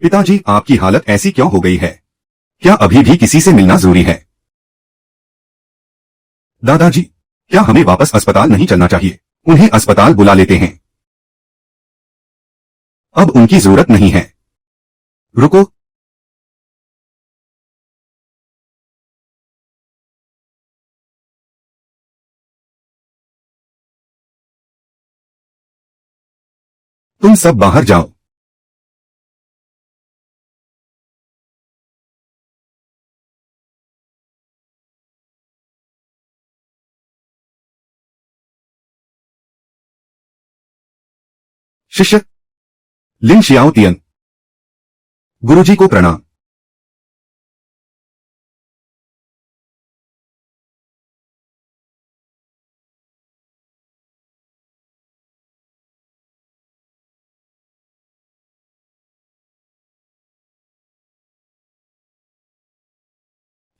पिताजी, आपकी हालत ऐसी क्यों हो गई है? क्या अभी भी किसी से मिलना जरूरी है? दादाजी, क्या हमें वापस अस्पताल नहीं चलना चाहिए? उन्हें अस्पताल बुला लेते हैं। अब उनकी जरूरत नहीं है। रुको। तुम सब बाहर जाओ। शिष्य लिन शियाओतियन, गुरुजी को प्रणाम।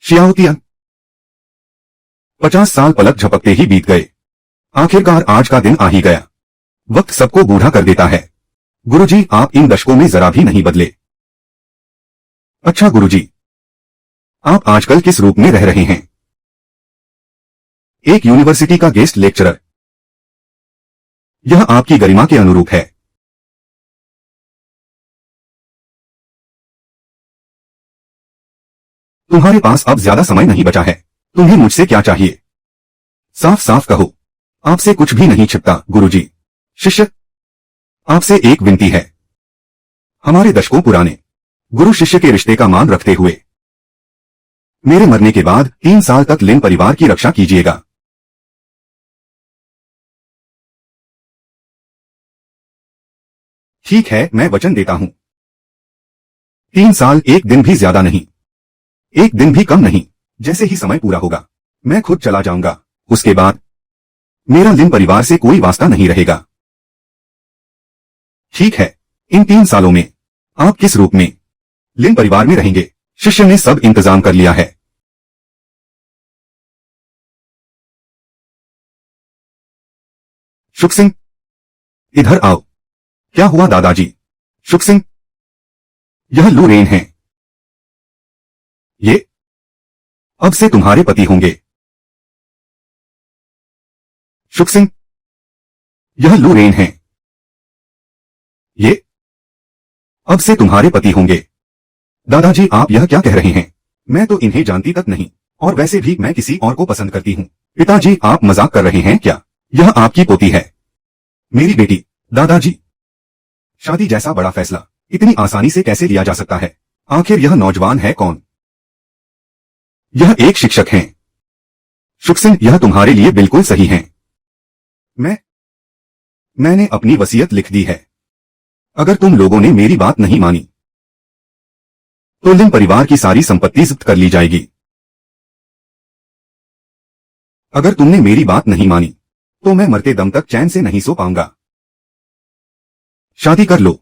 शियाओतियन, 50 साल पलक झपकते ही बीत गए। आखिरकार आज का दिन आ ही गया। वक्त सबको बूढ़ा कर देता है। गुरुजी, आप इन दशकों में जरा भी नहीं बदले। अच्छा गुरुजी, आप आजकल किस रूप में रह रहे हैं? एक यूनिवर्सिटी का गेस्ट लेक्चरर। यह आपकी गरिमा के अनुरूप है। तुम्हारे पास अब ज्यादा समय नहीं बचा है। तुम्हें मुझसे क्या चाहिए? साफ साफ कहो। आपसे कुछ भी नहीं छिपता गुरुजी। शिष्य, आपसे एक विनती है। हमारे दशकों पुराने गुरु शिष्य के रिश्ते का मान रखते हुए मेरे मरने के बाद 3 साल तक लिन परिवार की रक्षा कीजिएगा। ठीक है, मैं वचन देता हूं। 3 साल, एक दिन भी ज्यादा नहीं, एक दिन भी कम नहीं। जैसे ही समय पूरा होगा मैं खुद चला जाऊंगा। उसके बाद मेरा लिन परिवार से कोई वास्ता नहीं रहेगा। ठीक है, इन 3 सालों में आप किस रूप में लिन परिवार में रहेंगे? शिष्य ने सब इंतजाम कर लिया है। शुक सिंह, इधर आओ। क्या हुआ दादाजी? शुक सिंह, यह लू रेन है। ये अब से तुम्हारे पति होंगे। शुक सिंह, यह लू रेन है। ये अब से तुम्हारे पति होंगे। दादाजी, आप यह क्या कह रहे हैं? मैं तो इन्हें जानती तक नहीं, और वैसे भी मैं किसी और को पसंद करती हूँ। पिताजी, आप मजाक कर रहे हैं क्या? यह आपकी पोती है, मेरी बेटी। दादाजी, शादी जैसा बड़ा फैसला इतनी आसानी से कैसे लिया जा सकता है? आखिर यह नौजवान है कौन? यह एक शिक्षक हैं। शुक सिंह, यह तुम्हारे लिए बिल्कुल सही है। मैंने अपनी वसीयत लिख दी है। अगर तुम लोगों ने मेरी बात नहीं मानी तो लिन परिवार की सारी संपत्ति जब्त कर ली जाएगी। अगर तुमने मेरी बात नहीं मानी तो मैं मरते दम तक चैन से नहीं सो पाऊंगा। शादी कर लो।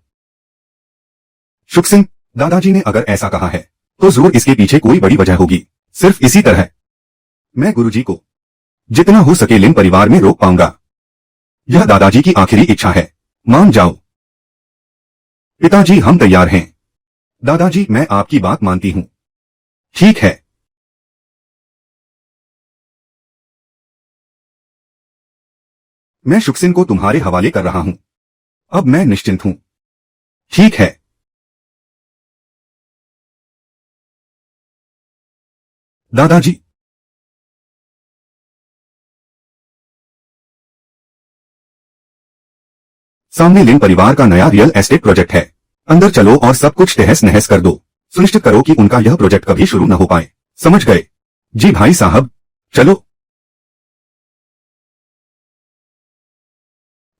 शुक सिंह, दादाजी ने अगर ऐसा कहा है तो जरूर इसके पीछे कोई बड़ी वजह होगी। सिर्फ इसी तरह मैं गुरुजी को जितना हो सके लिन परिवार में रोक पाऊंगा। यह दादाजी की आखिरी इच्छा है। मान जाओ। पिताजी, हम तैयार हैं। दादाजी, मैं आपकी बात मानती हूं। ठीक है। मैं शुक सिंह को तुम्हारे हवाले कर रहा हूं। अब मैं निश्चिंत हूं। ठीक है। दादाजी, सामने लिन परिवार का नया रियल एस्टेट प्रोजेक्ट है। अंदर चलो और सब कुछ तहस नहस कर दो। सुनिश्चित करो कि उनका यह प्रोजेक्ट कभी शुरू न हो पाए। समझ गए? जी भाई साहब, चलो।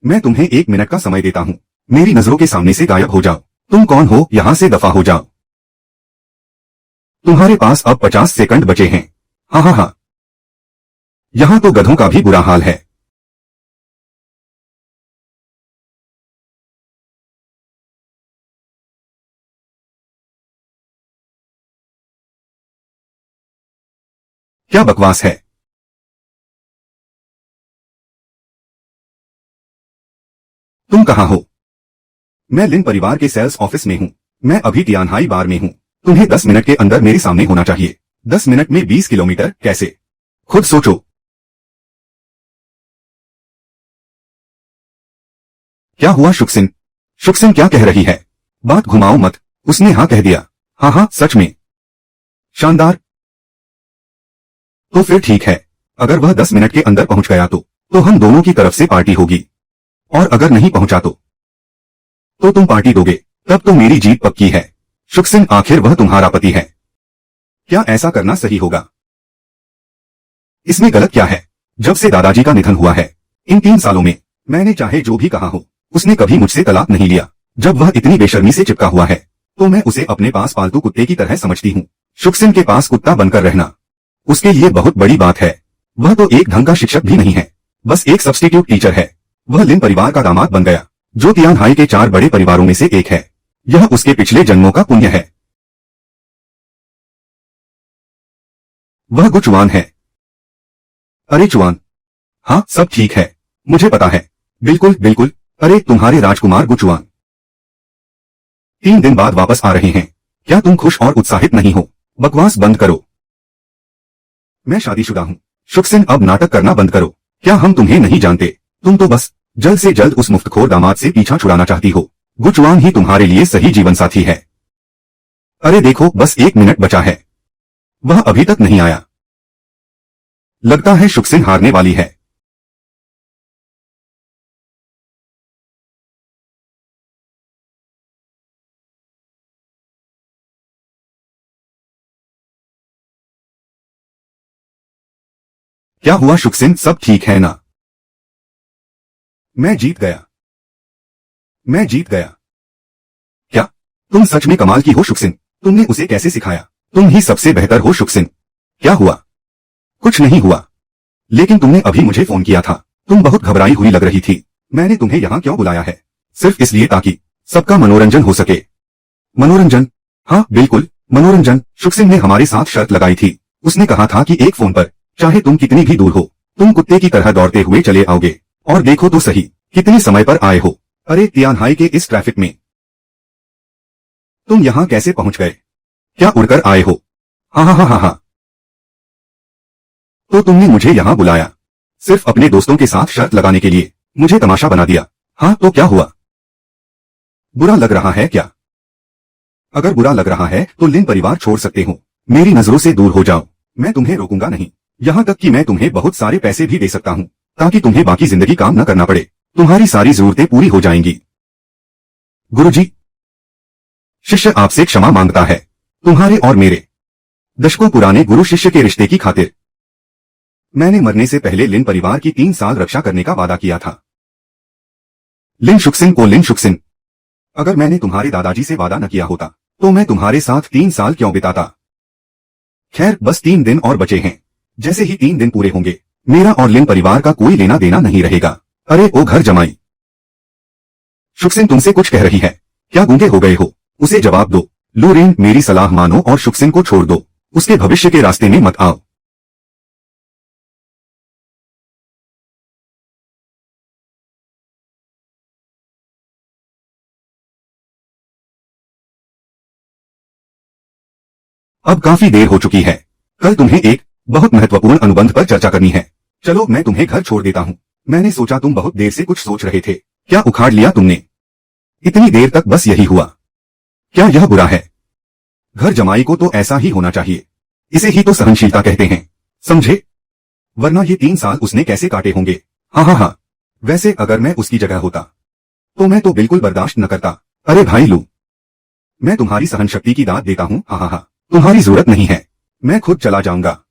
मैं तुम्हें 1 मिनट का समय देता हूं। मेरी नजरों के सामने से गायब हो जाओ। तुम कौन हो? यहां से दफा हो जाओ। तुम्हारे पास अब 50 सेकंड बचे हैं। हाँ हाँ हाँ। यहां तो गधों का भी बुरा हाल है। क्या बकवास है? तुम कहां हो? मैं लिन परिवार के सेल्स ऑफिस में हूं। मैं अभी तियानहाई बार में हूँ। तुम्हें 10 मिनट के अंदर मेरे सामने होना चाहिए। 10 मिनट में 20 किलोमीटर कैसे? खुद सोचो। क्या हुआ शुक्सिन? शुक्सिन क्या कह रही है? बात घुमाओ मत। उसने हाँ कह दिया। हाँ हाँ सच में। शानदार। तो फिर ठीक है। अगर वह 10 मिनट के अंदर पहुंच गया तो हम दोनों की तरफ से पार्टी होगी। और अगर नहीं पहुंचा तो तुम पार्टी दोगे। तब तो मेरी जीत पक्की है। शुक्सिन आखिर वह तुम्हारा पति है। क्या ऐसा करना सही होगा? इसमें गलत क्या है? जब से दादाजी का निधन हुआ है, इन 3 सालों में मैंने चाहे जो भी कहा हो, उसने कभी मुझसे तलाक नहीं लिया। जब वह इतनी बेशर्मी से चिपका हुआ है, तो मैं उसे अपने पास पालतू कुत्ते की तरह समझती हूँ। शुक्सिन के पास कुत्ता बनकर रहना उसके लिए बहुत बड़ी बात है। वह तो एक ढंग का शिक्षक भी नहीं है, बस एक सब्स्टिट्यूट टीचर है। वह लिन परिवार का दामाद बन गया, जो तियानहाई के 4 बड़े परिवारों में से एक है। यह उसके पिछले जन्मों का पुण्य है। वह गुचुआन है। अरे चुआन, हाँ सब ठीक है, मुझे पता है। बिल्कुल बिल्कुल। अरे तुम्हारे राजकुमार गुचुआन 3 दिन बाद वापस आ रहे हैं। क्या तुम खुश और उत्साहित नहीं हो? बकवास बंद करो। मैं शादीशुदा हूँ। शुक्सिन अब नाटक करना बंद करो। क्या हम तुम्हें नहीं जानते? तुम तो बस जल्द से जल्द उस मुफ्तखोर दामाद से पीछा छुड़ाना चाहती हो। गुचुआन ही तुम्हारे लिए सही जीवन साथी है। अरे देखो बस 1 मिनट बचा है। वह अभी तक नहीं आया। लगता है शुक्सिन हारने वाली है। क्या हुआ शुक्सिन, सब ठीक है ना? मैं जीत गया। मैं जीत गया। क्या? तुम सच में कमाल की हो शुक्सिन। तुमने उसे कैसे सिखाया? तुम ही सबसे बेहतर हो शुक्सिन। क्या हुआ? कुछ नहीं हुआ। लेकिन तुमने अभी मुझे फोन किया था। तुम बहुत घबराई हुई लग रही थी। मैंने तुम्हें यहाँ क्यों बुलाया है? सिर्फ इसलिए ताकि सबका मनोरंजन हो सके। मनोरंजन? हाँ बिल्कुल मनोरंजन। शुक्सिन ने हमारे साथ शर्त लगाई थी। उसने कहा था कि एक फोन पर चाहे तुम कितनी भी दूर हो, तुम कुत्ते की तरह दौड़ते हुए चले आओगे। और देखो तो सही कितने समय पर आए हो। अरे तियानहाई के इस ट्रैफिक में तुम यहाँ कैसे पहुंच गए? क्या उड़कर आए हो? हाँ हाँ हाँ हाँ हाँ। तो तुमने मुझे यहाँ बुलाया सिर्फ अपने दोस्तों के साथ शर्त लगाने के लिए? मुझे तमाशा बना दिया। हाँ तो क्या हुआ? बुरा लग रहा है क्या? अगर बुरा लग रहा है तो लिन परिवार छोड़ सकते हो। मेरी नजरों से दूर हो जाओ। मैं तुम्हें रोकूंगा नहीं। यहाँ तक कि मैं तुम्हें बहुत सारे पैसे भी दे सकता हूँ, ताकि तुम्हें बाकी जिंदगी काम न करना पड़े। तुम्हारी सारी जरूरतें पूरी हो जाएंगी। गुरुजी, शिष्य आपसे क्षमा मांगता है। तुम्हारे और मेरे दशकों पुराने गुरु शिष्य के रिश्ते की खातिर मैंने मरने से पहले लिन परिवार की 3 साल रक्षा करने का वादा किया था। लिन शुक्सिन को लिन शुक्सिन, अगर मैंने तुम्हारे दादाजी से वादा न किया होता तो मैं तुम्हारे साथ 3 साल क्यों बिताता? खैर बस 3 दिन और बचे हैं। जैसे ही 3 दिन पूरे होंगे, मेरा और लिन परिवार का कोई लेना देना नहीं रहेगा। अरे ओ घर जमाई, शुक्सिन तुमसे कुछ कह रही है। क्या गूंगे हो गए हो? उसे जवाब दो। लूरेन मेरी सलाह मानो और शुक्सिन को छोड़ दो। उसके भविष्य के रास्ते में मत आओ। अब काफी देर हो चुकी है। कल तुम्हें एक बहुत महत्वपूर्ण अनुबंध पर चर्चा करनी है। चलो मैं तुम्हें घर छोड़ देता हूँ। मैंने सोचा तुम बहुत देर से कुछ सोच रहे थे। क्या उखाड़ लिया तुमने? इतनी देर तक बस यही हुआ? क्या यह बुरा है? घर जमाई को तो ऐसा ही होना चाहिए। इसे ही तो सहनशीलता कहते हैं, समझे? वरना ये 3 साल उसने कैसे काटे होंगे। हाँ हाँ हाँ। वैसे अगर मैं उसकी जगह होता तो मैं तो बिल्कुल बर्दाश्त न करता। अरे भाई लू, मैं तुम्हारी सहन शक्ति की दाद देता हूँ। हाँ हाँ हाँ, तुम्हारी जरूरत नहीं है। मैं खुद चला जाऊंगा।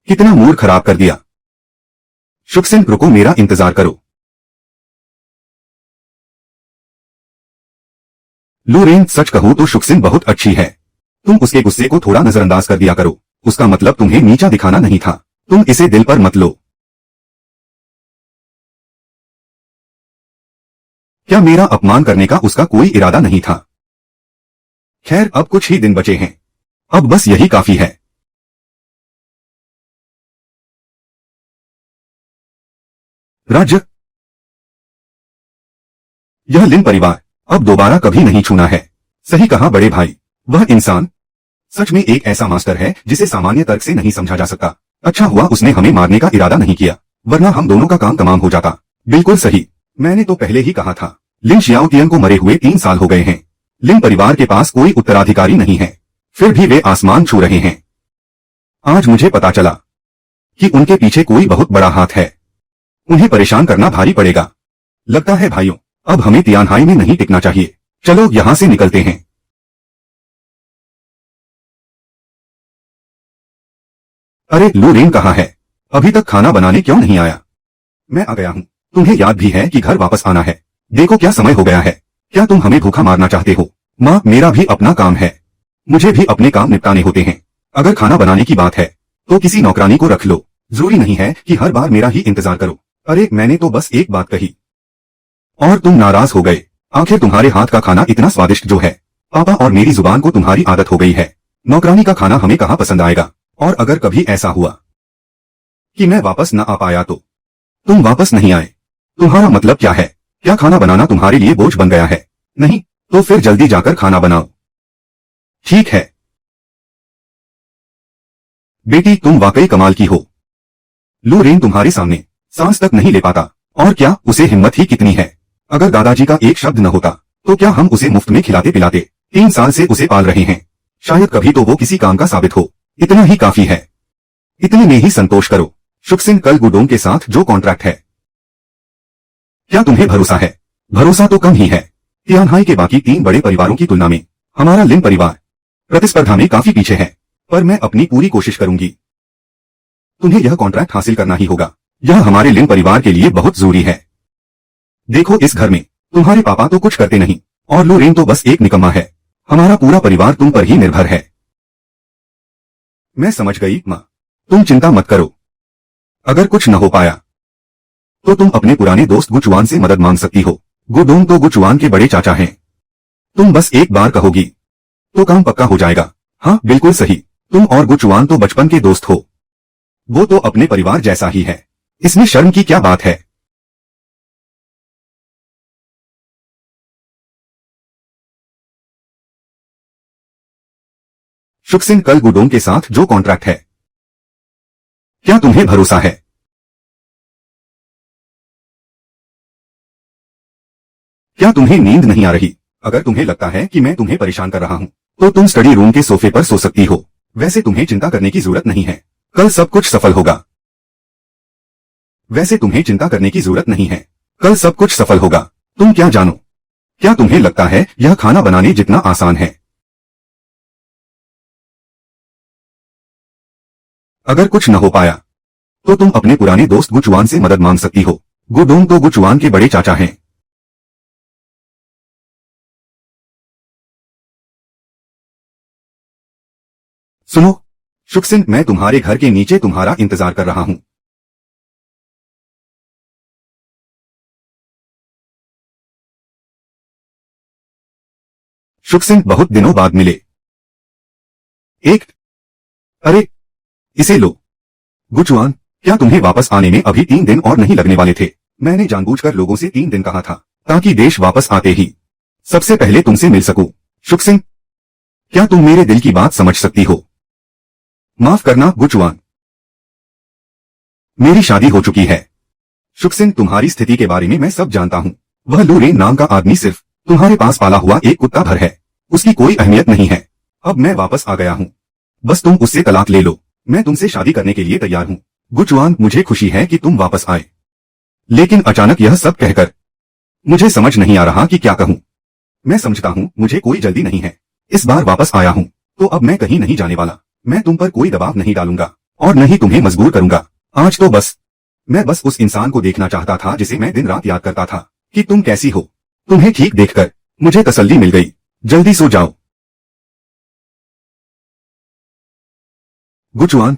कितना मूड खराब कर दिया। शुक्सिन रुको, मेरा इंतजार करो। लूरेन सच कहूं तो शुक्सिन बहुत अच्छी है। तुम उसके गुस्से को थोड़ा नजरअंदाज कर दिया करो। उसका मतलब तुम्हें नीचा दिखाना नहीं था। तुम इसे दिल पर मत लो। क्या मेरा अपमान करने का उसका कोई इरादा नहीं था? खैर अब कुछ ही दिन बचे हैं। अब बस यही काफी है। राज्य यह लिन परिवार अब दोबारा कभी नहीं छूना है। सही कहा बड़े भाई, वह इंसान सच में एक ऐसा मास्टर है जिसे सामान्य तर्क से नहीं समझा जा सकता। अच्छा हुआ उसने हमें मारने का इरादा नहीं किया, वरना हम दोनों का काम तमाम हो जाता। बिल्कुल सही, मैंने तो पहले ही कहा था। लिन शियाओतियन को मरे हुए 3 साल हो गए हैं। लिन परिवार के पास कोई उत्तराधिकारी नहीं है, फिर भी वे आसमान छू रहे हैं। आज मुझे पता चला कि उनके पीछे कोई बहुत बड़ा हाथ है। उन्हें परेशान करना भारी पड़ेगा। लगता है भाइयों, अब हमें तियानहाई में नहीं टिकना चाहिए। चलो यहां से निकलते हैं। अरे लू रेन कहाँ है? अभी तक खाना बनाने क्यों नहीं आया? मैं आ गया हूँ। तुम्हें याद भी है कि घर वापस आना है। देखो क्या समय हो गया है। क्या तुम हमें भूखा मारना चाहते हो? माँ, मेरा भी अपना काम है। मुझे भी अपने काम निपटाने होते हैं। अगर खाना बनाने की बात है तो किसी नौकरानी को रख लो। जरूरी नहीं है कि हर बार मेरा ही इंतजार करो। अरे मैंने तो बस एक बात कही और तुम नाराज हो गए। आखिर तुम्हारे हाथ का खाना इतना स्वादिष्ट जो है। पापा और मेरी जुबान को तुम्हारी आदत हो गई है। नौकरानी का खाना हमें कहाँ पसंद आएगा? और अगर कभी ऐसा हुआ कि मैं वापस न आ पाया तो? तुम वापस नहीं आए, तुम्हारा मतलब क्या है? क्या खाना बनाना तुम्हारे लिए बोझ बन गया है? नहीं तो फिर जल्दी जाकर खाना बनाओ। ठीक है बेटी, तुम वाकई कमाल की हो। लू रेन तुम्हारे सामने सांस तक नहीं ले पाता, और क्या उसे हिम्मत ही कितनी है। अगर दादाजी का एक शब्द न होता तो क्या हम उसे मुफ्त में खिलाते पिलाते? 3 साल से उसे पाल रहे हैं। शायद कभी तो वो किसी काम का साबित हो। इतना ही काफी है। इतने में ही संतोष करो। शुक्सिन कल गुडोंग के साथ जो कॉन्ट्रैक्ट है, क्या तुम्हें भरोसा है? भरोसा तो कम ही है। तियानहाई के बाकी 3 बड़े परिवारों की तुलना में हमारा लिन परिवार प्रतिस्पर्धा में काफी पीछे है, पर मैं अपनी पूरी कोशिश करूंगी। तुम्हें यह कॉन्ट्रैक्ट हासिल करना ही होगा। यह हमारे लिन परिवार के लिए बहुत जरूरी है। देखो इस घर में तुम्हारे पापा तो कुछ करते नहीं, और लू रेन तो बस एक निकम्मा है। हमारा पूरा परिवार तुम पर ही निर्भर है। मैं समझ गई माँ, तुम चिंता मत करो। अगर कुछ न हो पाया तो तुम अपने पुराने दोस्त गुचुआन से मदद मांग सकती हो। गुडोंग तो गुचुआन के बड़े चाचा हैं। तुम बस एक बार कहोगी तो काम पक्का हो जाएगा। हाँ बिल्कुल सही, तुम और गुचुआन तो बचपन के दोस्त हो। वो तो अपने परिवार जैसा ही है। इसमें शर्म की क्या बात है? शुक्सिन कल गुडोंग के साथ जो कॉन्ट्रैक्ट है, क्या तुम्हें भरोसा है? क्या तुम्हें नींद नहीं आ रही? अगर तुम्हें लगता है कि मैं तुम्हें परेशान कर रहा हूँ तो तुम स्टडी रूम के सोफे पर सो सकती हो। वैसे तुम्हें चिंता करने की जरूरत नहीं है, कल सब कुछ सफल होगा। वैसे तुम्हें चिंता करने की जरूरत नहीं है, कल सब कुछ सफल होगा। तुम क्या जानो? क्या तुम्हें लगता है यह खाना बनाने जितना आसान है? अगर कुछ न हो पाया तो तुम अपने पुराने दोस्त गुचुआन से मदद मांग सकती हो। गुडोंग तो गुचुआन के बड़े चाचा हैं। सुनो शुक्सिन, मैं तुम्हारे घर के नीचे तुम्हारा इंतजार कर रहा हूं। शुक्सिन, बहुत दिनों बाद मिले। एक अरे इसे लो। गुचुआन, क्या तुम्हें वापस आने में अभी 3 दिन और नहीं लगने वाले थे? मैंने जानबूझकर लोगों से 3 दिन कहा था ताकि देश वापस आते ही सबसे पहले तुमसे मिल सकूं। शुक्सिन, क्या तुम मेरे दिल की बात समझ सकती हो? माफ करना गुचुआन, मेरी शादी हो चुकी है। शुक्सिन, तुम्हारी स्थिति के बारे में मैं सब जानता हूँ। वह लू रेन नाम का आदमी सिर्फ तुम्हारे पास पाला हुआ एक कुत्ता भर है। उसकी कोई अहमियत नहीं है। अब मैं वापस आ गया हूँ, बस तुम उससे तलाक ले लो। मैं तुमसे शादी करने के लिए तैयार हूँ। गुचुआन, मुझे खुशी है कि तुम वापस आए, लेकिन अचानक यह सब कहकर मुझे समझ नहीं आ रहा कि क्या कहूँ। मैं समझता हूँ मुझे कोई जल्दी नहीं है। इस बार वापस आया हूँ तो अब मैं कहीं नहीं जाने वाला। मैं तुम पर कोई दबाव नहीं डालूंगा और न ही तुम्हें मजबूर करूंगा। आज तो मैं बस उस इंसान को देखना चाहता था जिसे मैं दिन रात याद करता था कि तुम कैसी हो। तुम्हें ठीक देखकर मुझे तसल्ली मिल गई। जल्दी सो जाओ। गुचुआन,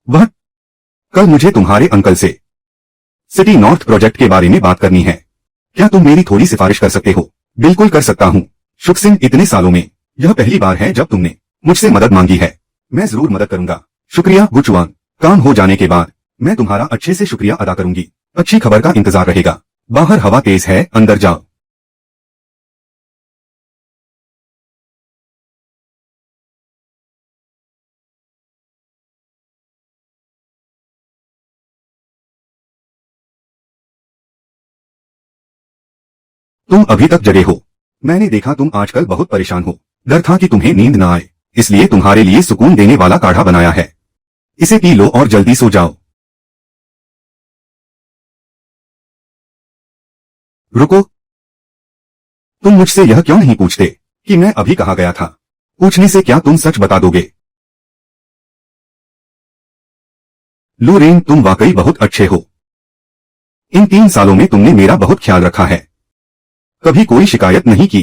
वह कल मुझे तुम्हारे अंकल से सिटी नॉर्थ प्रोजेक्ट के बारे में बात करनी है। क्या तुम मेरी थोड़ी सिफारिश कर सकते हो? बिल्कुल कर सकता हूँ शुक्सिन, इतने सालों में यह पहली बार है जब तुमने मुझसे मदद मांगी है। मैं जरूर मदद करूंगा। शुक्रिया गुचुआन, काम हो जाने के बाद मैं तुम्हारा अच्छे से शुक्रिया अदा करूंगी। अच्छी खबर का इंतजार रहेगा। बाहर हवा तेज है, अंदर जाओ। तुम अभी तक जगे हो। मैंने देखा तुम आजकल बहुत परेशान हो। डर था कि तुम्हें नींद ना आए, इसलिए तुम्हारे लिए सुकून देने वाला काढ़ा बनाया है। इसे पी लो और जल्दी सो जाओ। रुको, तुम मुझसे यह क्यों नहीं पूछते कि मैं अभी कहाँ गया था? पूछने से क्या तुम सच बता दोगे? लूरेन, तुम वाकई बहुत अच्छे हो। इन 3 सालों में तुमने मेरा बहुत ख्याल रखा है, कभी कोई शिकायत नहीं की।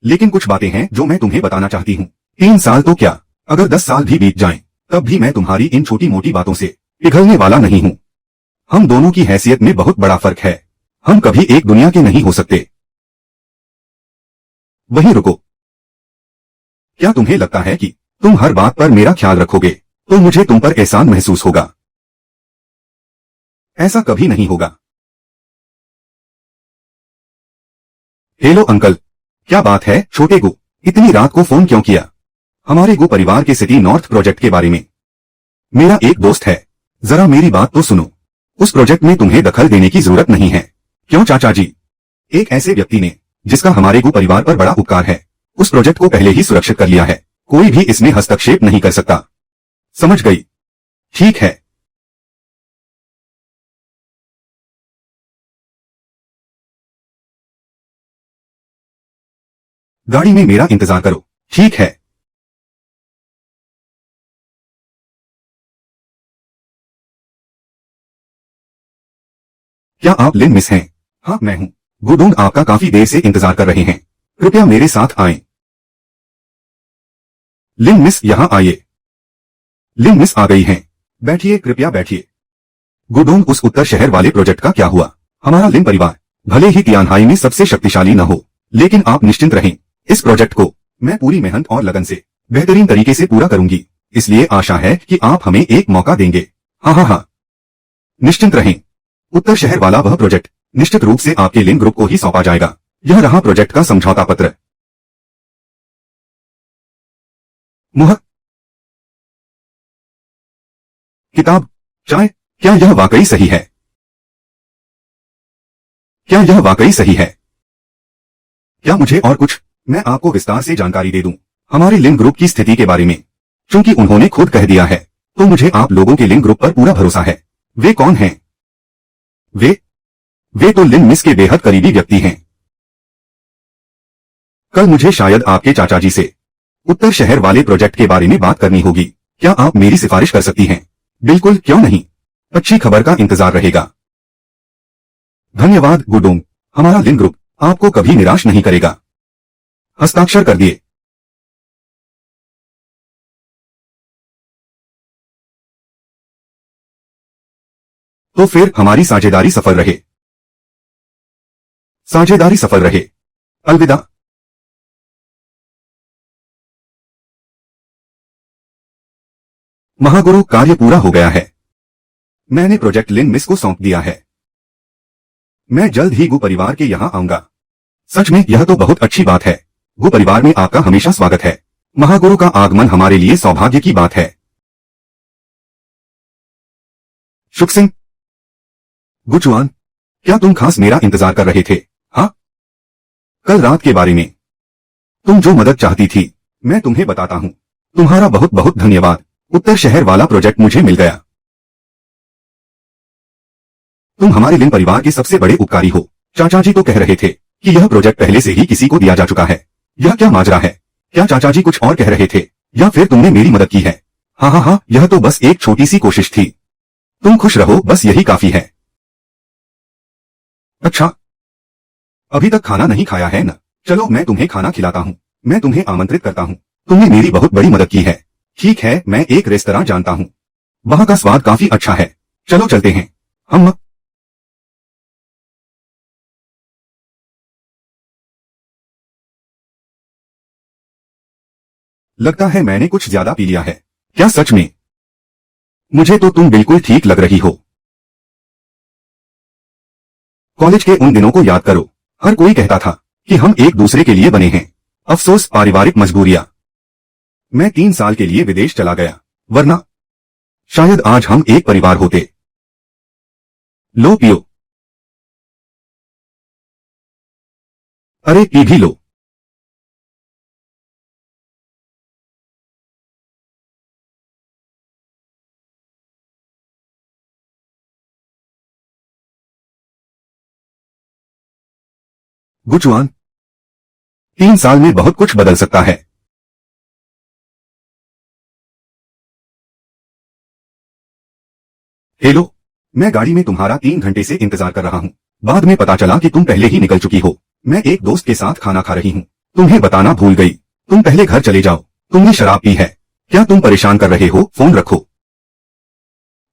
लेकिन कुछ बातें हैं जो मैं तुम्हें बताना चाहती हूँ। 3 साल तो क्या, अगर 10 साल भी बीत जाएं, तब भी मैं तुम्हारी इन छोटी मोटी बातों से पिघलने वाला नहीं हूँ। हम दोनों की हैसियत में बहुत बड़ा फर्क है। हम कभी एक दुनिया के नहीं हो सकते। वहीं रुको, क्या तुम्हें लगता है कि तुम हर बात पर मेरा ख्याल रखोगे तो मुझे तुम पर एहसान महसूस होगा? ऐसा कभी नहीं होगा। हेलो अंकल, क्या बात है छोटे गु, इतनी रात को फोन क्यों किया? हमारे गु परिवार के सिटी नॉर्थ प्रोजेक्ट के बारे में। मेरा एक दोस्त है, जरा मेरी बात तो सुनो। उस प्रोजेक्ट में तुम्हें दखल देने की जरूरत नहीं है। क्यों चाचा जी? एक ऐसे व्यक्ति ने, जिसका हमारे गु परिवार पर बड़ा उपकार है, उस प्रोजेक्ट को पहले ही सुरक्षित कर लिया है। कोई भी इसमें हस्तक्षेप नहीं कर सकता। समझ गई? ठीक है। गाड़ी में मेरा इंतजार करो। ठीक है। क्या आप लिन मिस हैं? हाँ मैं हूँ। गुडोंग आपका काफी देर से इंतजार कर रहे हैं, कृपया मेरे साथ आएं। लिन मिस यहाँ आइए। लिन मिस आ गई हैं। बैठिए, कृपया बैठिए। गुडोंग, उस उत्तर शहर वाले प्रोजेक्ट का क्या हुआ? हमारा लिन परिवार भले ही तियानहाई में सबसे शक्तिशाली न हो, लेकिन आप निश्चिंत रहें, इस प्रोजेक्ट को मैं पूरी मेहनत और लगन से बेहतरीन तरीके से पूरा करूंगी। इसलिए आशा है कि आप हमें एक मौका देंगे। हाँ हाँ हाँ, निश्चिंत रहें। उत्तर शहर वाला वह प्रोजेक्ट निश्चित रूप से आपके लिन ग्रुप को ही सौंपा जाएगा। यह रहा प्रोजेक्ट का समझौता पत्र। मुहर, किताब, चाय। क्या यह वाकई सही है? क्या यह वाकई सही है? क्या मुझे और कुछ? मैं आपको विस्तार से जानकारी दे दूं हमारे लिन ग्रुप की स्थिति के बारे में। चूंकि उन्होंने खुद कह दिया है, तो मुझे आप लोगों के लिन ग्रुप पर पूरा भरोसा है। वे कौन हैं? वे तो लिन मिस के बेहद करीबी व्यक्ति हैं। कल मुझे शायद आपके चाचा जी से उत्तर शहर वाले प्रोजेक्ट के बारे में बात करनी होगी। क्या आप मेरी सिफारिश कर सकती हैं? बिल्कुल, क्यों नहीं। अच्छी खबर का इंतजार रहेगा। धन्यवाद गुडोंग, हमारा लिन ग्रुप आपको कभी निराश नहीं करेगा। हस्ताक्षर कर दिए। तो फिर हमारी साझेदारी सफल रहे। साझेदारी सफल रहे। अलविदा। महागुरु, कार्य पूरा हो गया है। मैंने प्रोजेक्ट लिन मिस को सौंप दिया है। मैं जल्द ही गु परिवार के यहाँ आऊंगा। सच में यह तो बहुत अच्छी बात है। गु परिवार में आपका हमेशा स्वागत है। महागुरु का आगमन हमारे लिए सौभाग्य की बात है। शुक सिंह, गुचुआन, क्या तुम खास मेरा इंतजार कर रहे थे? हाँ, कल रात के बारे में। तुम जो मदद चाहती थी, मैं तुम्हें बताता हूँ। तुम्हारा बहुत बहुत धन्यवाद। उत्तर शहर वाला प्रोजेक्ट मुझे मिल गया। तुम हमारे लिन परिवार के सबसे बड़े उपकारी हो। चाचा जी तो कह रहे थे कि यह प्रोजेक्ट पहले से ही किसी को दिया जा चुका है। यह क्या माजरा है? क्या चाचा जी कुछ और कह रहे थे, या फिर तुमने मेरी मदद की है? हाँ हाँ हाँ, यह तो बस एक छोटी सी कोशिश थी। तुम खुश रहो, बस यही काफी है। अच्छा, अभी तक खाना नहीं खाया है न? चलो मैं तुम्हें खाना खिलाता हूँ। मैं तुम्हें आमंत्रित करता हूँ। तुमने मेरी बहुत बड़ी मदद की है। ठीक है, मैं एक रेस्तरां जानता हूँ, वहाँ का स्वाद काफी अच्छा है। चलो चलते हैं। हम लगता है मैंने कुछ ज्यादा पी लिया है। क्या सच में? मुझे तो तुम बिल्कुल ठीक लग रही हो। कॉलेज के उन दिनों को याद करो। हर कोई कहता था कि हम एक दूसरे के लिए बने हैं। अफसोस, पारिवारिक मजबूरियां। मैं 3 साल के लिए विदेश चला गया, वरना शायद आज हम एक परिवार होते। लो पियो। अरे पी भी लो। गुचुआन, 3 साल में बहुत कुछ बदल सकता है। हेलो, मैं गाड़ी में तुम्हारा 3 घंटे से इंतजार कर रहा हूँ। बाद में पता चला कि तुम पहले ही निकल चुकी हो। मैं एक दोस्त के साथ खाना खा रही हूँ, तुम्हें बताना भूल गई। तुम पहले घर चले जाओ। तुमने शराब पी है। क्या तुम परेशान कर रहे हो? फोन रखो।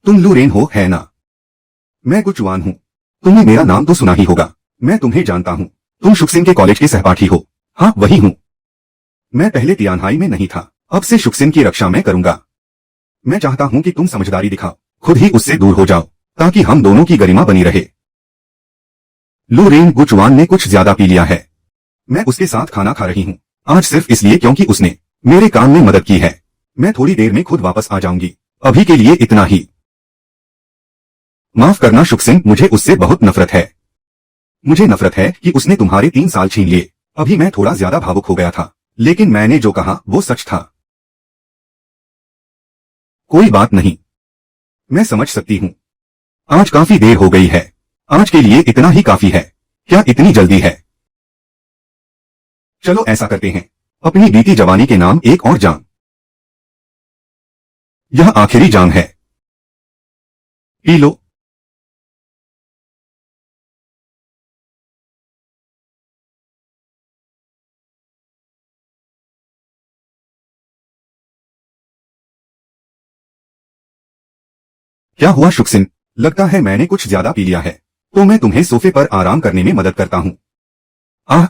तुम लूरेन हो, है ना? मैं गुचुआन हूँ। तुमने मेरा नाम तो सुना ही होगा। मैं तुम्हें जानता हूँ। तुम शुक्सिन के कॉलेज के सहपाठी हो। हाँ, वही हूँ। मैं पहले तियानहाई में नहीं था, अब से शुक्सिन की रक्षा मैं करूंगा। मैं चाहता हूँ कि तुम समझदारी दिखाओ, खुद ही उससे दूर हो जाओ, ताकि हम दोनों की गरिमा बनी रहे। लूरेन, गुचुआन ने कुछ ज्यादा पी लिया है। मैं उसके साथ खाना खा रही हूँ, आज सिर्फ इसलिए क्योंकि उसने मेरे काम में मदद की है। मैं थोड़ी देर में खुद वापस आ जाऊंगी। अभी के लिए इतना ही। माफ करना शुक्सिन, मुझे उससे बहुत नफरत है। मुझे नफरत है कि उसने तुम्हारे 3 साल छीन लिए। अभी मैं थोड़ा ज्यादा भावुक हो गया था, लेकिन मैंने जो कहा वो सच था। कोई बात नहीं, मैं समझ सकती हूँ। आज काफी देर हो गई है। आज के लिए इतना ही काफी है। क्या इतनी जल्दी है? चलो ऐसा करते हैं, अपनी बीती जवानी के नाम एक और जाम। यह आखिरी जाम है। P low. क्या हुआ शुक्सिन? लगता है मैंने कुछ ज्यादा पी लिया है, तो मैं तुम्हें सोफे पर आराम करने में मदद करता हूँ। आह,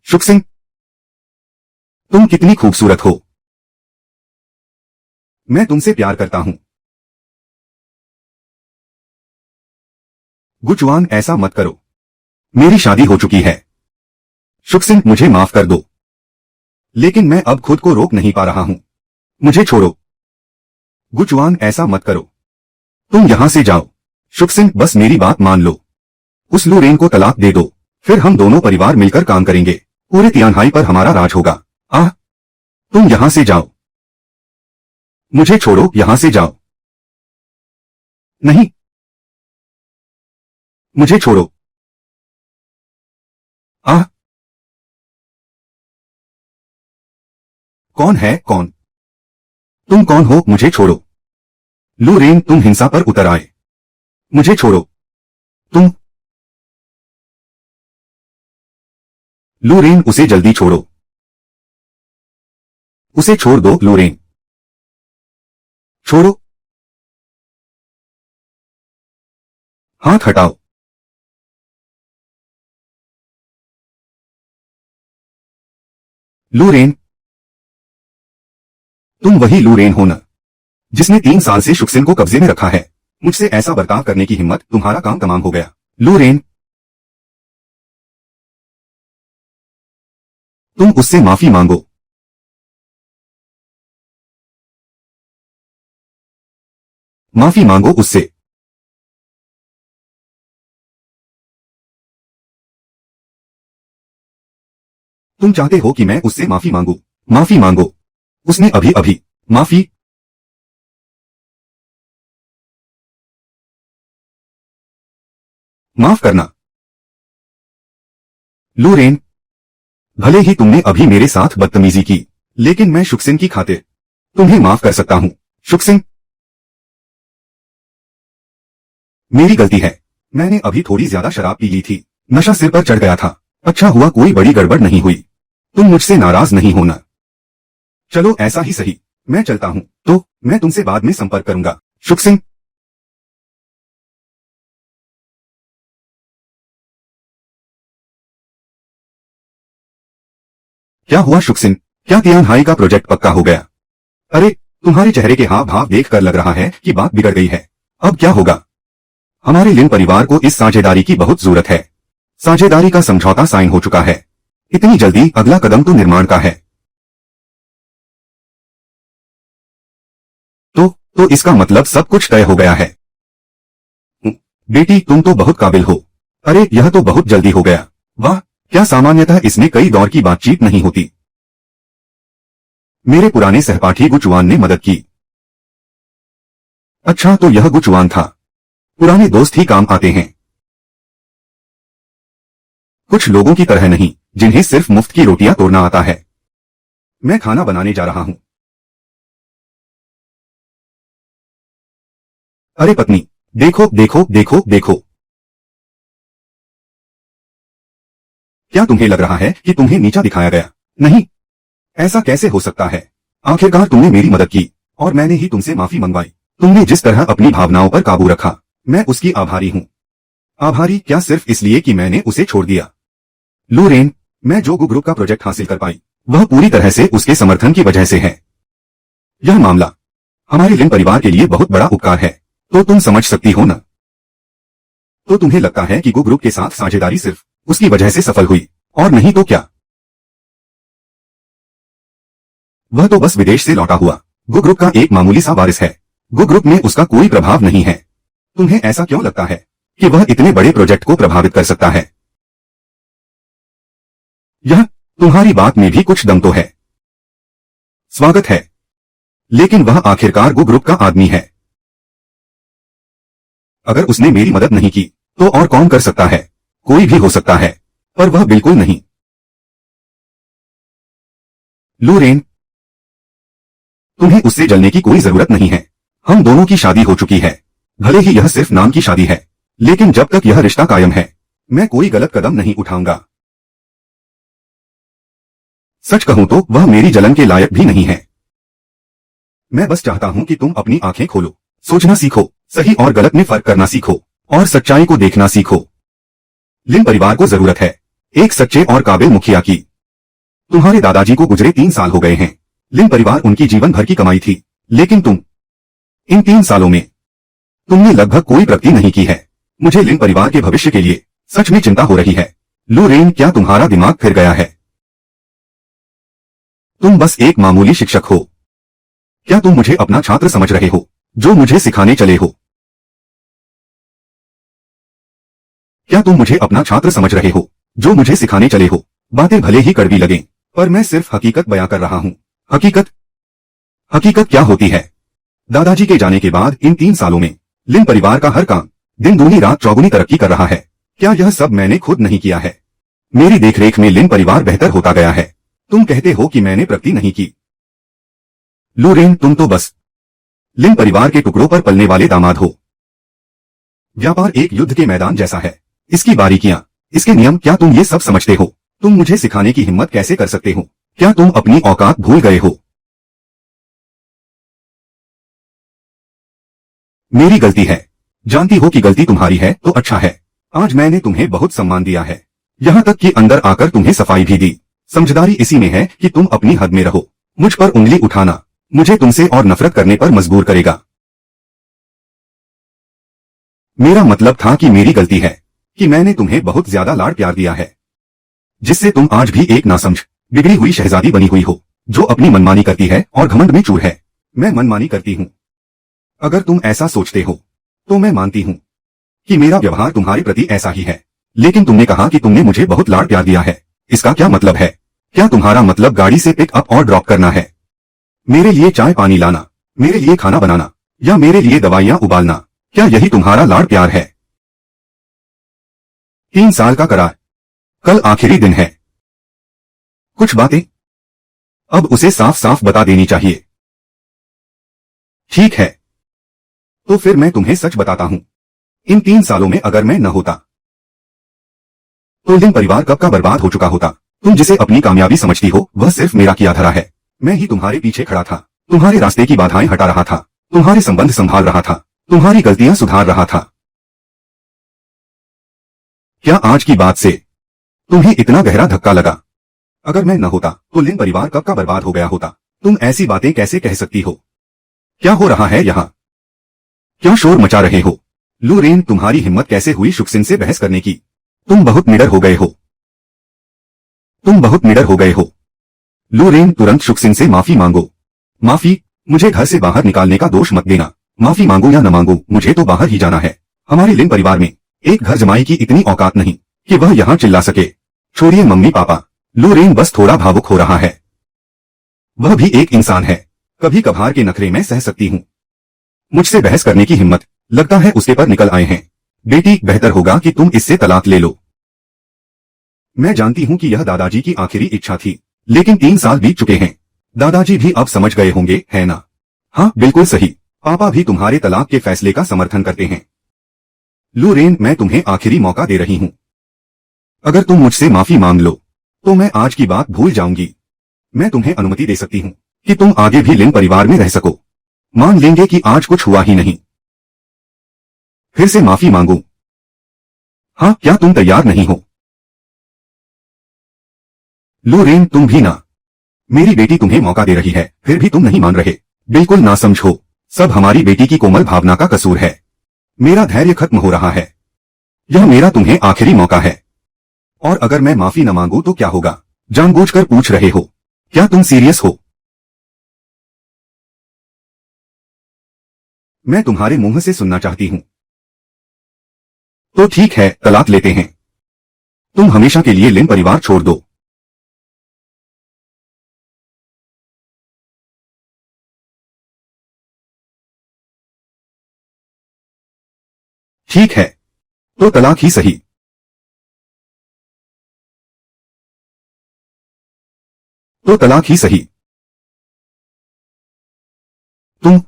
शुक्सिन, तुम कितनी खूबसूरत हो। मैं तुमसे प्यार करता हूँ। गुचुआन, ऐसा मत करो। मेरी शादी हो चुकी है। शुक्सिन, मुझे माफ कर दो, लेकिन मैं अब खुद को रोक नहीं पा रहा हूँ। मुझे छोड़ो। गुचुआन, ऐसा मत करो। तुम यहां से जाओ। शुक्सिन, बस मेरी बात मान लो। उस लूरेन को तलाक दे दो, फिर हम दोनों परिवार मिलकर काम करेंगे। पूरे तियानहाई पर हमारा राज होगा। आह, तुम यहां से जाओ। मुझे छोड़ो, यहां से जाओ। नहीं, मुझे छोड़ो। आह, कौन है? कौन? तुम कौन हो? मुझे छोड़ो। लूरेन, तुम हिंसा पर उतर आए। मुझे छोड़ो। तुम। लूरेन, उसे जल्दी छोड़ो। उसे छोड़ दो लूरेन। छोड़ो। हाथ हटाओ। लूरेन, तुम वही लूरेन हो ना, जिसने 3 साल से शुक्सिन को कब्जे में रखा है। मुझसे ऐसा बर्ताव करने की हिम्मत, तुम्हारा काम तमाम हो गया। लूरेन, तुम उससे माफी मांगो। माफी मांगो उससे। तुम चाहते हो कि मैं उससे माफी मांगू? माफी मांगो। उसने अभी अभी माफी। माफ करना। लूरेन, भले ही तुमने अभी मेरे साथ बदतमीजी की, लेकिन मैं शुक्सिन की खातिर तुम्हें माफ कर सकता हूँ। शुक्सिन, मेरी गलती है। मैंने अभी थोड़ी ज्यादा शराब पी ली थी। नशा सिर पर चढ़ गया था। अच्छा हुआ कोई बड़ी गड़बड़ नहीं हुई। तुम मुझसे नाराज नहीं होना। चलो ऐसा ही सही, मैं चलता हूँ। तो मैं तुमसे बाद में संपर्क करूंगा। शुक्सिन। क्या हुआ शुक्सिन, क्या तियानहाई का प्रोजेक्ट पक्का हो गया? अरे, तुम्हारे चेहरे के हाव भाव देखकर लग रहा है कि बात बिगड़ गई है। अब क्या होगा? हमारे लिन परिवार को इस साझेदारी की बहुत जरूरत है। साझेदारी का समझौता साइन हो चुका है। इतनी जल्दी अगला कदम तो निर्माण का है। तो इसका मतलब सब कुछ तय हो गया है। बेटी, तुम तो बहुत काबिल हो। अरे, यह तो बहुत जल्दी हो गया। वाह, क्या सामान्यतः इसमें कई दौर की बातचीत नहीं होती। मेरे पुराने सहपाठी गुचुआन ने मदद की। अच्छा, तो यह गुचुआन था। पुराने दोस्त ही काम आते हैं। कुछ लोगों की तरह नहीं, जिन्हें सिर्फ मुफ्त की रोटियां तोड़ना आता है। मैं खाना बनाने जा रहा हूं। अरे पत्नी, देखो देखो देखो देखो। क्या तुम्हें लग रहा है कि तुम्हें नीचा दिखाया गया? नहीं, ऐसा कैसे हो सकता है? आखिरकार तुमने मेरी मदद की और मैंने ही तुमसे माफी मंगवाई। तुमने जिस तरह अपनी भावनाओं पर काबू रखा, मैं उसकी आभारी हूं। आभारी क्या सिर्फ इसलिए कि मैंने उसे छोड़ दिया? लूरेन, मैं जो गु ग्रुप का प्रोजेक्ट हासिल कर पाई, वह पूरी तरह से उसके समर्थन की वजह से है। यह मामला हमारे लिन परिवार के लिए बहुत बड़ा उपकार है, तो तुम समझ सकती हो न? तो तुम्हें लगता है कि गु ग्रुप के साथ साझेदारी सिर्फ उसकी वजह से सफल हुई, और नहीं तो क्या? वह तो बस विदेश से लौटा हुआ गु ग्रुप का एक मामूली सा वारिस है। गु ग्रुप में उसका कोई प्रभाव नहीं है। तुम्हें ऐसा क्यों लगता है कि वह इतने बड़े प्रोजेक्ट को प्रभावित कर सकता है? यह तुम्हारी बात में भी कुछ दम तो है। स्वागत है, लेकिन वह आखिरकार गु ग्रुप का आदमी है। अगर उसने मेरी मदद नहीं की, तो और कौन कर सकता है? कोई भी हो सकता है, पर वह बिल्कुल नहीं। लूरेन, तुम्हें उससे जलने की कोई जरूरत नहीं है। हम दोनों की शादी हो चुकी है। भले ही यह सिर्फ नाम की शादी है, लेकिन जब तक यह रिश्ता कायम है, मैं कोई गलत कदम नहीं उठाऊंगा। सच कहूं तो वह मेरी जलन के लायक भी नहीं है। मैं बस चाहता हूं कि तुम अपनी आंखें खोलो, सोचना सीखो, सही और गलत में फर्क करना सीखो, और सच्चाई को देखना सीखो। लिन परिवार को जरूरत है एक सच्चे और काबिल मुखिया की। तुम्हारे दादाजी को गुजरे 3 साल हो गए हैं। लिन परिवार उनकी जीवन भर की कमाई थी, लेकिन इन 3 सालों में तुमने लगभग कोई प्रगति नहीं की है। मुझे लिन परिवार के भविष्य के लिए सच में चिंता हो रही है। लूरेन, क्या तुम्हारा दिमाग फिर गया है? तुम बस एक मामूली शिक्षक हो। क्या तुम मुझे अपना छात्र समझ रहे हो, जो मुझे सिखाने चले हो? क्या तुम मुझे अपना छात्र समझ रहे हो, जो मुझे सिखाने चले हो? बातें भले ही कड़वी लगें, पर मैं सिर्फ हकीकत बयां कर रहा हूं। हकीकत क्या होती है? दादाजी के जाने के बाद इन 3 सालों में लिन परिवार का हर काम दिन दूनी रात चौगुनी तरक्की कर रहा है। क्या यह सब मैंने खुद नहीं किया है? मेरी देखरेख में लिन परिवार बेहतर होता गया है। तुम कहते हो कि मैंने प्रगति नहीं की। लूरेन, तुम तो बस लिन परिवार के टुकड़ों पर पलने वाले दामाद हो। व्यापार एक युद्ध के मैदान जैसा है। इसकी बारीकियां, इसके नियम, क्या तुम ये सब समझते हो? तुम मुझे सिखाने की हिम्मत कैसे कर सकते हो? क्या तुम अपनी औकात भूल गए हो? मेरी गलती है। जानती हो कि गलती तुम्हारी है तो अच्छा है। आज मैंने तुम्हें बहुत सम्मान दिया है, यहाँ तक कि अंदर आकर तुम्हें सफाई भी दी। समझदारी इसी में है कि तुम अपनी हद में रहो। मुझ पर उंगली उठाना मुझे तुमसे और नफरत करने पर मजबूर करेगा। मेरा मतलब था कि मेरी गलती है कि मैंने तुम्हें बहुत ज्यादा लाड़ प्यार दिया है, जिससे तुम आज भी एक नासमझ, बिगड़ी हुई शहजादी बनी हुई हो, जो अपनी मनमानी करती है और घमंड में चूर है। मैं मनमानी करती हूँ? अगर तुम ऐसा सोचते हो तो मैं मानती हूँ कि मेरा व्यवहार तुम्हारे प्रति ऐसा ही है। लेकिन तुमने कहा कि तुमने मुझे बहुत लाड़ प्यार दिया है। इसका क्या मतलब है? क्या तुम्हारा मतलब गाड़ी से पिक अप और ड्रॉप करना है? मेरे लिए चाय पानी लाना, मेरे लिए खाना बनाना, या मेरे लिए दवाइयां उबालना? क्या यही तुम्हारा लाड़ प्यार है? 3 साल का करार, कल आखिरी दिन है। कुछ बातें अब उसे साफ साफ बता देनी चाहिए। ठीक है, तो फिर मैं तुम्हें सच बताता हूं। इन 3 सालों में अगर मैं न होता तो लिन परिवार कब का बर्बाद हो चुका होता। तुम जिसे अपनी कामयाबी समझती हो, वह सिर्फ मेरा किया धरा है। मैं ही तुम्हारे पीछे खड़ा था, तुम्हारे रास्ते की बाधाएं हटा रहा था, तुम्हारे संबंध संभाल रहा था, तुम्हारी गलतियां सुधार रहा था। क्या आज की बात से तुम्हें इतना गहरा धक्का लगा? अगर मैं न होता तो लिन परिवार कब का बर्बाद हो गया होता। तुम ऐसी बातें कैसे कह सकती हो? क्या हो रहा है यहाँ? क्यों शोर मचा रहे हो? लू रेन, तुम्हारी हिम्मत कैसे हुई शुक्सिन से बहस करने की? तुम बहुत निडर हो गए हो। तुम बहुत निडर हो गए हो। लू रेन, तुरंत शुक्सिन से माफी मांगो। माफी? मुझे घर से बाहर निकालने का दोष मत देना। माफी मांगो या न मांगो, मुझे तो बाहर ही जाना है। हमारे लिन परिवार में एक घर जमाई की इतनी औकात नहीं कि वह यहाँ चिल्ला सके। छोड़िए मम्मी पापा। लू रेन बस थोड़ा भावुक हो रहा है। वह भी एक इंसान है। कभी कभार के नखरे मैं सह सकती हूँ। मुझसे बहस करने की हिम्मत लगता है उसके पर निकल आए हैं। बेटी, बेहतर होगा कि तुम इससे तलाक ले लो। मैं जानती हूँ कि यह दादाजी की आखिरी इच्छा थी, लेकिन 3 साल बीत चुके हैं। दादाजी भी अब समझ गए होंगे, है ना? हाँ, बिल्कुल सही। पापा भी तुम्हारे तलाक के फैसले का समर्थन करते हैं। लू रेन, मैं तुम्हें आखिरी मौका दे रही हूँ। अगर तुम मुझसे माफी मांग लो तो मैं आज की बात भूल जाऊंगी। मैं तुम्हें अनुमति दे सकती हूँ कि तुम आगे भी लिन परिवार में रह सको। मान लेंगे कि आज कुछ हुआ ही नहीं। फिर से माफी मांगू? हाँ, क्या तुम तैयार नहीं हो? लू रेन, तुम भी ना। मेरी बेटी तुम्हें मौका दे रही है, फिर भी तुम नहीं मान रहे। बिल्कुल ना समझो। सब हमारी बेटी की कोमल भावना का कसूर है। मेरा धैर्य खत्म हो रहा है। यह मेरा तुम्हें आखिरी मौका है। और अगर मैं माफी न मांगू तो क्या होगा? जानबूझकर पूछ रहे हो? क्या तुम सीरियस हो? मैं तुम्हारे मुंह से सुनना चाहती हूँ। तो ठीक है, तलाक लेते हैं। तुम हमेशा के लिए लिन परिवार छोड़ दो। ठीक है, तो तलाक ही सही। तो तलाक ही सही। तुम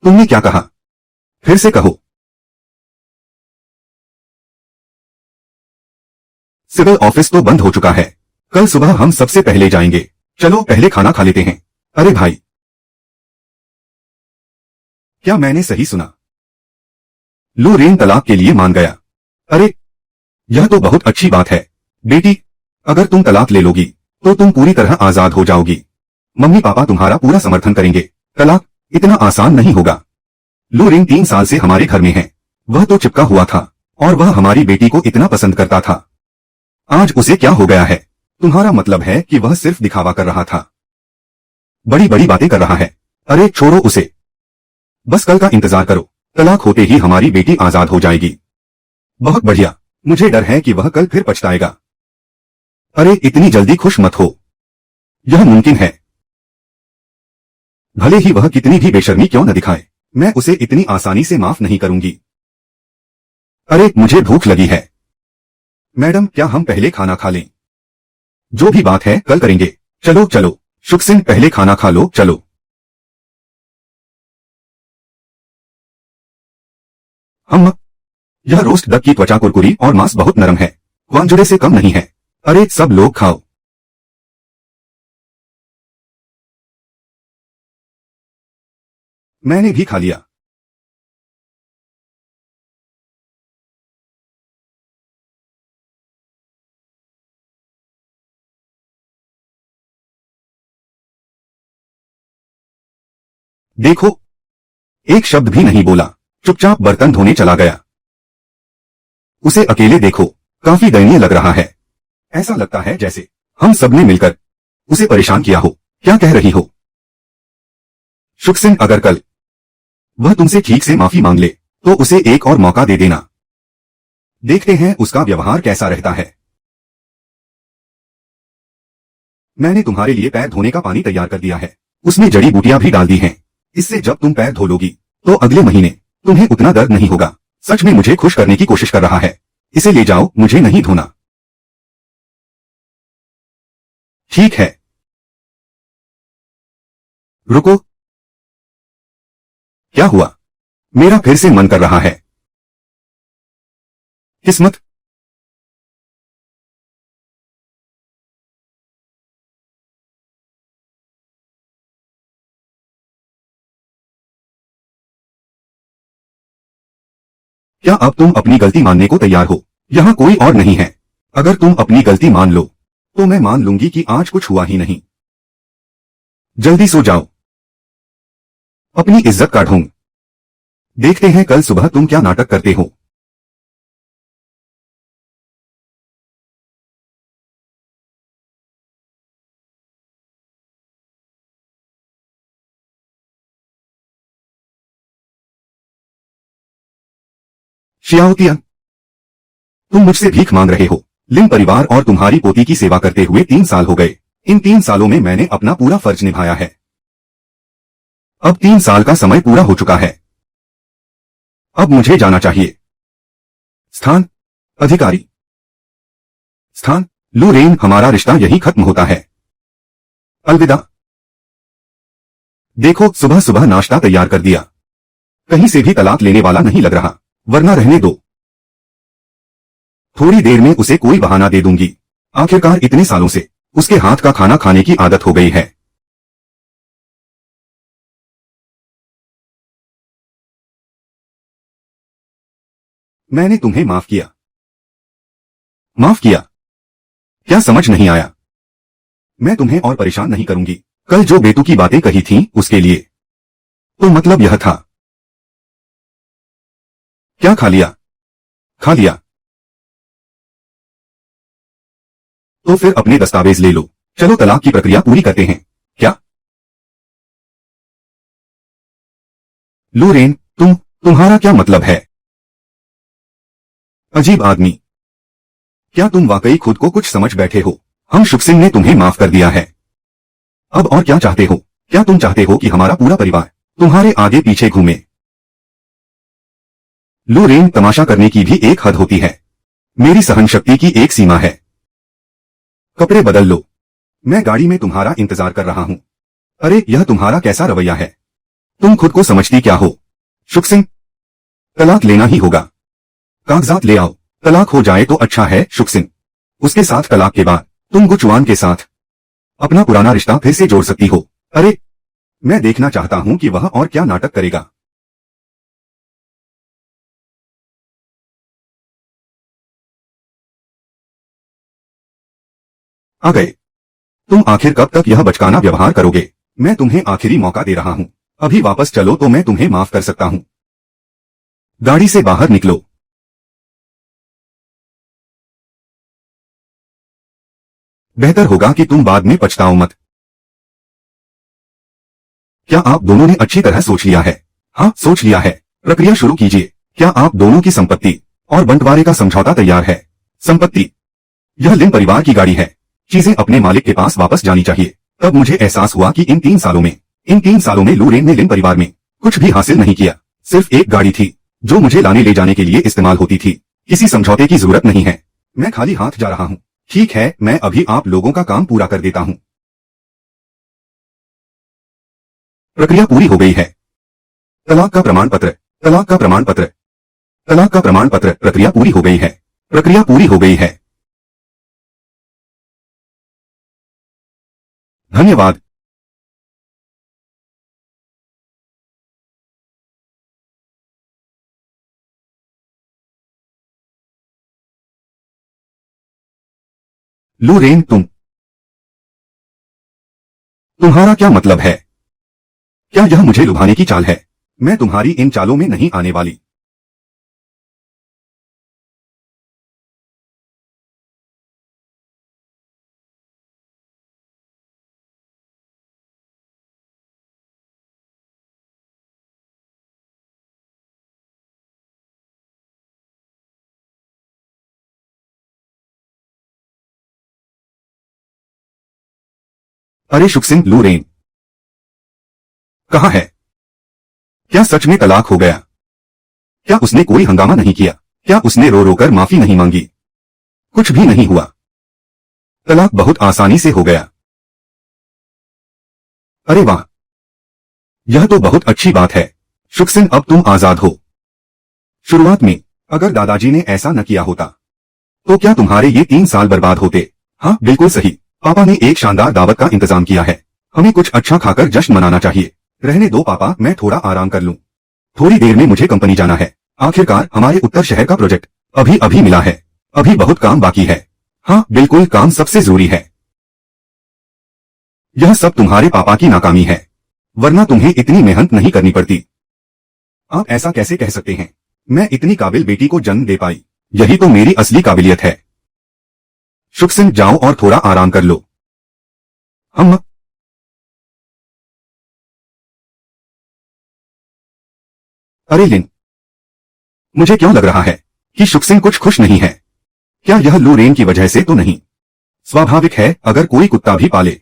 तुमने क्या कहा? फिर से कहो। सिविल ऑफिस तो बंद हो चुका है। कल सुबह हम सबसे पहले जाएंगे। चलो पहले खाना खा लेते हैं। अरे भाई, क्या मैंने सही सुना? लू रेन तलाक के लिए मान गया। अरे, यह तो बहुत अच्छी बात है। बेटी, अगर तुम तलाक ले लोगी तो तुम पूरी तरह आजाद हो जाओगी। मम्मी पापा तुम्हारा पूरा समर्थन करेंगे। तलाक इतना आसान नहीं होगा। लू रेन 3 साल से हमारे घर में है। वह तो चिपका हुआ था और वह हमारी बेटी को इतना पसंद करता था। आज उसे क्या हो गया है? तुम्हारा मतलब है कि वह सिर्फ दिखावा कर रहा था? बड़ी बड़ी बातें कर रहा है। अरे छोड़ो उसे। बस कल का इंतजार करो। तलाक होते ही हमारी बेटी आजाद हो जाएगी। बहुत बढ़िया। मुझे डर है कि वह कल फिर पछताएगा। अरे इतनी जल्दी खुश मत हो। यह मुमकिन है। भले ही वह कितनी भी बेशर्मी क्यों न दिखाए, मैं उसे इतनी आसानी से माफ नहीं करूंगी। अरे मुझे भूख लगी है। मैडम, क्या हम पहले खाना खा लें? जो भी बात है कल करेंगे। चलो चलो। शुक्सिन, पहले खाना खा लो, चलो। हम यह रोस्ट डक की त्वचा कुरकुरी और मांस बहुत नरम है। वांजुरे से कम नहीं है। अरे सब लोग खाओ। मैंने भी खा लिया। देखो, एक शब्द भी नहीं बोला। चुपचाप बर्तन धोने चला गया। उसे अकेले देखो, काफी दयनीय लग रहा है। ऐसा लगता है जैसे हम सबने मिलकर उसे परेशान किया हो। क्या कह रही हो? शुक्सिन, अगर कल वह तुमसे ठीक से माफी मांग ले तो उसे एक और मौका दे देना। देखते हैं उसका व्यवहार कैसा रहता है। मैंने तुम्हारे लिए पैर धोने का पानी तैयार कर दिया है। उसमें जड़ी बूटियां भी डाल दी हैं। इससे जब तुम पैर धो लोगी तो अगले महीने तुम्हें उतना दर्द नहीं होगा। सच में मुझे खुश करने की कोशिश कर रहा है। इसे ले जाओ, मुझे नहीं धोना। ठीक है। रुको। क्या हुआ? मेरा फिर से मन कर रहा है। किस्मत। क्या अब तुम अपनी गलती मानने को तैयार हो? यहाँ कोई और नहीं है। अगर तुम अपनी गलती मान लो तो मैं मान लूंगी कि आज कुछ हुआ ही नहीं। जल्दी सो जाओ, अपनी इज्जत का ढोंग। देखते हैं कल सुबह तुम क्या नाटक करते हो। शियाओतियन, तुम मुझसे भीख मांग रहे हो। लिन परिवार और तुम्हारी पोती की सेवा करते हुए 3 साल हो गए। इन 3 सालों में मैंने अपना पूरा फर्ज निभाया है। अब 3 साल का समय पूरा हो चुका है। अब मुझे जाना चाहिए। स्थान, अधिकारी। स्थान, लू रेन, हमारा रिश्ता यही खत्म होता है। अलविदा। देखो, सुबह सुबह नाश्ता तैयार कर दिया। कहीं से भी तलाक लेने वाला नहीं लग रहा, वरना रहने दो। थोड़ी देर में उसे कोई बहाना दे दूंगी। आखिरकार इतने सालों से उसके हाथ का खाना खाने की आदत हो गई है। मैंने तुम्हें माफ किया। माफ किया? क्या समझ नहीं आया? मैं तुम्हें और परेशान नहीं करूंगी। कल जो बेतुकी बातें कही थीं उसके लिए तो मतलब यह था। क्या खा लिया? खा लिया तो फिर अपने दस्तावेज ले लो। चलो तलाक की प्रक्रिया पूरी करते हैं। क्या? लू रेन, तुम्हारा क्या मतलब है? अजीब आदमी। क्या तुम वाकई खुद को कुछ समझ बैठे हो? हम शुभ सिंह ने तुम्हें माफ कर दिया है। अब और क्या चाहते हो? क्या तुम चाहते हो कि हमारा पूरा परिवार तुम्हारे आगे पीछे घूमे? लू रेन, तमाशा करने की भी एक हद होती है। मेरी सहन शक्ति की एक सीमा है। कपड़े बदल लो, मैं गाड़ी में तुम्हारा इंतजार कर रहा हूं। अरे, यह तुम्हारा कैसा रवैया है? तुम खुद को समझती क्या हो? शुभ सिंह, तलाक लेना ही होगा। कागजात ले आओ। तलाक हो जाए तो अच्छा है शुभ सिंह। उसके साथ तलाक के बाद तुम गुचवान के साथ अपना पुराना रिश्ता फिर से जोड़ सकती हो। अरे, मैं देखना चाहता हूं कि वह और क्या नाटक करेगा। आ गए। तुम आखिर कब तक यह बचकाना व्यवहार करोगे? मैं तुम्हें आखिरी मौका दे रहा हूं। अभी वापस चलो तो मैं तुम्हें माफ कर सकता हूं। गाड़ी से बाहर निकलो। बेहतर होगा कि तुम बाद में पछताओ मत। क्या आप दोनों ने अच्छी तरह सोच लिया है? हाँ, सोच लिया है। प्रक्रिया शुरू कीजिए। क्या आप दोनों की संपत्ति और बंटवारे का समझौता तैयार है? संपत्ति? यह लिन परिवार की गाड़ी है। चीजें अपने मालिक के पास वापस जानी चाहिए। तब मुझे एहसास हुआ कि इन 3 सालों में लू रेन ने लिन परिवार में कुछ भी हासिल नहीं किया। सिर्फ एक गाड़ी थी जो मुझे लाने ले जाने के लिए इस्तेमाल होती थी। किसी समझौते की जरूरत नहीं है। मैं खाली हाथ जा रहा हूँ। ठीक है, मैं अभी आप लोगों का काम पूरा कर देता हूँ। प्रक्रिया पूरी हो गई है। तलाक का प्रमाण पत्र, तलाक का प्रमाण पत्र, तलाक का प्रमाण पत्र। प्रक्रिया पूरी हो गई है। प्रक्रिया पूरी हो गई है। धन्यवाद। लू रेन, तुम्हारा क्या मतलब है? क्या यह मुझे लुभाने की चाल है? मैं तुम्हारी इन चालों में नहीं आने वाली। अरे शुभ सिंह, लू रेन कहाँ है? क्या सच में तलाक हो गया? क्या उसने कोई हंगामा नहीं किया? क्या उसने रो रो कर माफी नहीं मांगी? कुछ भी नहीं हुआ। तलाक बहुत आसानी से हो गया। अरे वाह, यह तो बहुत अच्छी बात है। शुभ सिंह, अब तुम आजाद हो। शुरुआत में अगर दादाजी ने ऐसा न किया होता तो क्या तुम्हारे ये 3 साल बर्बाद होते? हाँ, बिल्कुल सही। पापा ने एक शानदार दावत का इंतजाम किया है। हमें कुछ अच्छा खाकर जश्न मनाना चाहिए। रहने दो पापा, मैं थोड़ा आराम कर लूं। थोड़ी देर में मुझे कंपनी जाना है। आखिरकार हमारे उत्तर शहर का प्रोजेक्ट अभी अभी मिला है। अभी बहुत काम बाकी है। हाँ बिल्कुल, काम सबसे जरूरी है। यह सब तुम्हारे पापा की नाकामी है, वरना तुम्हें इतनी मेहनत नहीं करनी पड़ती। आप ऐसा कैसे कह सकते हैं? मैं इतनी काबिल बेटी को जन्म दे पाई, यही तो मेरी असली काबिलियत है। शुभ सिंह, जाओ और थोड़ा आराम कर लो। हम अरे लिन, मुझे क्यों लग रहा है कि शुभ सिंह कुछ खुश नहीं है। क्या यह लू रेन की वजह से तो नहीं? स्वाभाविक है, अगर कोई कुत्ता भी पाले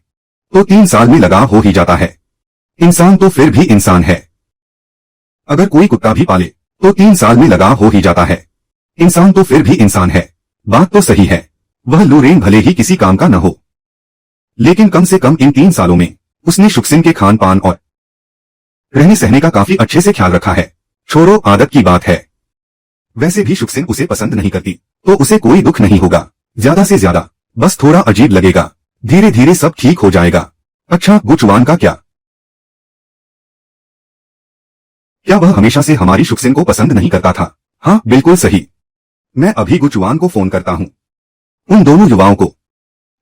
तो 3 साल में लगाव हो ही जाता है। इंसान तो फिर भी इंसान है। अगर कोई कुत्ता भी पाले तो 3 साल में लगाव हो ही जाता है। इंसान तो फिर भी इंसान है। बात तो सही है, वह लू रेन भले ही किसी काम का न हो, लेकिन कम से कम इन 3 सालों में उसने शुभ सिंह के खान पान और रहने सहने का काफी अच्छे से ख्याल रखा है। छोड़ो, आदत की बात है। वैसे भी शुभ सिंह उसे पसंद नहीं करती, तो उसे कोई दुख नहीं होगा। ज्यादा से ज्यादा बस थोड़ा अजीब लगेगा, धीरे धीरे सब ठीक हो जाएगा। अच्छा, गुचवान का क्या? क्या वह हमेशा से हमारी शुभ सिंह को पसंद नहीं करता था? हाँ बिल्कुल सही। मैं अभी गुचवान को फोन करता हूँ। उन दोनों युवाओं को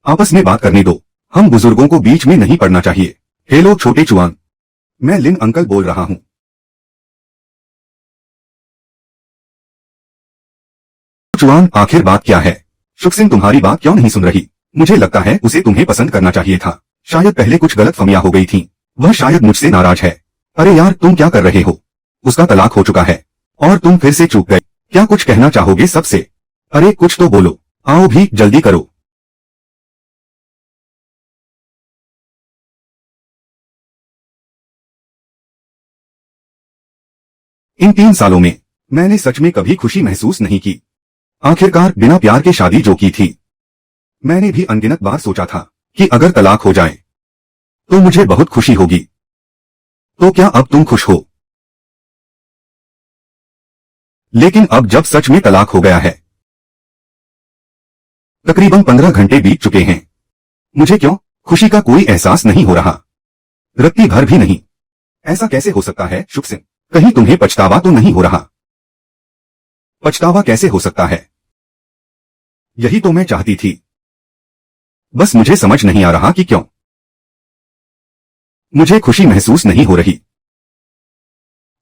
आपस में बात करने दो, हम बुजुर्गों को बीच में नहीं पड़ना चाहिए। हेलो छोटे चुआन, मैं लिन अंकल बोल रहा हूँ। चुआन, आखिर बात क्या है? शुभ सिंह तुम्हारी बात क्यों नहीं सुन रही? मुझे लगता है उसे तुम्हें पसंद करना चाहिए था। शायद पहले कुछ गलतफहमियां हो गई थीं। वह शायद मुझसे नाराज है। अरे यार, तुम क्या कर रहे हो? उसका तलाक हो चुका है और तुम फिर से चूक गए। क्या कुछ कहना चाहोगे सबसे? अरे कुछ तो बोलो, आओ भी, जल्दी करो। इन 3 सालों में मैंने सच में कभी खुशी महसूस नहीं की। आखिरकार बिना प्यार के शादी जो की थी। मैंने भी अनगिनत बार सोचा था कि अगर तलाक हो जाए तो मुझे बहुत खुशी होगी। तो क्या अब तुम खुश हो? लेकिन अब जब सच में तलाक हो गया है, तकरीबन 15 घंटे बीत चुके हैं, मुझे क्यों खुशी का कोई एहसास नहीं हो रहा, रत्ती भर भी नहीं। ऐसा कैसे हो सकता है शुभ सिंह? कहीं तुम्हें पछतावा तो नहीं हो रहा? पछतावा कैसे हो सकता है? यही तो मैं चाहती थी। बस मुझे समझ नहीं आ रहा कि क्यों मुझे खुशी महसूस नहीं हो रही।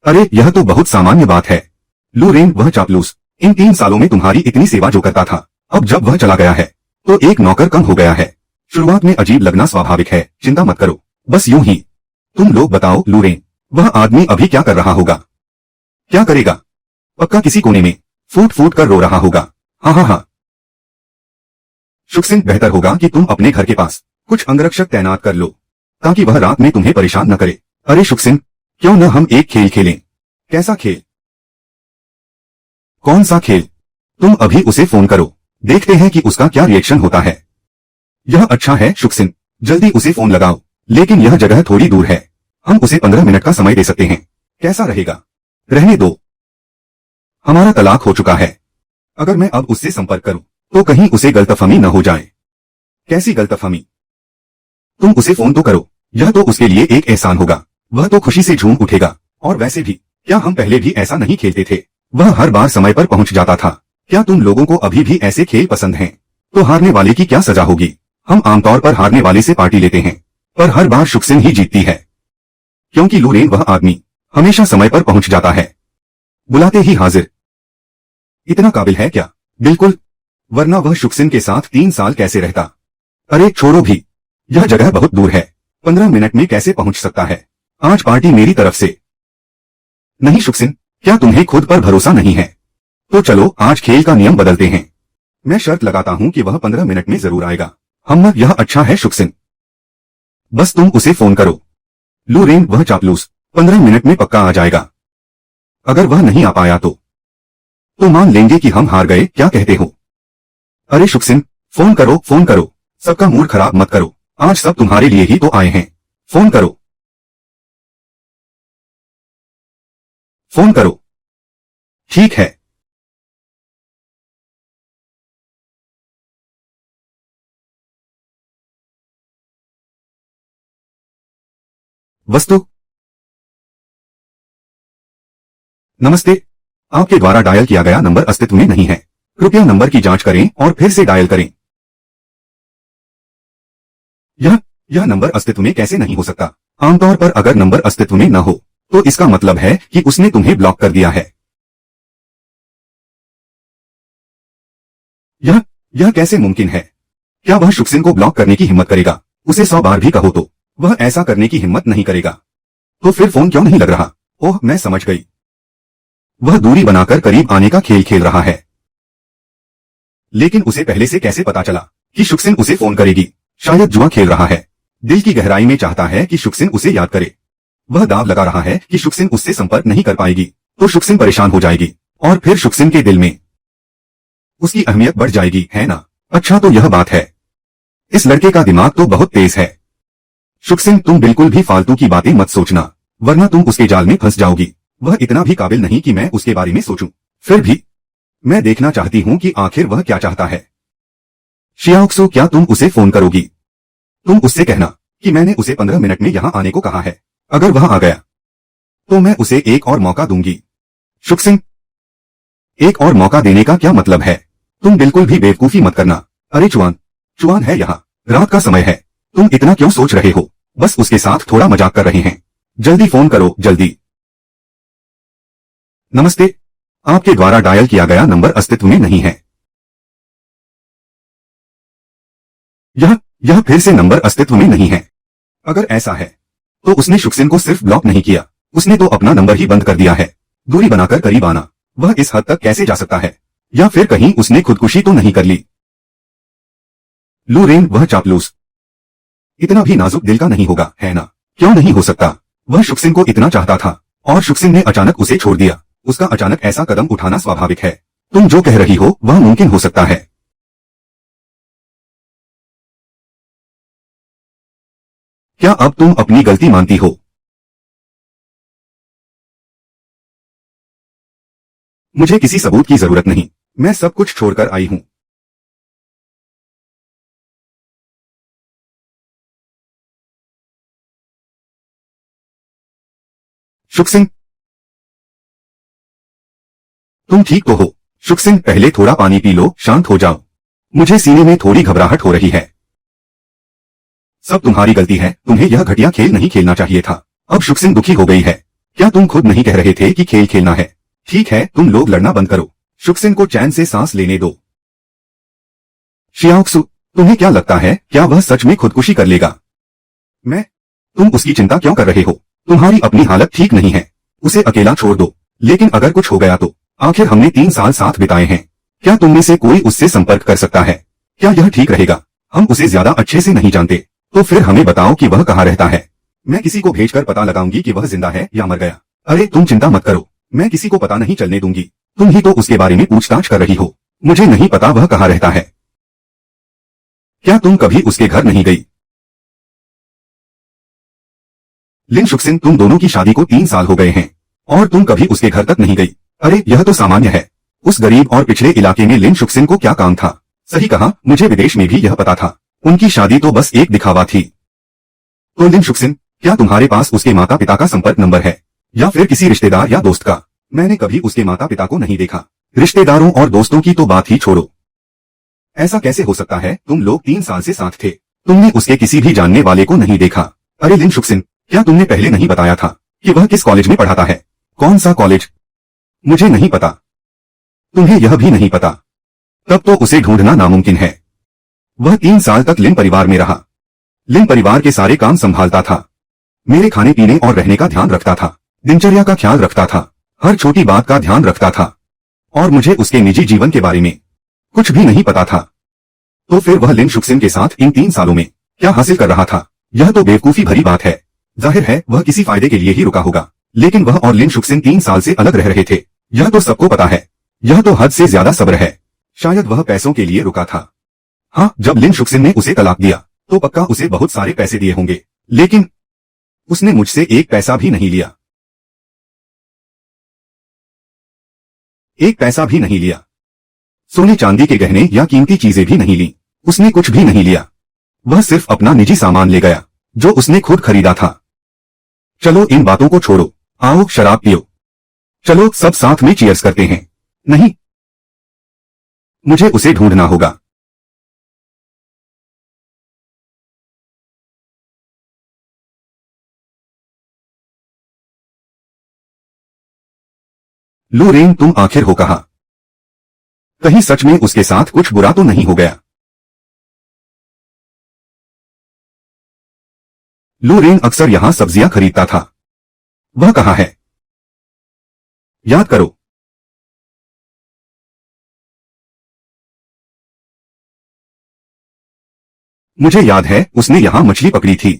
अरे यह तो बहुत सामान्य बात है। लू रेन वह चापलूस इन 3 सालों में तुम्हारी इतनी सेवा जो करता था, अब जब वह चला गया है तो एक नौकर कम हो गया है। शुरुआत में अजीब लगना स्वाभाविक है, चिंता मत करो, बस यूं ही। तुम लोग बताओ लू रेन, वह आदमी अभी क्या कर रहा होगा? क्या करेगा? पक्का किसी कोने में फूट फूट कर रो रहा होगा। हाँ हाँ हाँ। शुभ सिंह, बेहतर होगा कि तुम अपने घर के पास कुछ अंगरक्षक तैनात कर लो, ताकि वह रात में तुम्हें परेशान न करे। अरे शुभ सिंह, क्यों न हम एक खेल खेलें? कैसा खेल? कौन सा खेल? तुम अभी उसे फोन करो, देखते हैं कि उसका क्या रिएक्शन होता है। यह अच्छा है शुभ सिंह, जल्दी उसे फोन लगाओ। लेकिन यह जगह थोड़ी दूर है, हम उसे 15 मिनट का समय दे सकते हैं। कैसा रहेगा? रहने दो, हमारा तलाक हो चुका है। अगर मैं अब उससे संपर्क करूं तो कहीं उसे गलतफहमी न हो जाए। कैसी गलतफहमी? तुम उसे फोन तो करो, यह तो उसके लिए एक एहसान होगा। वह तो खुशी से झूम उठेगा। और वैसे भी क्या हम पहले भी ऐसा नहीं खेलते थे? वह हर बार समय पर पहुंच जाता था। क्या तुम लोगों को अभी भी ऐसे खेल पसंद हैं? तो हारने वाले की क्या सजा होगी? हम आमतौर पर हारने वाले से पार्टी लेते हैं, पर हर बार शुभ सिंह ही जीतती है, क्योंकि लू रेन वह आदमी हमेशा समय पर पहुंच जाता है, बुलाते ही हाजिर। इतना काबिल है क्या? बिल्कुल, वरना वह शुभ सिंह के साथ 3 साल कैसे रहता? अरे छोड़ो भी, यह जगह बहुत दूर है, 15 मिनट में कैसे पहुंच सकता है? आज पार्टी मेरी तरफ से। नहीं शुभ सिंह, क्या तुम्हें खुद पर भरोसा नहीं है? तो चलो आज खेल का नियम बदलते हैं। मैं शर्त लगाता हूं कि वह 15 मिनट में जरूर आएगा। हम यह अच्छा है शुभ सिंह, बस तुम उसे फोन करो। लू रेन वह चापलूस 15 मिनट में पक्का आ जाएगा। अगर वह नहीं आ पाया तो मान लेंगे कि हम हार गए, क्या कहते हो? अरे शुभ सिंह, फोन करो फोन करो, सबका मूड खराब मत करो, आज सब तुम्हारे लिए ही तो आए हैं। फोन करो, फोन करो। ठीक है। वस्तु, नमस्ते। आपके द्वारा डायल किया गया नंबर अस्तित्व में नहीं है। कृपया नंबर की जांच करें और फिर से डायल करें। यह नंबर अस्तित्व में कैसे नहीं हो सकता? आमतौर पर अगर नंबर अस्तित्व में न हो तो इसका मतलब है कि उसने तुम्हें ब्लॉक कर दिया है। यह कैसे मुमकिन है? क्या वह शुक्सिन को ब्लॉक करने की हिम्मत करेगा? उसे 100 बार भी कहो तो वह ऐसा करने की हिम्मत नहीं करेगा। तो फिर फोन क्यों नहीं लग रहा? ओह, मैं समझ गई। वह दूरी बनाकर करीब आने का खेल खेल रहा है। लेकिन उसे पहले से कैसे पता चला कि शुक्सिन उसे फोन करेगी? शायद जुआ खेल रहा है। दिल की गहराई में चाहता है कि शुक्सिन उसे याद करे। वह दाव लगा रहा है कि शुक्सिन उससे संपर्क नहीं कर पाएगी तो शुक्सिन परेशान हो जाएगी और फिर शुक्सिन के दिल में उसकी अहमियत बढ़ जाएगी, है ना? अच्छा, तो यह बात है। इस लड़के का दिमाग तो बहुत तेज है। शुक्सिन, तुम बिल्कुल भी फालतू की बातें मत सोचना, वरना तुम उसके जाल में फंस जाओगी। वह इतना भी काबिल नहीं कि मैं उसके बारे में सोचूं। फिर भी मैं देखना चाहती हूं कि आखिर वह क्या चाहता है। शियाओक्सु, क्या तुम उसे फोन करोगी? तुम उससे कहना कि मैंने उसे 15 मिनट में यहां आने को कहा है। अगर वह आ गया तो मैं उसे एक और मौका दूंगी। शुक्सिन, एक और मौका देने का क्या मतलब है? तुम बिल्कुल भी बेवकूफी मत करना। अरे चुआन है यहाँ, रात का समय है, तुम इतना क्यों सोच रहे हो? बस उसके साथ थोड़ा मजाक कर रहे हैं। जल्दी फोन करो, जल्दी। नमस्ते, आपके द्वारा डायल किया गया नंबर अस्तित्व में नहीं है। यह फिर से नंबर अस्तित्व में नहीं है। अगर ऐसा है तो उसने शुक्सिन को सिर्फ ब्लॉक नहीं किया, उसने तो अपना नंबर ही बंद कर दिया है। दूरी बनाकर करीब आना, वह इस हद तक कैसे जा सकता है? या फिर कहीं उसने खुदकुशी तो नहीं कर ली? लू रेन, वह चापलूस इतना भी नाजुक दिल का नहीं होगा, है ना? क्यों नहीं हो सकता? वह शुक्सिन को इतना चाहता था और शुक्सिन ने अचानक उसे छोड़ दिया। उसका अचानक ऐसा कदम उठाना स्वाभाविक है। तुम जो कह रही हो वह मुमकिन हो सकता है। क्या अब तुम अपनी गलती मानती हो? मुझे किसी सबूत की जरूरत नहीं, मैं सब कुछ छोड़कर आई हूं। शुक्सिन, तुम ठीक तो हो? शुक्सिन, पहले थोड़ा पानी पी लो, शांत हो जाओ। मुझे सीने में थोड़ी घबराहट हो रही है। सब तुम्हारी गलती है, तुम्हें यह घटिया खेल नहीं खेलना चाहिए था। अब शुक्सिन दुखी हो गई है। क्या तुम खुद नहीं कह रहे थे कि खेल खेलना है? ठीक है, तुम लोग लड़ना बंद करो। शुक्सिन को चैन से सांस लेने दो। शियाओक्सु, तुम्हें क्या लगता है, क्या वह सच में खुदकुशी कर लेगा? तुम उसकी चिंता क्यों कर रहे हो? तुम्हारी अपनी हालत ठीक नहीं है, उसे अकेला छोड़ दो। लेकिन अगर कुछ हो गया तो? आखिर हमने 3 साल साथ बिताए हैं। क्या तुम में से कोई उससे संपर्क कर सकता है? क्या यह ठीक रहेगा? हम उसे ज्यादा अच्छे से नहीं जानते, तो फिर हमें बताओ कि वह कहाँ रहता है। मैं किसी को भेजकर पता लगाऊंगी कि वह जिंदा है या मर गया। अरे तुम चिंता मत करो, मैं किसी को पता नहीं चलने दूंगी। तुम ही तो उसके बारे में पूछताछ कर रही हो। मुझे नहीं पता वह कहाँ रहता है। क्या तुम कभी उसके घर नहीं गई? लिन शुक्सिन, तुम दोनों की शादी को 3 साल हो गए हैं और तुम कभी उसके घर तक नहीं गई। अरे यह तो सामान्य है। उस गरीब और पिछड़े इलाके में लिन शुक्सिन को क्या काम था? सही कहा, मुझे विदेश में भी यह पता था। उनकी शादी तो बस एक दिखावा थी। तो लिन शुक्सिन, क्या तुम्हारे पास उसके माता पिता का संपर्क नंबर है या फिर किसी रिश्तेदार या दोस्त का? मैंने कभी उसके माता पिता को नहीं देखा। रिश्तेदारों और दोस्तों की तो बात ही छोड़ो। ऐसा कैसे हो सकता है? तुम लोग 3 साल से साथ थे, तुमने उसके किसी भी जानने वाले को नहीं देखा। अरे लिन शुक्सिन, क्या तुमने पहले नहीं बताया था कि वह किस कॉलेज में पढ़ाता है? कौन सा कॉलेज? मुझे नहीं पता। तुम्हें यह भी नहीं पता? तब तो उसे ढूंढना नामुमकिन है। वह 3 साल तक लिन परिवार में रहा। लिन परिवार के सारे काम संभालता था, मेरे खाने पीने और रहने का ध्यान रखता था, दिनचर्या का ख्याल रखता था, हर छोटी बात का ध्यान रखता था। और मुझे उसके निजी जीवन के बारे में कुछ भी नहीं पता था। तो फिर वह लिन शुक्सिन के साथ इन 3 सालों में क्या हासिल कर रहा था? यह तो बेवकूफी भरी बात है। जाहिर है वह किसी फायदे के लिए ही रुका होगा, लेकिन वह और लिन शुक्सिन 3 साल से अलग रह रहे थे, यह तो सबको पता है। यह तो हद से ज्यादा सब्र है। शायद वह पैसों के लिए रुका था। हाँ, जब लिन शुक्सिन ने उसे तलाक दिया तो पक्का उसे बहुत सारे पैसे दिए होंगे, लेकिन उसने मुझसे एक पैसा भी नहीं लिया। एक पैसा भी नहीं लिया। सोने चांदी के गहने या कीमती चीजें भी नहीं ली। उसने कुछ भी नहीं लिया। वह सिर्फ अपना निजी सामान ले गया जो उसने खुद खरीदा था। चलो इन बातों को छोड़ो, आओ शराब पियो। चलो सब साथ में चीयर्स करते हैं। नहीं, मुझे उसे ढूंढना होगा। लूरेन, तुम आखिर हो कहा? कहीं सच में उसके साथ कुछ बुरा तो नहीं हो गया? लूरेन अक्सर यहां सब्जियां खरीदता था। वह कहाँ है? याद करो। मुझे याद है उसने यहां मछली पकड़ी थी।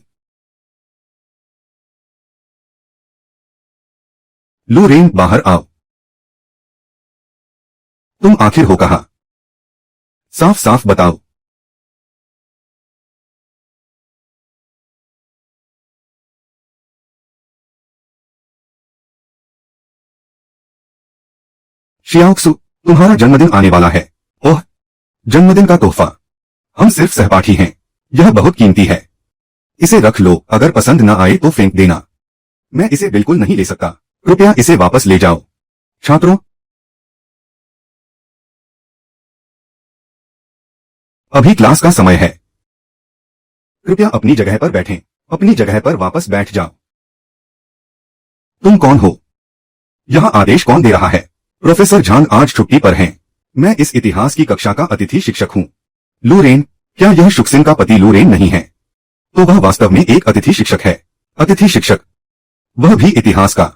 लूरेन, बाहर आओ। तुम आखिर हो कहा? साफ साफ बताओ। शियाओक्सु, तुम्हारा जन्मदिन आने वाला है। ओह, जन्मदिन का तोहफा। हम सिर्फ सहपाठी हैं। यह बहुत कीमती है। इसे रख लो, अगर पसंद न आए तो फेंक देना। मैं इसे बिल्कुल नहीं ले सकता। कृपया इसे वापस ले जाओ। छात्रों, अभी क्लास का समय है। कृपया अपनी जगह पर बैठें। अपनी जगह पर वापस बैठ जाओ। तुम कौन हो? यह आदेश कौन दे रहा है? प्रोफेसर झांग आज छुट्टी पर हैं। मैं इस इतिहास की कक्षा का अतिथि शिक्षक हूँ। लूरेन, क्या यह शुक्सिन का पति लूरेन नहीं है? तो वह वास्तव में एक अतिथि शिक्षक है। अतिथि शिक्षक? वह भी इतिहास का?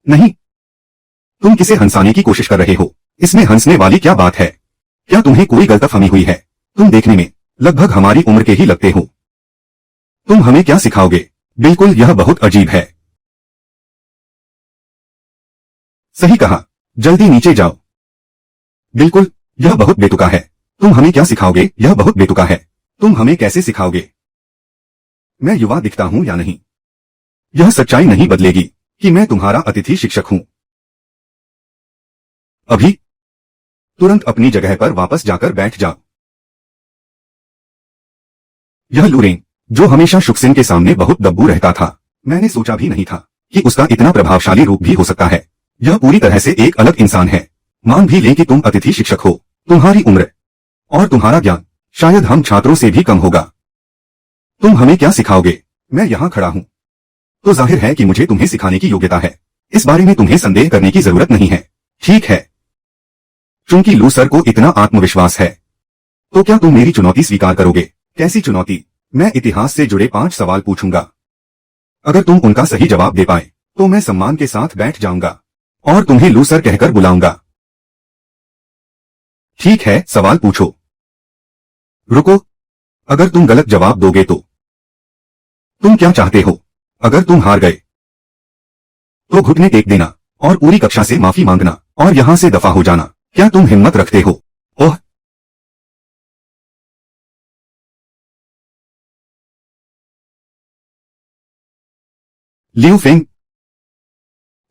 नहीं। तुम किसे हंसाने की कोशिश कर रहे हो? इसमें हंसने वाली क्या बात है? क्या तुम्हें कोई गलतफहमी हुई है? तुम देखने में लगभग हमारी उम्र के ही लगते हो। तुम हमें क्या सिखाओगे? बिल्कुल, यह बहुत अजीब है। सही कहा। जल्दी नीचे जाओ। बिल्कुल, यह बहुत बेतुका है। तुम हमें क्या सिखाओगे? यह बहुत बेतुका है। तुम हमें कैसे सिखाओगे? मैं युवा दिखता हूं या नहीं? यह सच्चाई नहीं बदलेगी कि मैं तुम्हारा अतिथि शिक्षक हूं। अभी तुरंत अपनी जगह पर वापस जाकर बैठ जाओ। यह लूरेन, जो हमेशा शुक्सिन के सामने बहुत दब्बू रहता था, मैंने सोचा भी नहीं था कि उसका इतना प्रभावशाली रूप भी हो सकता है। यह पूरी तरह से एक अलग इंसान है। मान भी लें कि तुम अतिथि शिक्षक हो, तुम्हारी उम्र और तुम्हारा ज्ञान शायद हम छात्रों से भी कम होगा। तुम हमें क्या सिखाओगे? मैं यहाँ खड़ा हूँ, तो जाहिर है कि मुझे तुम्हें सिखाने की योग्यता है। इस बारे में तुम्हें संदेह करने की जरूरत नहीं है। ठीक है। चूंकि लू सर को इतना आत्मविश्वास है, तो क्या तुम मेरी चुनौती स्वीकार करोगे? कैसी चुनौती? मैं इतिहास से जुड़े 5 सवाल पूछूंगा। अगर तुम उनका सही जवाब दे पाए, तो मैं सम्मान के साथ बैठ जाऊंगा और तुम्हें लू सर कहकर बुलाऊंगा। ठीक है, सवाल पूछो। रुको, अगर तुम गलत जवाब दोगे तो? तुम क्या चाहते हो? अगर तुम हार गए तो घुटने टेक देना और पूरी कक्षा से माफी मांगना और यहां से दफा हो जाना। क्या तुम हिम्मत रखते हो? ओह, लियू फेंग।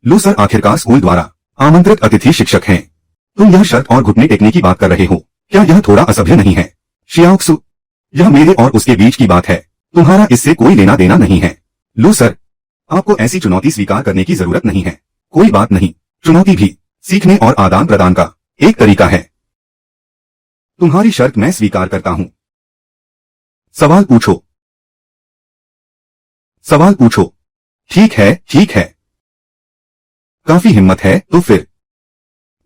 लू सर आखिरकार स्कूल द्वारा आमंत्रित अतिथि शिक्षक हैं। तुम यह शर्त और घुटने टेकने की बात कर रहे हो। क्या यह थोड़ा असभ्य नहीं है? शियाओक्सु, यह मेरे और उसके बीच की बात है। तुम्हारा इससे कोई लेना देना नहीं है। लू सर, आपको ऐसी चुनौती स्वीकार करने की जरूरत नहीं है। कोई बात नहीं, चुनौती भी सीखने और आदान प्रदान का एक तरीका है। तुम्हारी शर्त मैं स्वीकार करता हूं। सवाल पूछो। सवाल पूछो। ठीक है, ठीक है। काफी हिम्मत है तो फिर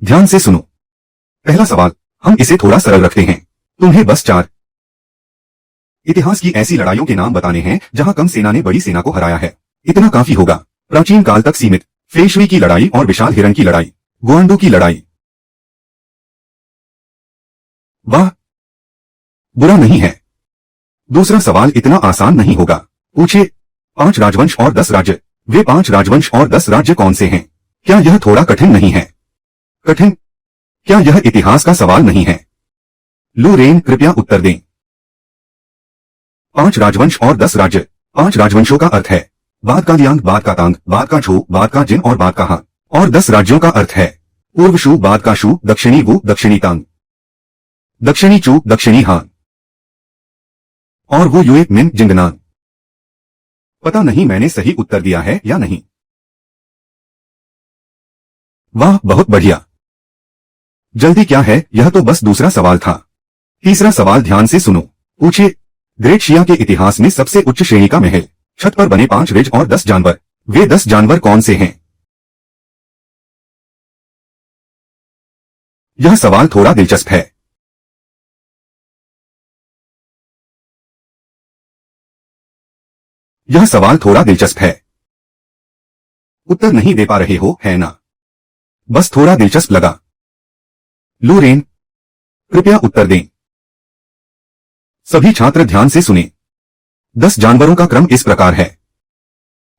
ध्यान से सुनो। पहला सवाल, हम इसे थोड़ा सरल रखते हैं। तुम्हें बस 4 इतिहास की ऐसी लड़ाइयों के नाम बताने हैं जहां कम सेना ने बड़ी सेना को हराया है। इतना काफी होगा। प्राचीन काल तक सीमित फेशवी की लड़ाई और विशाल हिरण की लड़ाई, गुआंडू की लड़ाई। वाह, बुरा नहीं है। दूसरा सवाल इतना आसान नहीं होगा। पूछिए, 5 राजवंश और 10 राज्य। वे 5 राजवंश और 10 राज्य कौन से हैं? क्या यह थोड़ा कठिन नहीं है? कठिन? क्या यह इतिहास का सवाल नहीं है? लूरेन, कृपया उत्तर दें। 5 राजवंश और 10 राज्य। 5 राजवंशों का अर्थ है बाद का लियांग, बाद का तांग, बाद का झो, बाद का जिन और बाद का हां। और 10 राज्यों का अर्थ है पूर्व शू, बाद का शू, दक्षिणी वू, दक्षिणी तांग, दक्षिणी चू, दक्षिणी हां और वो युए मिन जिंगनान। पता नहीं मैंने सही उत्तर दिया है या नहीं। वाह, बहुत बढ़िया। जल्दी क्या है, यह तो बस दूसरा सवाल था। तीसरा सवाल ध्यान से सुनो। पूछिए, ग्रेट शिया के इतिहास में सबसे उच्च श्रेणी का महल, छत पर बने 5 रिज और 10 जानवर, वे 10 जानवर कौन से हैं? यह सवाल थोड़ा दिलचस्प है। यह सवाल थोड़ा दिलचस्प है। उत्तर नहीं दे पा रहे हो, है ना? बस थोड़ा दिलचस्प लगा। लूरेन, कृपया उत्तर दें। सभी छात्र ध्यान से सुने। 10 जानवरों का क्रम इस प्रकार है।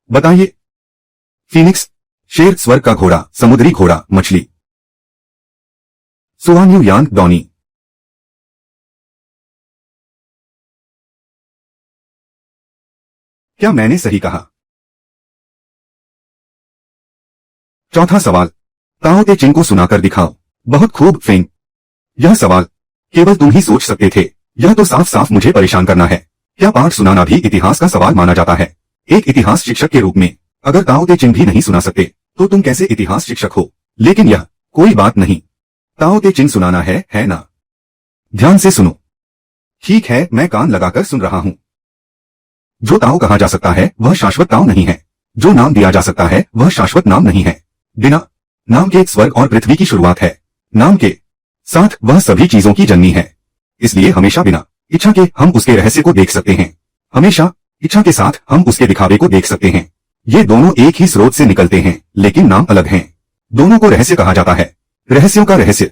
बताइए। फीनिक्स, शेर, स्वर्ग का घोड़ा, समुद्री घोड़ा, मछली। सुआन्यू यांग डॉनी। क्या मैंने सही कहा? चौथा सवाल, ताओ ते चिंग को सुनाकर दिखाओ। बहुत खूब फेंग। यह सवाल केवल तुम ही सोच सकते थे। यह तो साफ साफ मुझे परेशान करना है। क्या पाठ सुनाना भी इतिहास का सवाल माना जाता है? एक इतिहास शिक्षक के रूप में अगर ताओ ते चिंग भी नहीं सुना सकते तो तुम कैसे इतिहास शिक्षक हो? लेकिन यह कोई बात नहीं। ताओ ते चिंग सुनाना है ना? ध्यान से सुनो। ठीक है, मैं कान लगाकर सुन रहा हूं। जो ताओ कहा जा सकता है वह शाश्वत ताओ नहीं है। जो नाम दिया जा सकता है वह शाश्वत नाम नहीं है। बिना नाम के स्वर्ग और पृथ्वी की शुरुआत है। नाम के साथ वह सभी चीजों की जननी है। इसलिए हमेशा बिना इच्छा के हम उसके रहस्य को देख सकते हैं। हमेशा इच्छा के साथ हम उसके दिखावे को देख सकते हैं। ये दोनों एक ही स्रोत से निकलते हैं, लेकिन नाम अलग हैं। दोनों को रहस्य कहा जाता है। रहस्यों का रहस्य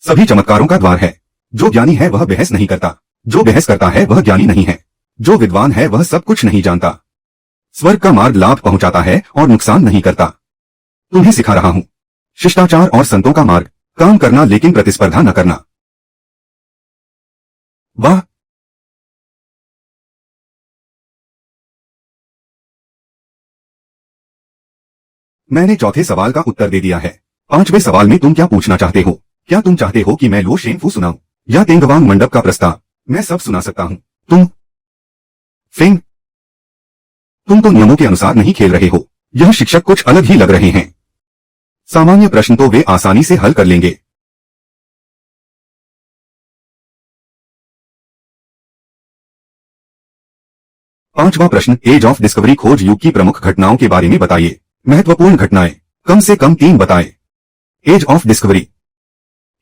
सभी चमत्कारों का द्वार है। जो ज्ञानी है वह बहस नहीं करता। जो बहस करता है वह ज्ञानी नहीं है। जो विद्वान है वह सब कुछ नहीं जानता। स्वर्ग का मार्ग लाभ पहुंचाता है और नुकसान नहीं करता। तुम्हें सिखा रहा हूं शिष्टाचार और संतों का मार्ग, काम करना लेकिन प्रतिस्पर्धा न करना। वाह, मैंने चौथे सवाल का उत्तर दे दिया है। 5वें सवाल में तुम क्या पूछना चाहते हो? क्या तुम चाहते हो कि मैं लो शेंगफू सुनाऊं या तेंगवांग मंडप का प्रस्ताव? मैं सब सुना सकता हूं। फेंग, तुम तो नियमों के अनुसार नहीं खेल रहे हो। यह शिक्षक कुछ अलग ही लग रहे हैं। सामान्य प्रश्न तो वे आसानी से हल कर लेंगे। पांचवा प्रश्न, एज ऑफ डिस्कवरी खोज युग की प्रमुख घटनाओं के बारे में बताइए। महत्वपूर्ण घटनाएं कम से कम 3 बताए। एज ऑफ डिस्कवरी,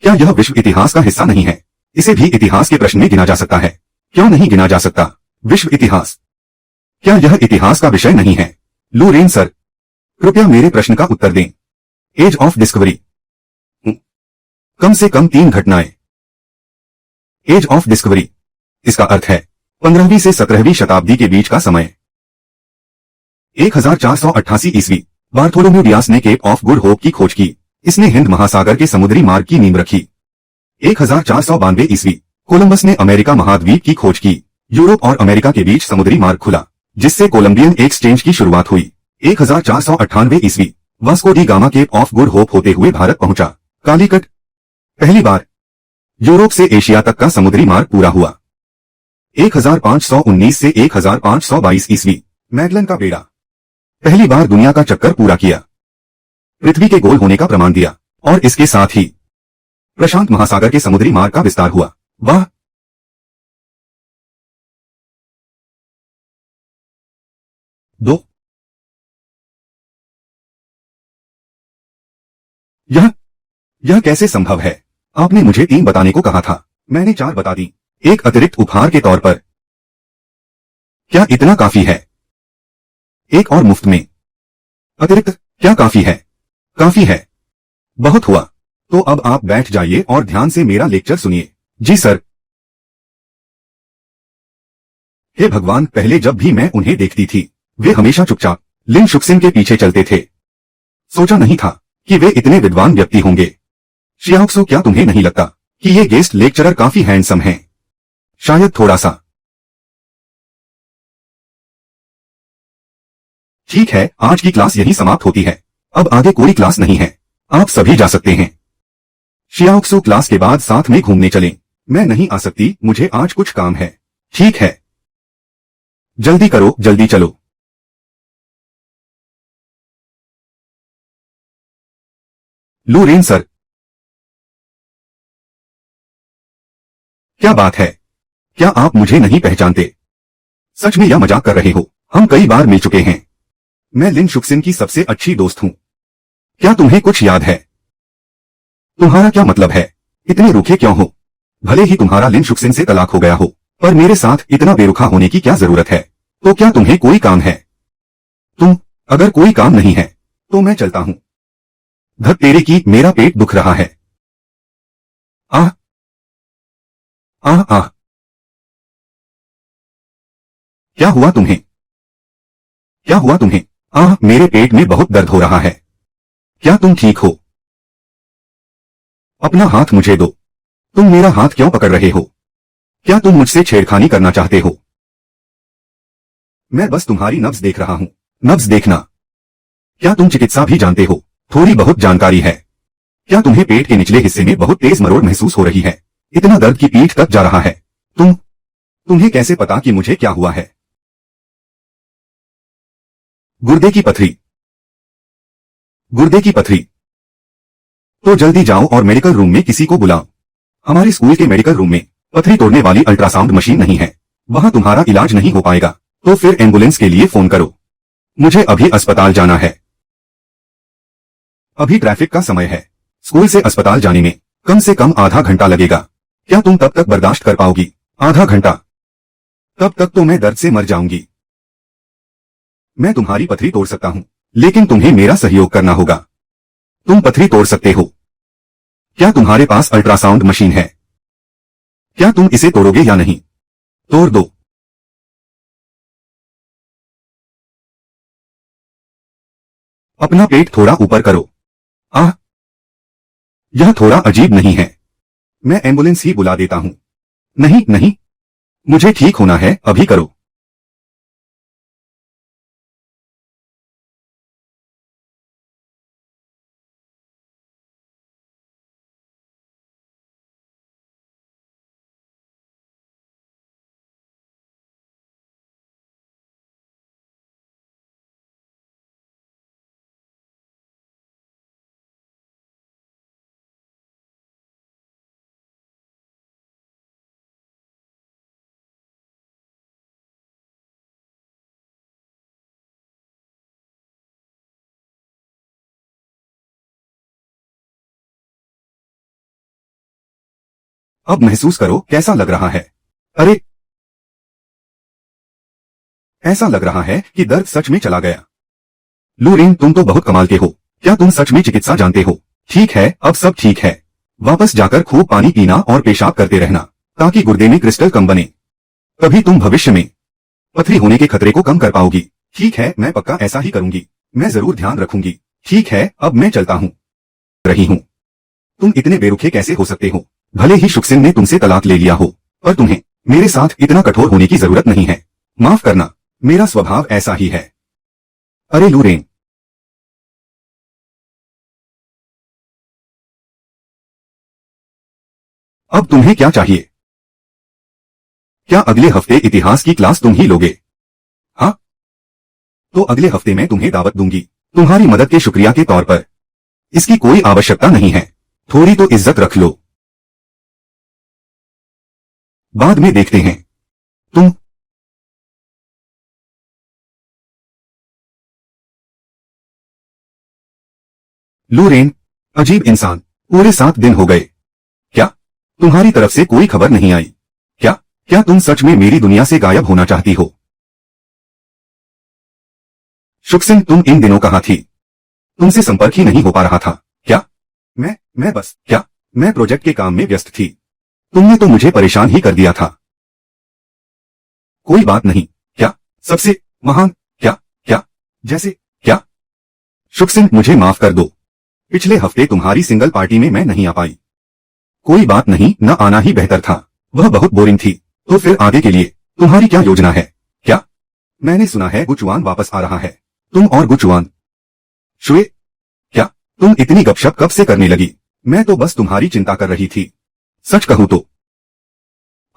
क्या यह विश्व इतिहास का हिस्सा नहीं है? इसे भी इतिहास के प्रश्न में गिना जा सकता है। क्यों नहीं गिना जा सकता? विश्व इतिहास, क्या यह इतिहास का विषय नहीं है? लूरेन सर, कृपया मेरे प्रश्न का उत्तर दें। एज ऑफ डिस्कवरी, कम से कम 3 घटनाएं। एज ऑफ डिस्कवरी, इसका अर्थ है 15वीं से 17वीं शताब्दी के बीच का समय। 1488 ईस्वी, बार्थोलोम्यू डियास ने केप ऑफ गुड होप की खोज की। इसने हिंद महासागर के समुद्री मार्ग की नींव रखी। 1492 ईस्वी, कोलंबस ने अमेरिका महाद्वीप की खोज की। यूरोप और अमेरिका के बीच समुद्री मार्ग खुला, जिससे कोलंबियन एक्सचेंज की शुरुआत हुई। 1498 ईस्वी, Vasco da Gama Cape of Good Hope होते हुए भारत पहुंचा। कालीकट, पहली बार यूरोप से एशिया तक का समुद्री मार्ग पूरा हुआ। 1519 से 1522 ईस्वी, मैगलन का बेड़ा पहली बार दुनिया का चक्कर पूरा किया, पृथ्वी के गोल होने का प्रमाण दिया, और इसके साथ ही प्रशांत महासागर के समुद्री मार्ग का विस्तार हुआ। वाह, दो, यह कैसे संभव है? आपने मुझे 3 बताने को कहा था, मैंने 4 बता दी। एक अतिरिक्त उपहार के तौर पर। क्या इतना काफी है? एक और मुफ्त में। अतिरिक्त क्या काफी है? काफी है। बहुत हुआ। तो अब आप बैठ जाइए और ध्यान से मेरा लेक्चर सुनिए। जी सर। हे भगवान, पहले जब भी मैं उन्हें देखती थी वे हमेशा चुपचाप लिन शुक्सिन के पीछे चलते थे। सोचा नहीं था कि वे इतने विद्वान व्यक्ति होंगे। शियाओक्सो, क्या तुम्हें नहीं लगता कि ये गेस्ट लेक्चरर काफी हैंडसम हैं? शायद थोड़ा सा। ठीक है, आज की क्लास यही समाप्त होती है। अब आगे कोई क्लास नहीं है, आप सभी जा सकते हैं। शियाओक्सो, क्लास के बाद साथ में घूमने चलें। मैं नहीं आ सकती, मुझे आज कुछ काम है। ठीक है, जल्दी करो, जल्दी चलो। लूरेन सर, क्या बात है? क्या आप मुझे नहीं पहचानते? सच में या मजाक कर रहे हो? हम कई बार मिल चुके हैं। मैं लिन शुक्सिन की सबसे अच्छी दोस्त हूं। क्या तुम्हें कुछ याद है? तुम्हारा क्या मतलब है? इतने रूखे क्यों हो? भले ही तुम्हारा लिन शुक्सिन से तलाक हो गया हो, पर मेरे साथ इतना बेरुखा होने की क्या जरूरत है? तो क्या तुम्हें कोई काम है? अगर कोई काम नहीं है तो मैं चलता हूं। धत तेरे की, मेरा पेट दुख रहा है। आह आह आह, क्या हुआ तुम्हें? क्या हुआ तुम्हें? आह, मेरे पेट में बहुत दर्द हो रहा है। क्या तुम ठीक हो? अपना हाथ मुझे दो। तुम मेरा हाथ क्यों पकड़ रहे हो? क्या तुम मुझसे छेड़खानी करना चाहते हो? मैं बस तुम्हारी नब्ज देख रहा हूं। नब्ज देखना? क्या तुम चिकित्सा भी जानते हो? थोड़ी बहुत जानकारी है। क्या तुम्हें पेट के निचले हिस्से में बहुत तेज मरोड़ महसूस हो रही है? इतना दर्द की पीठ तक जा रहा है। तुम्हें कैसे पता कि मुझे क्या हुआ है? गुर्दे की पथरी। गुर्दे की पथरी? तो जल्दी जाओ और मेडिकल रूम में किसी को बुलाओ। हमारे स्कूल के मेडिकल रूम में पथरी तोड़ने वाली अल्ट्रासाउंड मशीन नहीं है। वहां तुम्हारा इलाज नहीं हो पाएगा। तो फिर एम्बुलेंस के लिए फोन करो। मुझे अभी अस्पताल जाना है। अभी ट्रैफिक का समय है। स्कूल से अस्पताल जाने में कम से कम आधा घंटा लगेगा। क्या तुम तब तक बर्दाश्त कर पाओगी? आधा घंटा? तब तक तो मैं दर्द से मर जाऊंगी। मैं तुम्हारी पथरी तोड़ सकता हूं, लेकिन तुम्हें मेरा सहयोग करना होगा। तुम पथरी तोड़ सकते हो। क्या तुम्हारे पास अल्ट्रासाउंड मशीन है? क्या तुम इसे तोड़ोगे या नहीं? तोड़ दो। अपना पेट थोड़ा ऊपर करो। आह, यह थोड़ा अजीब नहीं है। मैं एम्बुलेंस ही बुला देता हूं। नहीं नहीं, मुझे ठीक होना है, अभी करो। अब महसूस करो कैसा लग रहा है। अरे, ऐसा लग रहा है कि दर्द सच में चला गया। लूरेन, तुम तो बहुत कमाल के हो। क्या तुम सच में चिकित्सा जानते हो? ठीक है, अब सब ठीक है। वापस जाकर खूब पानी पीना और पेशाब करते रहना, ताकि गुर्दे में क्रिस्टल कम बने। तभी तुम भविष्य में पथरी होने के खतरे को कम कर पाओगी। ठीक है, मैं पक्का ऐसा ही करूंगी। मैं जरूर ध्यान रखूंगी। ठीक है, अब मैं चलता हूँ। रही हूँ। तुम इतने बेरुखे कैसे हो सकते हो? भले ही शुक्सिन ने तुमसे तलाक ले लिया हो, पर तुम्हें मेरे साथ इतना कठोर होने की जरूरत नहीं है। माफ करना, मेरा स्वभाव ऐसा ही है। अरे लूरेन, अब तुम्हें क्या चाहिए? क्या अगले हफ्ते इतिहास की क्लास तुम ही लोगे? हाँ, तो अगले हफ्ते मैं तुम्हें दावत दूंगी, तुम्हारी मदद के शुक्रिया के तौर पर। इसकी कोई आवश्यकता नहीं है। थोड़ी तो इज्जत रख लो। बाद में देखते हैं। तुम लूरेन, अजीब इंसान। पूरे 7 दिन हो गए। क्या तुम्हारी तरफ से कोई खबर नहीं आई? क्या क्या तुम सच में मेरी दुनिया से गायब होना चाहती हो? शुक्सिन, तुम इन दिनों कहाँ थी? तुमसे संपर्क ही नहीं हो पा रहा था। क्या मैं प्रोजेक्ट के काम में व्यस्त थी। तुमने तो मुझे परेशान ही कर दिया था। कोई बात नहीं। क्या सबसे महान? क्या क्या जैसे क्या? शुक्सिन, मुझे माफ कर दो। पिछले हफ्ते तुम्हारी सिंगल पार्टी में मैं नहीं आ पाई। कोई बात नहीं, न आना ही बेहतर था। वह बहुत बोरिंग थी। तो फिर आगे के लिए तुम्हारी क्या योजना है? क्या मैंने सुना है गुचुआन वापस आ रहा है। तुम और गुचुआन? शुए, क्या तुम इतनी गपशप कब से करने लगी? मैं तो बस तुम्हारी चिंता कर रही थी। सच कहूं तो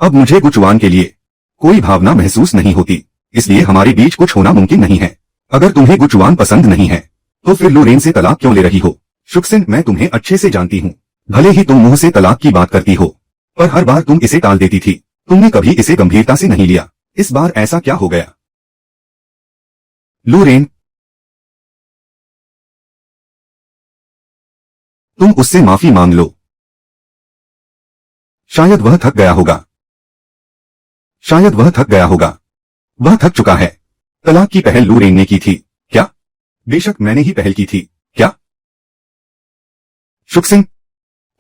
अब मुझे गुचुआन के लिए कोई भावना महसूस नहीं होती, इसलिए हमारे बीच कुछ होना मुमकिन नहीं है। अगर तुम्हें गुचुआन पसंद नहीं है, तो फिर लूरेन से तलाक क्यों ले रही हो? शुक्सिन, मैं तुम्हें अच्छे से जानती हूँ। भले ही तुम मुंह से तलाक की बात करती हो, पर हर बार तुम इसे टाल देती थी। तुमने कभी इसे गंभीरता से नहीं लिया। इस बार ऐसा क्या हो गया? लूरेन, तुम उससे माफी मांग लो। शायद वह थक गया होगा। शायद वह थक गया होगा। वह थक चुका है। तलाक की पहल लूरेन ने की थी क्या? बेशक मैंने ही पहल की थी। क्या? शुक्सिन,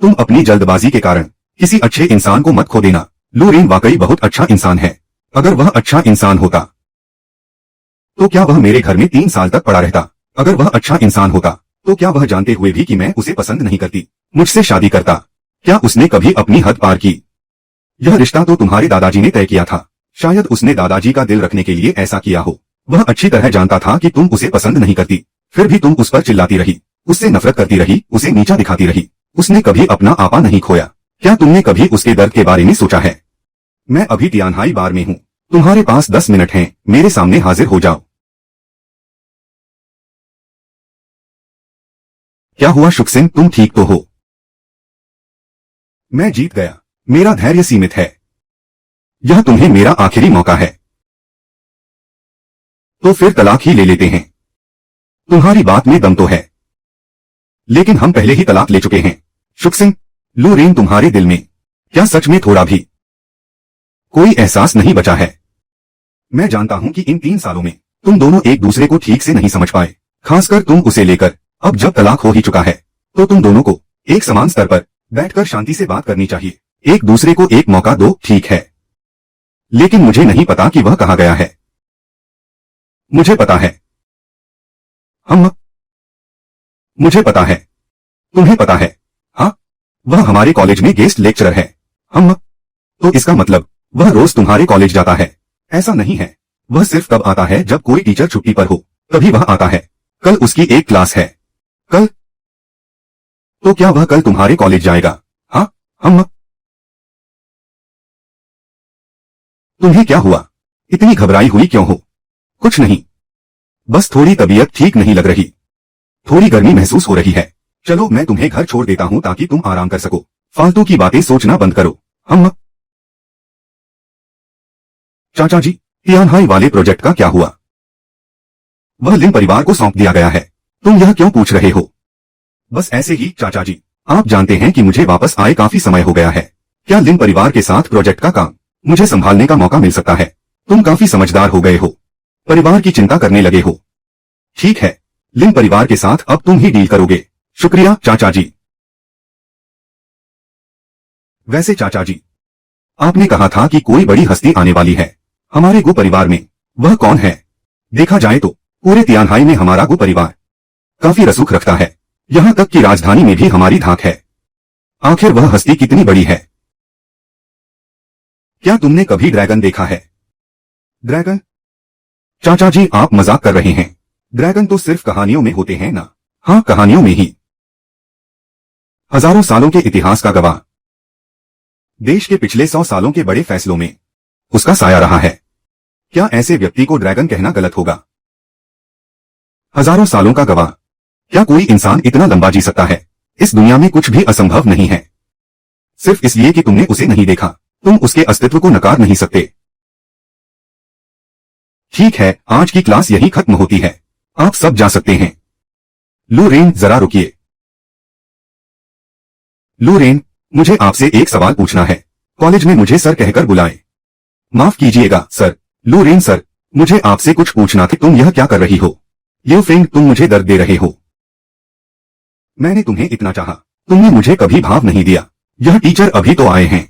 तुम अपनी जल्दबाजी के कारण किसी अच्छे इंसान को मत खो देना। लूरेन वाकई बहुत अच्छा इंसान है। अगर वह अच्छा इंसान होता तो क्या वह मेरे घर में 3 साल तक पड़ा रहता? अगर वह अच्छा इंसान होता तो क्या वह जानते हुए भी कि मैं उसे पसंद नहीं करती मुझसे शादी करता? क्या उसने कभी अपनी हद पार की? यह रिश्ता तो तुम्हारे दादाजी ने तय किया था। शायद उसने दादाजी का दिल रखने के लिए ऐसा किया हो। वह अच्छी तरह जानता था कि तुम उसे पसंद नहीं करती, फिर भी तुम उस पर चिल्लाती रही, उससे नफरत करती रही, उसे नीचा दिखाती रही। उसने कभी अपना आपा नहीं खोया। क्या तुमने कभी उसके दर्द के बारे में सोचा है? मैं अभी तियानहाई बार में हूँ। तुम्हारे पास 10 मिनट हैं, मेरे सामने हाजिर हो जाओ। क्या हुआ शुक्सिन, तुम ठीक तो हो? मैं जीत गया। मेरा धैर्य सीमित है। यह तुम्हें मेरा आखिरी मौका है। तो फिर तलाक ही ले लेते हैं। तुम्हारी बात में दम तो है, लेकिन हम पहले ही तलाक ले चुके हैं। शुक्सिन, लूरेन, तुम्हारे दिल में क्या सच में थोड़ा भी कोई एहसास नहीं बचा है? मैं जानता हूं कि इन 3 सालों में तुम दोनों एक दूसरे को ठीक से नहीं समझ पाए, खासकर तुम उसे लेकर। अब जब तलाक हो ही चुका है तो तुम दोनों को एक समान स्तर पर बैठकर शांति से बात करनी चाहिए। एक दूसरे को एक मौका दो, ठीक है? लेकिन मुझे नहीं पता कि वह कहाँ गया है। मुझे पता है। मुझे पता है। तुम्हें पता है? हाँ, वह हमारे कॉलेज में गेस्ट लेक्चरर है। तो इसका मतलब वह रोज तुम्हारे कॉलेज जाता है? ऐसा नहीं है। वह सिर्फ तब आता है जब कोई टीचर छुट्टी पर हो, तभी वह आता है। कल उसकी एक क्लास है। कल? तो क्या वह कल तुम्हारे कॉलेज जाएगा? हाँ, तुम्हें क्या हुआ? इतनी घबराई हुई क्यों हो? कुछ नहीं, बस थोड़ी तबीयत ठीक नहीं लग रही। थोड़ी गर्मी महसूस हो रही है। चलो मैं तुम्हें घर छोड़ देता हूँ ताकि तुम आराम कर सको। फालतू की बातें सोचना बंद करो। चाचा जी, तियानहाई वाले प्रोजेक्ट का क्या हुआ? वह लिन परिवार को सौंप दिया गया है। तुम यह क्यों पूछ रहे हो? बस ऐसे ही चाचा जी। आप जानते हैं कि मुझे वापस आए काफी समय हो गया है। क्या लिन परिवार के साथ प्रोजेक्ट का काम मुझे संभालने का मौका मिल सकता है? तुम काफी समझदार हो गए हो, परिवार की चिंता करने लगे हो। ठीक है, लिन परिवार के साथ अब तुम ही डील करोगे। शुक्रिया चाचा जी। वैसे चाचा जी, आपने कहा था कि कोई बड़ी हस्ती आने वाली है हमारे गु परिवार में। वह कौन है? देखा जाए तो पूरे तियानहाई में हमारा गु परिवार काफी रसूख रखता है। यहाँ तक कि राजधानी में भी हमारी धाक है। आखिर वह हस्ती कितनी बड़ी है? क्या तुमने कभी ड्रैगन देखा है? ड्रैगन? चाचा जी, आप मजाक कर रहे हैं। ड्रैगन तो सिर्फ कहानियों में होते हैं ना? हाँ, कहानियों में ही। हजारों सालों के इतिहास का गवाह, देश के पिछले 100 सालों के बड़े फैसलों में उसका साया रहा है। क्या ऐसे व्यक्ति को ड्रैगन कहना गलत होगा? हजारों सालों का गवाह। क्या कोई इंसान इतना लंबा जी सकता है? इस दुनिया में कुछ भी असंभव नहीं है। सिर्फ इसलिए कि तुमने उसे नहीं देखा, तुम उसके अस्तित्व को नकार नहीं सकते। ठीक है, आज की क्लास यही खत्म होती है। आप सब जा सकते हैं। लूरेन, जरा रुकिए। लूरेन, मुझे आपसे एक सवाल पूछना है। कॉलेज में मुझे सर कहकर बुलाएं। माफ कीजिएगा सर। लूरेन सर, मुझे आपसे कुछ पूछना था। तुम यह क्या कर रही हो? लिu फेंग, तुम मुझे दर्द दे रहे हो। मैंने तुम्हें इतना चाहा, तुमने मुझे कभी भाव नहीं दिया। यह टीचर अभी तो आए हैं।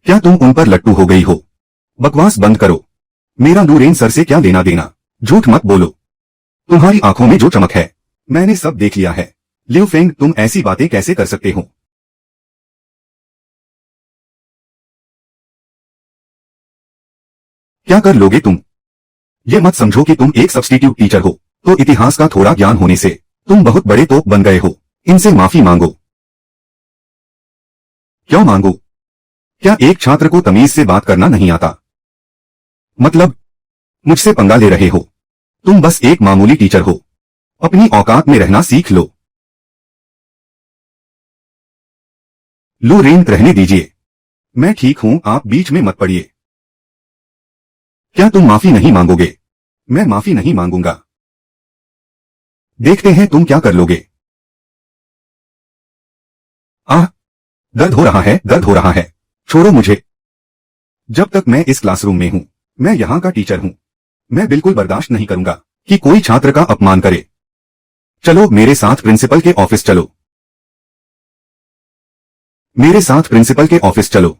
क्या तुम उन पर लट्टू हो गई हो? बकवास बंद करो। मेरा लूरेन सर से क्या लेना देना? झूठ मत बोलो। तुम्हारी आंखों में जो चमक है मैंने सब देख लिया है। लिu फेंग, तुम ऐसी बातें कैसे कर सकते हो? क्या कर लोगे तुम? ये मत समझो कि तुम एक सब्स्टिट्यूट टीचर हो तो इतिहास का थोड़ा ज्ञान होने से तुम बहुत बड़े तोप बन गए हो। इनसे माफी मांगो। क्यों मांगो? क्या एक छात्र को तमीज से बात करना नहीं आता? मतलब मुझसे पंगा ले रहे हो? तुम बस एक मामूली टीचर हो। अपनी औकात में रहना सीख लो। लूरेन, रहने दीजिए। मैं ठीक हूं, आप बीच में मत पड़िए। क्या तुम माफी नहीं मांगोगे? मैं माफी नहीं मांगूंगा। देखते हैं तुम क्या कर लोगे। आह, दर्द हो रहा है, दर्द हो रहा है। छोड़ो मुझे। जब तक मैं इस क्लासरूम में हूं, मैं यहां का टीचर हूं। मैं बिल्कुल बर्दाश्त नहीं करूंगा कि कोई छात्र का अपमान करे। चलो मेरे साथ प्रिंसिपल के ऑफिस चलो। मेरे साथ प्रिंसिपल के ऑफिस चलो।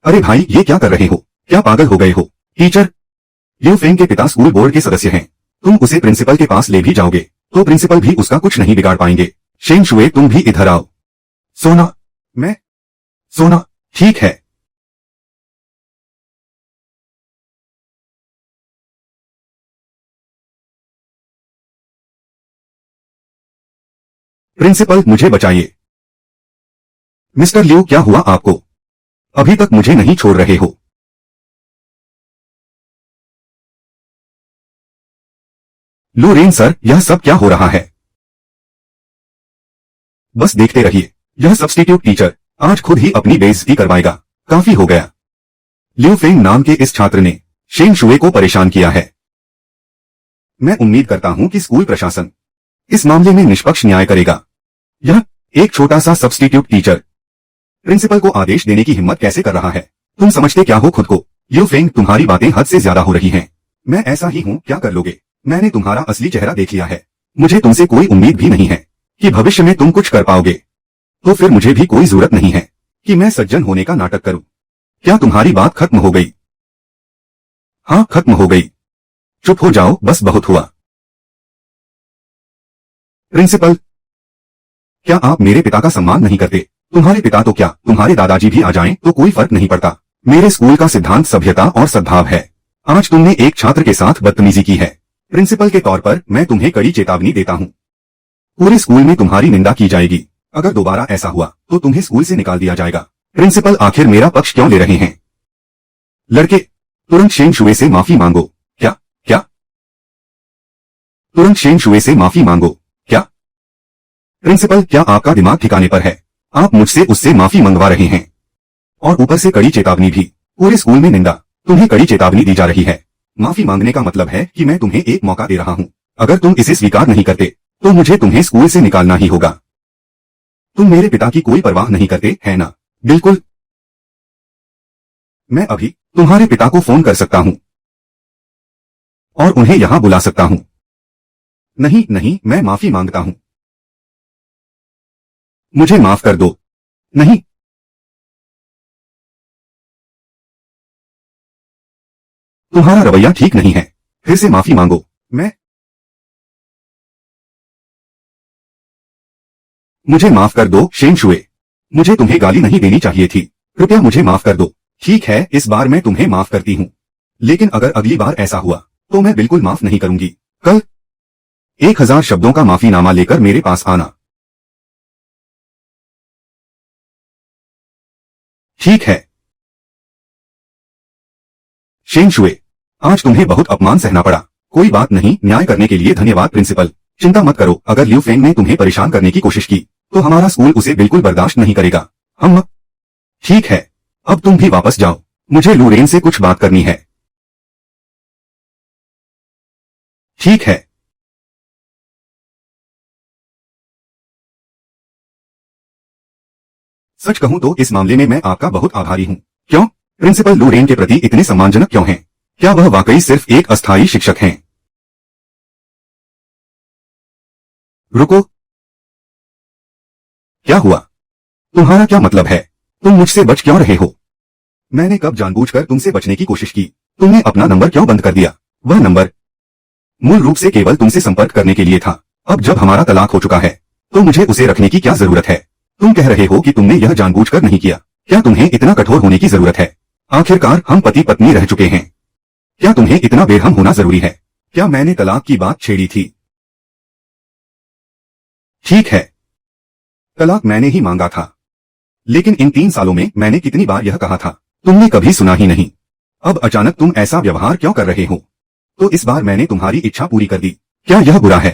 अरे भाई, ये क्या कर रहे हो? क्या पागल हो गए हो? टीचर, लिu फेंग के पिता स्कूल बोर्ड के सदस्य हैं। तुम उसे प्रिंसिपल के पास ले भी जाओगे तो प्रिंसिपल भी उसका कुछ नहीं बिगाड़ पाएंगे। शेंग शुए, तुम भी इधर आओ। सोना। मैं? सोना, ठीक है। प्रिंसिपल, मुझे बचाइए। मिस्टर लिu, क्या हुआ आपको? अभी तक मुझे नहीं छोड़ रहे हो। लूरेन सर, यह सब क्या हो रहा है? बस देखते रहिए। यह सब्स्टिट्यूट टीचर आज खुद ही अपनी बेइज्जती करवाएगा। काफी हो गया। लिu फेंग नाम के इस छात्र ने शेंग शुए को परेशान किया है। मैं उम्मीद करता हूं कि स्कूल प्रशासन इस मामले में निष्पक्ष न्याय करेगा। यह एक छोटा सा सब्स्टिट्यूट टीचर प्रिंसिपल को आदेश देने की हिम्मत कैसे कर रहा है? तुम समझते क्या हो खुद को? लिu फेंग, तुम्हारी बातें हद से ज्यादा हो रही हैं। मैं ऐसा ही हूं, क्या कर लोगे? मैंने तुम्हारा असली चेहरा देख लिया है। मुझे तुमसे कोई उम्मीद भी नहीं है कि भविष्य में तुम कुछ कर पाओगे। तो फिर मुझे भी कोई जरूरत नहीं है कि मैं सज्जन होने का नाटक करूं। क्या तुम्हारी बात खत्म हो गई? हाँ, खत्म हो गई। चुप हो जाओ, बस बहुत हुआ। प्रिंसिपल, क्या आप मेरे पिता का सम्मान नहीं करते? तुम्हारे पिता तो क्या, तुम्हारे दादाजी भी आ जाएं तो कोई फर्क नहीं पड़ता। मेरे स्कूल का सिद्धांत सभ्यता और सद्भाव है। आज तुमने एक छात्र के साथ बदतमीजी की है। प्रिंसिपल के तौर पर मैं तुम्हें कड़ी चेतावनी देता हूं। पूरे स्कूल में तुम्हारी निंदा की जाएगी। अगर दोबारा ऐसा हुआ तो तुम्हें स्कूल से निकाल दिया जाएगा। प्रिंसिपल, आखिर मेरा पक्ष क्यों ले रहे हैं? लड़के, तुरंत शेंग शुए से माफी मांगो। क्या? क्या? तुरंत शेंग शुए से माफी मांगो। क्या? प्रिंसिपल, क्या आपका दिमाग ठिकाने पर है? आप मुझसे उससे माफी मंगवा रहे हैं और ऊपर से कड़ी चेतावनी भी। पूरे स्कूल में निंदा। तुम्हें कड़ी चेतावनी दी जा रही है। माफी मांगने का मतलब है कि मैं तुम्हें एक मौका दे रहा हूं। अगर तुम इसे स्वीकार नहीं करते तो मुझे तुम्हें स्कूल से निकालना ही होगा। तुम मेरे पिता की कोई परवाह नहीं करते, है ना? बिल्कुल। मैं अभी तुम्हारे पिता को फोन कर सकता हूं और उन्हें यहां बुला सकता हूं। नहीं नहीं, मैं माफी मांगता हूं। मुझे माफ कर दो। नहीं। तुम्हारा रवैया ठीक नहीं है। फिर से माफी मांगो। मुझे माफ कर दो शेंग शुए। मुझे तुम्हें गाली नहीं देनी चाहिए थी। कृपया मुझे माफ कर दो। ठीक है, इस बार मैं तुम्हें माफ करती हूँ। लेकिन अगर अगली बार ऐसा हुआ तो मैं बिल्कुल माफ नहीं करूंगी। कल 1000 शब्दों का माफीनामा लेकर मेरे पास आना। ठीक है। शेंग शुए, आज तुम्हें बहुत अपमान सहना पड़ा। कोई बात नहीं, न्याय करने के लिए धन्यवाद प्रिंसिपल। चिंता मत करो, अगर लिu फेंग ने तुम्हें परेशान करने की कोशिश की तो हमारा स्कूल उसे बिल्कुल बर्दाश्त नहीं करेगा। हम ठीक है, अब तुम भी वापस जाओ। मुझे लूरेन से कुछ बात करनी है। ठीक है। सच कहूं तो इस मामले में मैं आपका बहुत आभारी हूं। क्यों? प्रिंसिपल लूरेन के प्रति इतने सम्मानजनक क्यों हैं? क्या वह वाकई सिर्फ एक अस्थायी शिक्षक हैं? रुको। क्या हुआ? तुम्हारा क्या मतलब है? तुम मुझसे बच क्यों रहे हो? मैंने कब जानबूझकर तुमसे बचने की कोशिश की? तुमने अपना नंबर क्यों बंद कर दिया? वह नंबर मूल रूप से केवल तुमसे संपर्क करने के लिए था। अब जब हमारा तलाक हो चुका है तो मुझे उसे रखने की क्या जरूरत है? तुम कह रहे हो कि तुमने यह जानबूझकर नहीं किया। क्या तुम्हें इतना कठोर होने की जरूरत है? आखिरकार हम पति पत्नी रह चुके हैं। क्या तुम्हें इतना बेरहम होना जरूरी है? क्या मैंने तलाक की बात छेड़ी थी? ठीक है, तलाक मैंने ही मांगा था। लेकिन इन 3 सालों में मैंने कितनी बार यह कहा था, तुमने कभी सुना ही नहीं। अब अचानक तुम ऐसा व्यवहार क्यों कर रहे हो? तो इस बार मैंने तुम्हारी इच्छा पूरी कर दी। क्या यह बुरा है?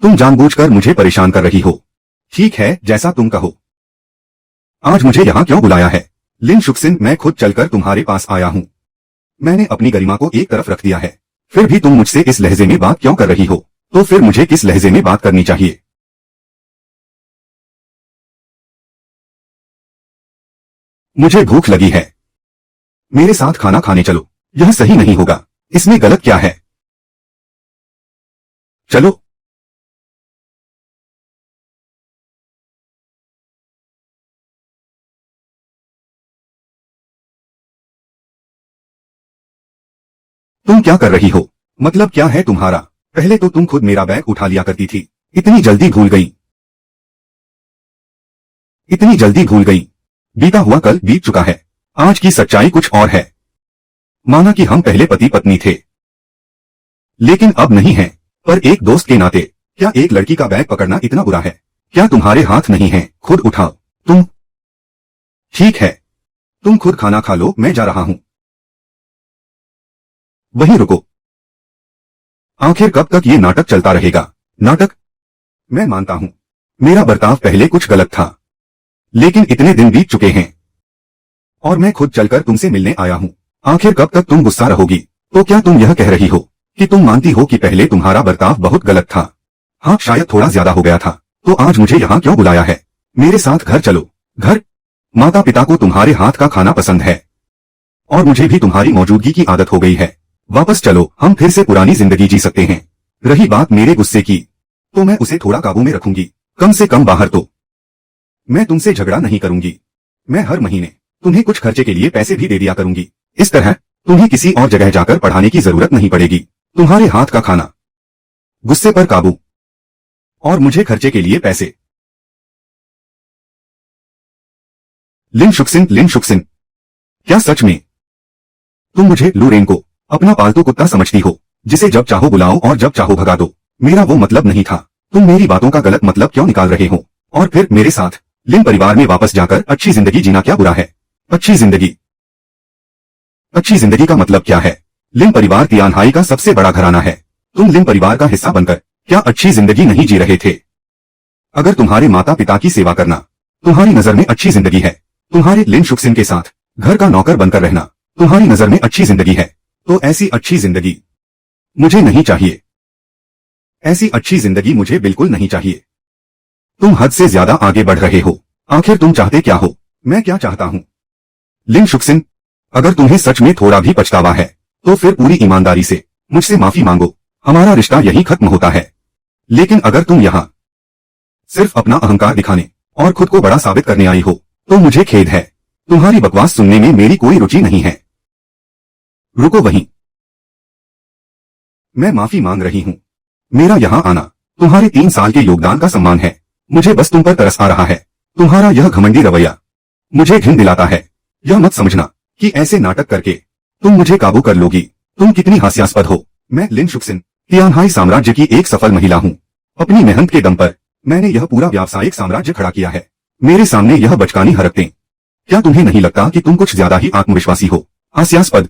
तुम जानबूझकर मुझे परेशान कर रही हो। ठीक है, जैसा तुम कहो। आज मुझे यहाँ क्यों बुलाया है? लिन शुक्सिन, मैं खुद चलकर तुम्हारे पास आया हूँ। मैंने अपनी गरिमा को एक तरफ रख दिया है, फिर भी तुम मुझसे इस लहजे में बात क्यों कर रही हो? तो फिर मुझे किस लहजे में बात करनी चाहिए? मुझे भूख लगी है, मेरे साथ खाना खाने चलो। यह सही नहीं होगा, इसमें गलत क्या है? चलो। तुम क्या कर रही हो? मतलब क्या है तुम्हारा? पहले तो तुम खुद मेरा बैग उठा लिया करती थी, इतनी जल्दी भूल गई? इतनी जल्दी भूल गई? बीता हुआ कल बीत चुका है, आज की सच्चाई कुछ और है। माना कि हम पहले पति पत्नी थे, लेकिन अब नहीं है। पर एक दोस्त के नाते क्या एक लड़की का बैग पकड़ना इतना बुरा है? क्या तुम्हारे हाथ नहीं हैं? खुद उठाओ। तुम। ठीक है, तुम खुद खाना खा लो, मैं जा रहा हूं। वहीं रुको। आखिर कब तक ये नाटक चलता रहेगा? नाटक? मैं मानता हूं, मेरा बर्ताव पहले कुछ गलत था, लेकिन इतने दिन बीत चुके हैं और मैं खुद चलकर तुमसे मिलने आया हूं। आखिर कब तक तुम गुस्सा रहोगी? तो क्या तुम यह कह रही हो कि तुम मानती हो कि पहले तुम्हारा बर्ताव बहुत गलत था? हाँ, शायद थोड़ा ज्यादा हो गया था। तो आज मुझे यहाँ क्यों बुलाया है? मेरे साथ घर चलो। घर? माता पिता को तुम्हारे हाथ का खाना पसंद है और मुझे भी तुम्हारी मौजूदगी की आदत हो गई है। वापस चलो, हम फिर से पुरानी जिंदगी जी सकते हैं। रही बात मेरे गुस्से की, तो मैं उसे थोड़ा काबू में रखूंगी, कम से कम बाहर तो। मैं तुमसे झगड़ा नहीं करूंगी, मैं हर महीने तुम्हें कुछ खर्चे के लिए पैसे भी दे दिया करूंगी। इस तरह तुम्हें किसी और जगह जाकर पढ़ाने की जरूरत नहीं पड़ेगी। तुम्हारे हाथ का खाना, गुस्से पर काबू और मुझे खर्चे के लिए पैसे। लिन शुक्सिन, क्या सच में तुम मुझे लूरेन को अपना पालतू कुत्ता समझती हो, जिसे जब चाहो बुलाओ और जब चाहो भगा दो? मेरा वो मतलब नहीं था। तुम मेरी बातों का गलत मतलब क्यों निकाल रहे हो? और फिर मेरे साथ लिन परिवार में वापस जाकर अच्छी जिंदगी जीना क्या बुरा है? अच्छी जिंदगी? अच्छी जिंदगी का मतलब क्या है? लिन परिवार तियानहाई का सबसे बड़ा घराना है। तुम लिन परिवार का हिस्सा बनकर क्या अच्छी जिंदगी नहीं जी रहे थे? अगर तुम्हारे माता पिता की सेवा करना तुम्हारी नजर में अच्छी जिंदगी है, तुम्हारे लिन शुक्सिन के साथ घर का नौकर बनकर रहना तुम्हारी नजर में अच्छी जिंदगी है, तो ऐसी अच्छी जिंदगी मुझे नहीं चाहिए। ऐसी अच्छी जिंदगी मुझे बिल्कुल नहीं चाहिए। तुम हद से ज्यादा आगे बढ़ रहे हो। आखिर तुम चाहते क्या हो? मैं क्या चाहता हूं? लिन शुक्सिन, अगर तुम्हें सच में थोड़ा भी पछतावा है, तो फिर पूरी ईमानदारी से मुझसे माफी मांगो। हमारा रिश्ता यहीं खत्म होता है। लेकिन अगर तुम यहाँ सिर्फ अपना अहंकार दिखाने और खुद को बड़ा साबित करने आई हो, तो मुझे खेद है। तुम्हारी बकवास सुनने में मेरी कोई रुचि नहीं है। रुको वहीं, मैं माफी मांग रही हूँ। मेरा यहाँ आना तुम्हारे 3 साल के योगदान का सम्मान है। मुझे बस तुम पर तरस आ रहा है। तुम्हारा यह घमंडी रवैया मुझे घिन दिलाता है। यह मत समझना कि ऐसे नाटक करके तुम मुझे काबू कर लोगी। तुम कितनी हास्यास्पद हो। मैं लिन शुक्सिन, तियानहाई साम्राज्य की एक सफल महिला हूँ। अपनी मेहनत के दम पर मैंने यह पूरा व्यावसायिक साम्राज्य खड़ा किया है। मेरे सामने यह बचकानी हरकतें, क्या तुम्हें नहीं लगता कि तुम कुछ ज्यादा ही आत्मविश्वासी हो? हास्यास्पद?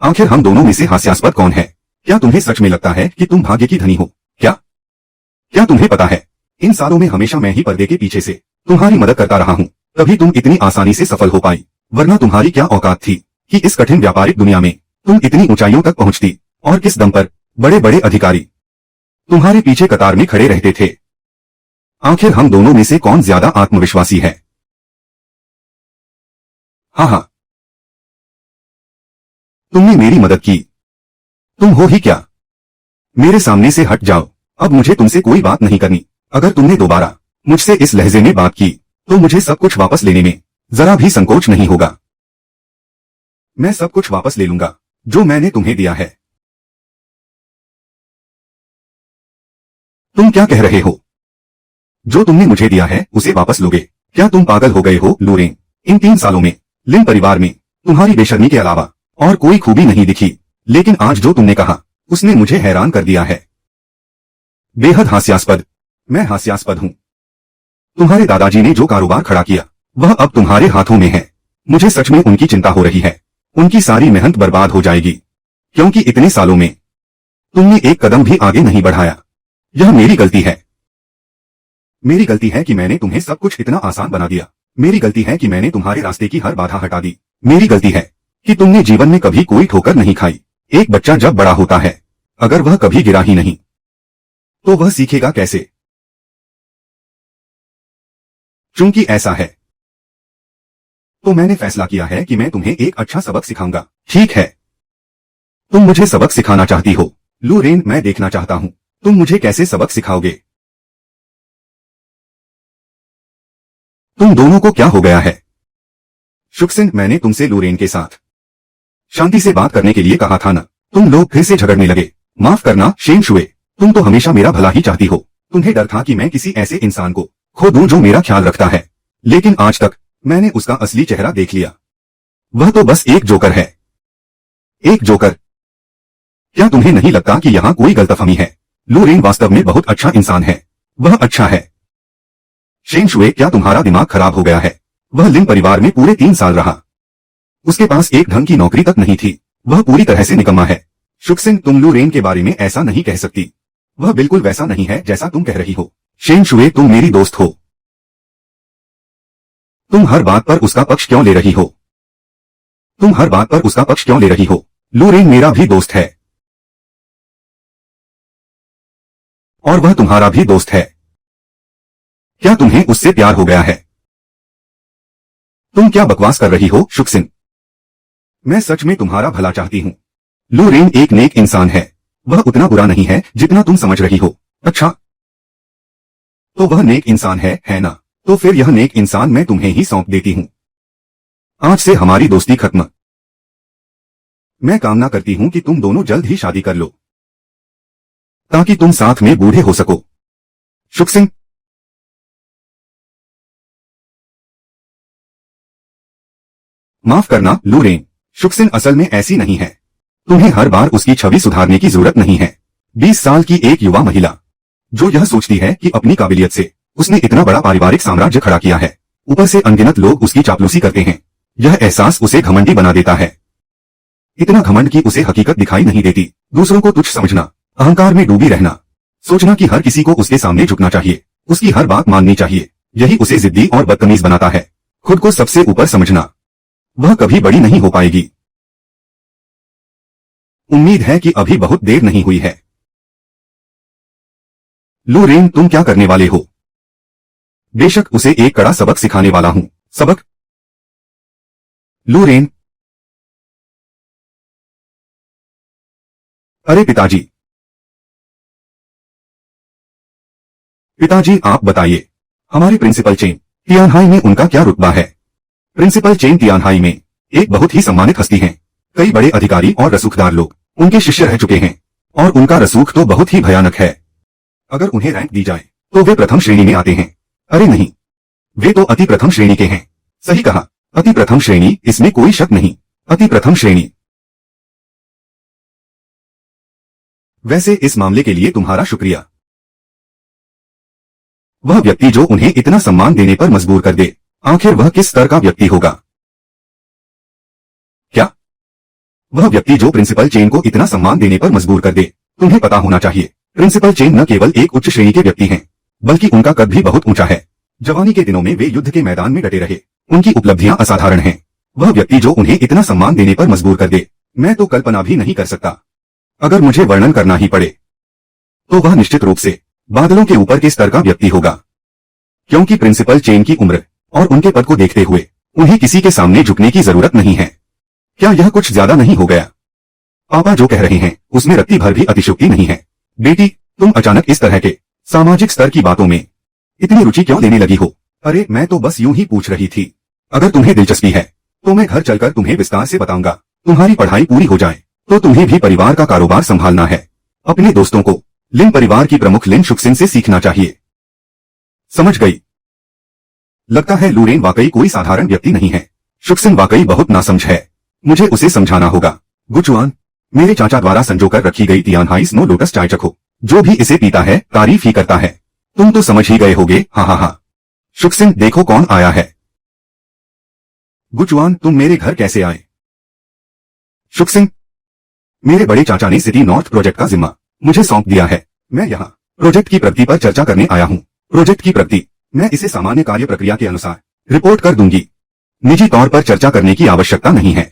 आखिर हम दोनों में से हास्यास्पद कौन है? क्या तुम्हें सच में लगता है कि तुम भाग्य की धनी हो? क्या तुम्हें पता है, इन सालों में हमेशा मैं ही पर्दे के पीछे से तुम्हारी मदद करता रहा हूँ, तभी तुम इतनी आसानी से सफल हो पाई। वरना तुम्हारी क्या औकात थी कि इस कठिन व्यापारिक दुनिया में तुम इतनी ऊंचाइयों तक पहुंचती? और किस दम पर बड़े बड़े अधिकारी तुम्हारे पीछे कतार में खड़े रहते थे? आखिर हम दोनों में से कौन ज्यादा आत्मविश्वासी है? हाँ, तुमने मेरी मदद की। तुम हो ही क्या? मेरे सामने से हट जाओ। अब मुझे तुमसे कोई बात नहीं करनी। अगर तुमने दोबारा मुझसे इस लहजे में बात की, तो मुझे सब कुछ वापस लेने में जरा भी संकोच नहीं होगा। मैं सब कुछ वापस ले लूंगा जो मैंने तुम्हें दिया है। तुम क्या कह रहे हो? जो तुमने मुझे दिया है उसे वापस लोगे? क्या तुम पागल हो गए हो लूरेन? इन 3 सालों में लिन परिवार में तुम्हारी बेशर्मी के अलावा और कोई खूबी नहीं दिखी, लेकिन आज जो तुमने कहा उसने मुझे हैरान कर दिया है। बेहद हास्यास्पद। मैं हास्यास्पद हूँ? तुम्हारे दादाजी ने जो कारोबार खड़ा किया वह अब तुम्हारे हाथों में है। मुझे सच में उनकी चिंता हो रही है। उनकी सारी मेहनत बर्बाद हो जाएगी, क्योंकि इतने सालों में तुमने एक कदम भी आगे नहीं बढ़ाया। यह मेरी गलती है। मेरी गलती है कि मैंने तुम्हें सब कुछ इतना आसान बना दिया। मेरी गलती है कि मैंने तुम्हारे रास्ते की हर बाधा हटा दी। मेरी गलती है कि तुमने जीवन में कभी कोई ठोकर नहीं खाई। एक बच्चा जब बड़ा होता है, अगर वह कभी गिरा ही नहीं तो वह सीखेगा कैसे? चूंकि ऐसा है तो मैंने फैसला किया है कि मैं तुम्हें एक अच्छा सबक सिखाऊंगा। ठीक है, तुम मुझे सबक सिखाना चाहती हो। लूरेन, मैं देखना चाहता हूं तुम मुझे कैसे सबक सिखाओगे। तुम दोनों को क्या हो गया है? शुक्सिन, मैंने तुमसे लूरेन के साथ शांति से बात करने के लिए कहा था ना। तुम लोग फिर से झगड़ने लगे। माफ करना शेन शुए, तुम तो हमेशा मेरा भला ही चाहती हो। तुम्हें डर था कि मैं किसी ऐसे इंसान को खो दूं जो मेरा ख्याल रखता है, लेकिन आज तक मैंने उसका असली चेहरा देख लिया। वह तो बस एक जोकर है। एक जोकर? क्या तुम्हें नहीं लगता कि यहाँ कोई गलतफहमी है? लूरेन वास्तव में बहुत अच्छा इंसान है। वह अच्छा है। शेन शुए, क्या तुम्हारा दिमाग खराब हो गया है? वह लिन परिवार में पूरे 3 साल रहा। उसके पास एक ढंग की नौकरी तक नहीं थी। वह पूरी तरह से निकम्मा है। शुक्सिन, तुम लूरेन के बारे में ऐसा नहीं कह सकती। वह बिल्कुल वैसा नहीं है जैसा तुम कह रही हो। शेन शुए, तुम मेरी दोस्त हो। तुम हर बात पर उसका पक्ष क्यों ले रही हो? तुम हर बात पर उसका पक्ष क्यों ले रही हो? लूरेन मेरा भी दोस्त है और वह तुम्हारा भी दोस्त है। क्या तुम्हें उससे प्यार हो गया है? तुम क्या बकवास कर रही हो शुक्सिन? मैं सच में तुम्हारा भला चाहती हूँ। लूरेन एक नेक इंसान है। वह उतना बुरा नहीं है जितना तुम समझ रही हो। अच्छा, तो वह नेक इंसान है ना? तो फिर यह नेक इंसान मैं तुम्हें ही सौंप देती हूँ। आज से हमारी दोस्ती खत्म। मैं कामना करती हूँ कि तुम दोनों जल्द ही शादी कर लो ताकि तुम साथ में बूढ़े हो सको। शुक्सिन, माफ करना लूरेन, शुक्सिन असल में ऐसी नहीं है। तुम्हें हर बार उसकी छवि सुधारने की जरूरत नहीं है। 20 साल की एक युवा महिला जो यह सोचती है कि अपनी काबिलियत से उसने इतना बड़ा पारिवारिक साम्राज्य खड़ा किया है, ऊपर से अनगिनत लोग उसकी चापलूसी करते हैं। यह एहसास उसे घमंडी बना देता है। इतना घमंड कि उसे हकीकत दिखाई नहीं देती। दूसरों को तुच्छ समझना, अहंकार में डूबी रहना, सोचना कि हर किसी को उसके सामने झुकना चाहिए, उसकी हर बात माननी चाहिए, यही उसे जिद्दी और बदतमीज बनाता है। खुद को सबसे ऊपर समझना, वह कभी बड़ी नहीं हो पाएगी। उम्मीद है कि अभी बहुत देर नहीं हुई है। लूरेन, तुम क्या करने वाले हो? बेशक उसे एक कड़ा सबक सिखाने वाला हूं। सबक? लूरेन, अरे पिताजी। पिताजी आप बताइए, हमारे प्रिंसिपल चेन तियानहाई में उनका क्या रुतबा है? प्रिंसिपल चेन तियानहाई में एक बहुत ही सम्मानित हस्ती हैं। कई बड़े अधिकारी और रसूखदार लोग उनके शिष्य रह चुके हैं और उनका रसूख तो बहुत ही भयानक है। अगर उन्हें रैंक दी जाए तो वे प्रथम श्रेणी में आते हैं। अरे नहीं, वे तो अति प्रथम श्रेणी के हैं। सही कहा, अति प्रथम श्रेणी, इसमें कोई शक नहीं। अति प्रथम श्रेणी। वैसे इस मामले के लिए तुम्हारा शुक्रिया। वह व्यक्ति जो उन्हें इतना सम्मान देने पर मजबूर कर दे, आखिर वह किस स्तर का व्यक्ति होगा? क्या? वह व्यक्ति जो प्रिंसिपल चेन को इतना सम्मान देने पर मजबूर कर दे। तुम्हें पता होना चाहिए, प्रिंसिपल चेन न केवल एक उच्च श्रेणी के व्यक्ति हैं, बल्कि उनका कद भी बहुत ऊंचा है। जवानी के दिनों में वे युद्ध के मैदान में डटे रहे। उनकी उपलब्धियां असाधारण हैं। वह व्यक्ति जो उन्हें इतना सम्मान देने पर मजबूर कर दे, मैं तो कल्पना भी नहीं कर सकता। अगर मुझे वर्णन करना ही पड़े तो वह निश्चित रूप से बादलों के ऊपर के स्तर का व्यक्ति होगा। क्योंकि प्रिंसिपल चेन की उम्र और उनके पद को देखते हुए उन्हें किसी के सामने झुकने की जरूरत नहीं है। क्या यह कुछ ज्यादा नहीं हो गया? पापा जो कह रहे हैं उसमें रत्ती भर भी अतिशयोक्ति नहीं है। बेटी, तुम अचानक इस तरह के सामाजिक स्तर की बातों में इतनी रुचि क्यों लेने लगी हो? अरे मैं तो बस यूं ही पूछ रही थी। अगर तुम्हें दिलचस्पी है तो मैं घर चलकर तुम्हें विस्तार से बताऊंगा। तुम्हारी पढ़ाई पूरी हो जाए तो तुम्हें भी परिवार का कारोबार संभालना है। अपने दोस्तों को लिन परिवार की प्रमुख लिन शुक्सिन से सीखना चाहिए। समझ गई? लगता है लूरेन वाकई कोई साधारण व्यक्ति नहीं है। शुक्सिन वाकई बहुत नासमझ है। मुझे उसे समझाना होगा। गुचुआन, मेरे चाचा द्वारा संजोकर रखी गई तियानहाई स्नो लोटस चाय चखो। जो भी इसे पीता है तारीफ ही करता है। तुम तो समझ ही गए होगे। हाँ हाँ हाँ। शुक्सिन, देखो कौन आया है। गुचुआन, तुम मेरे घर कैसे आए? शुक्सिन, मेरे बड़े चाचा ने सिटी नॉर्थ प्रोजेक्ट का जिम्मा मुझे सौंप दिया है। मैं यहाँ प्रोजेक्ट की प्रगति पर चर्चा करने आया हूँ। प्रोजेक्ट की प्रगति मैं इसे सामान्य कार्य प्रक्रिया के अनुसार रिपोर्ट कर दूंगी। निजी तौर पर चर्चा करने की आवश्यकता नहीं है।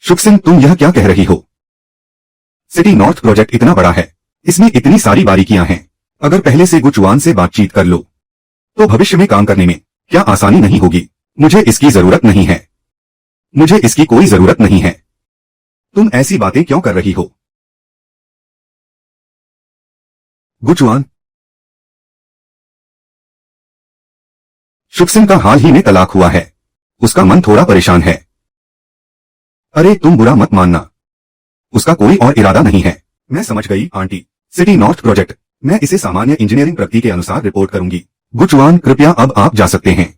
शुक्सिन, तुम यह क्या कह रही हो? सिटी नॉर्थ प्रोजेक्ट इतना बड़ा है, इसमें इतनी सारी बारीकियां हैं। अगर पहले से गुचुआन से बातचीत कर लो तो भविष्य में काम करने में क्या आसानी नहीं होगी। मुझे इसकी जरूरत नहीं है। मुझे इसकी कोई जरूरत नहीं है। तुम ऐसी बातें क्यों कर रही हो? गुचुआन, शुक्सिन का हाल ही में तलाक हुआ है। उसका मन थोड़ा परेशान है। अरे तुम बुरा मत मानना, उसका कोई और इरादा नहीं है। मैं समझ गई आंटी। सिटी नॉर्थ प्रोजेक्ट मैं इसे सामान्य इंजीनियरिंग प्रगति के अनुसार रिपोर्ट करूंगी। गुचुआन, कृपया अब आप जा सकते हैं।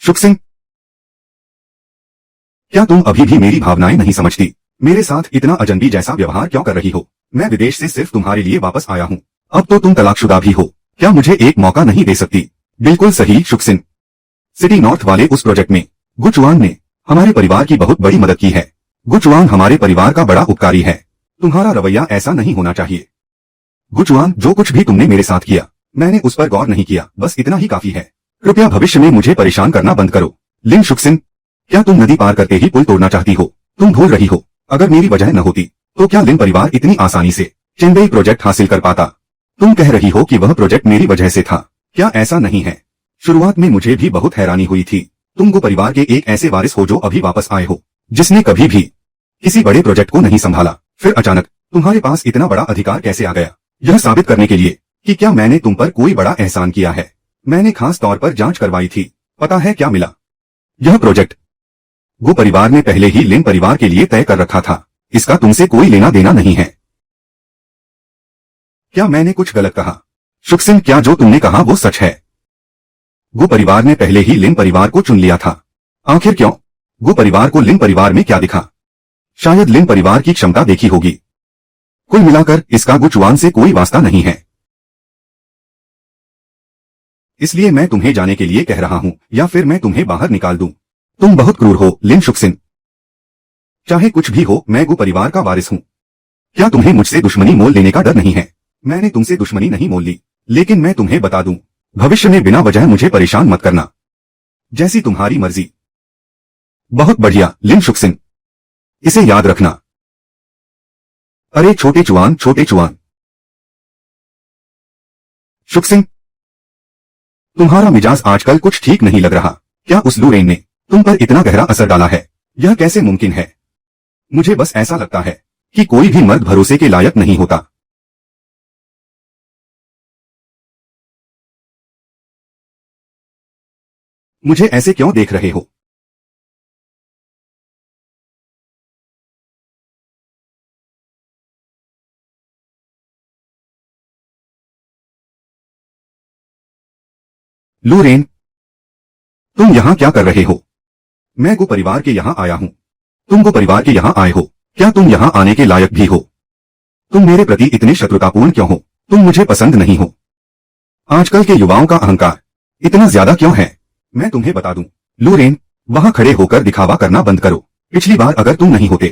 शुक्सिन, क्या तुम अभी भी मेरी भावनाएं नहीं समझती? मेरे साथ इतना अजनबी जैसा व्यवहार क्यों कर रही हो? मैं विदेश से सिर्फ तुम्हारे लिए वापस आया हूँ। अब तो तुम तलाकशुदा भी हो। क्या मुझे एक मौका नहीं दे सकती? बिल्कुल सही शुक्सिन। सिटी नॉर्थ वाले उस प्रोजेक्ट में गुचुआन ने हमारे परिवार की बहुत बड़ी मदद की है। गुचुआन हमारे परिवार का बड़ा उपकारी है। तुम्हारा रवैया ऐसा नहीं होना चाहिए। गुचुआन, जो कुछ भी तुमने मेरे साथ किया मैंने उस पर गौर नहीं किया, बस इतना ही काफी है। कृपया भविष्य में मुझे परेशान करना बंद करो। लिन शुक्सिन, क्या तुम नदी पार करते ही पुल तोड़ना चाहती हो? तुम भूल रही हो, अगर मेरी वजह न होती तो क्या लिन परिवार इतनी आसानी से चेन्नई प्रोजेक्ट हासिल कर पाता? तुम कह रही हो कि वह प्रोजेक्ट मेरी वजह से था। क्या ऐसा नहीं है? शुरुआत में मुझे भी बहुत हैरानी हुई थी। तुम गो परिवार के एक ऐसे वारिस हो जो अभी वापस आए हो, जिसने कभी भी किसी बड़े प्रोजेक्ट को नहीं संभाला। फिर अचानक तुम्हारे पास इतना बड़ा अधिकार कैसे आ गया? यह साबित करने के लिए कि क्या मैंने तुम पर कोई बड़ा एहसान किया है। मैंने खास तौर पर जांच करवाई थी। पता है क्या मिला? यह प्रोजेक्ट गो परिवार ने पहले ही लिन परिवार के लिए तय कर रखा था। इसका तुमसे कोई लेना देना नहीं है। क्या मैंने कुछ गलत कहा? शुक्सिन, क्या जो तुमने कहा वो सच है? गो परिवार ने पहले ही लिन परिवार को चुन लिया था। आखिर क्यों? गो परिवार को लिन परिवार में क्या दिखा? शायद लिन परिवार की क्षमता देखी होगी। कुल मिलाकर इसका गुचुआन से कोई वास्ता नहीं है। इसलिए मैं तुम्हें जाने के लिए कह रहा हूं, या फिर मैं तुम्हें बाहर निकाल दूं। तुम बहुत क्रूर हो लिन शुक्सिन। चाहे कुछ भी हो, मैं गो परिवार का वारिस हूं। क्या तुम्हें मुझसे दुश्मनी मोल लेने का डर नहीं है? मैंने तुमसे दुश्मनी नहीं मोल ली, लेकिन मैं तुम्हें बता दूं, भविष्य में बिना वजह मुझे परेशान मत करना। जैसी तुम्हारी मर्जी। बहुत बढ़िया लिन शुक्सिन, इसे याद रखना। अरे छोटे चुआन, छोटे चुआन। शुक्सिन, तुम्हारा मिजाज आजकल कुछ ठीक नहीं लग रहा। क्या उस लू रेन ने तुम पर इतना गहरा असर डाला है? यह कैसे मुमकिन है? मुझे बस ऐसा लगता है कि कोई भी मर्द भरोसे के लायक नहीं होता। मुझे ऐसे क्यों देख रहे हो? लू रेन, तुम यहां क्या कर रहे हो? मैं गो परिवार के यहां आया हूं। तुम गो परिवार के यहां आए हो। क्या तुम यहां आने के लायक भी हो? तुम मेरे प्रति इतने शत्रुतापूर्ण क्यों हो? तुम मुझे पसंद नहीं हो। आजकल के युवाओं का अहंकार इतना ज्यादा क्यों है? मैं तुम्हें बता दूं, लू रेन, वहां खड़े होकर दिखावा करना बंद करो। पिछली बार अगर तुम नहीं होते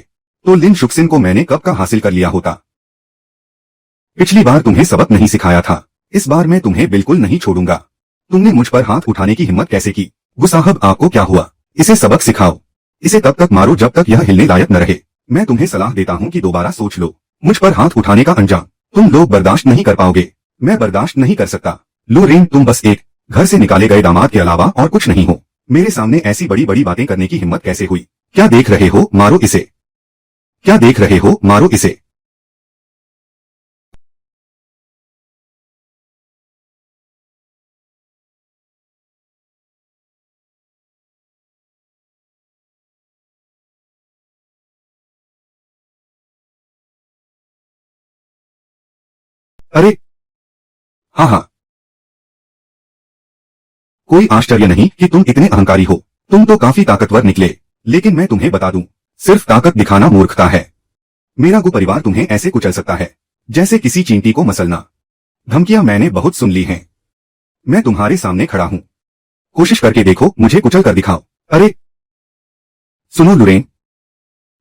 तो लिन शुक्सिन को मैंने कब का हासिल कर लिया होता। पिछली बार तुम्हें सबक नहीं सिखाया था, इस बार मैं तुम्हें बिल्कुल नहीं छोड़ूंगा। तुमने मुझ पर हाथ उठाने की हिम्मत कैसे की? गुसाहब, आपको क्या हुआ? इसे सबक सिखाओ। इसे तब तक मारो जब तक यह हिलने लायक न रहे। मैं तुम्हें सलाह देता हूं कि दोबारा सोच लो। मुझ पर हाथ उठाने का अंजाम तुम लोग बर्दाश्त नहीं कर पाओगे। मैं बर्दाश्त नहीं कर सकता। लू रेन, तुम बस एक घर से निकाले गए दामाद के अलावा और कुछ नहीं हो। मेरे सामने ऐसी बड़ी बड़ी बातें करने की हिम्मत कैसे हुई? क्या देख रहे हो? मारो इसे। क्या देख रहे हो? मारो इसे। अरे हाँ हाँ, कोई आश्चर्य नहीं कि तुम इतने अहंकारी हो। तुम तो काफी ताकतवर निकले, लेकिन मैं तुम्हें बता दूं, सिर्फ ताकत दिखाना मूर्खता है। मेरा गो परिवार तुम्हें ऐसे कुचल सकता है जैसे किसी चींटी को मसलना। धमकियां मैंने बहुत सुन ली हैं। मैं तुम्हारे सामने खड़ा हूं। कोशिश करके देखो, मुझे कुचल कर दिखाओ। अरे सुनो लुरेन,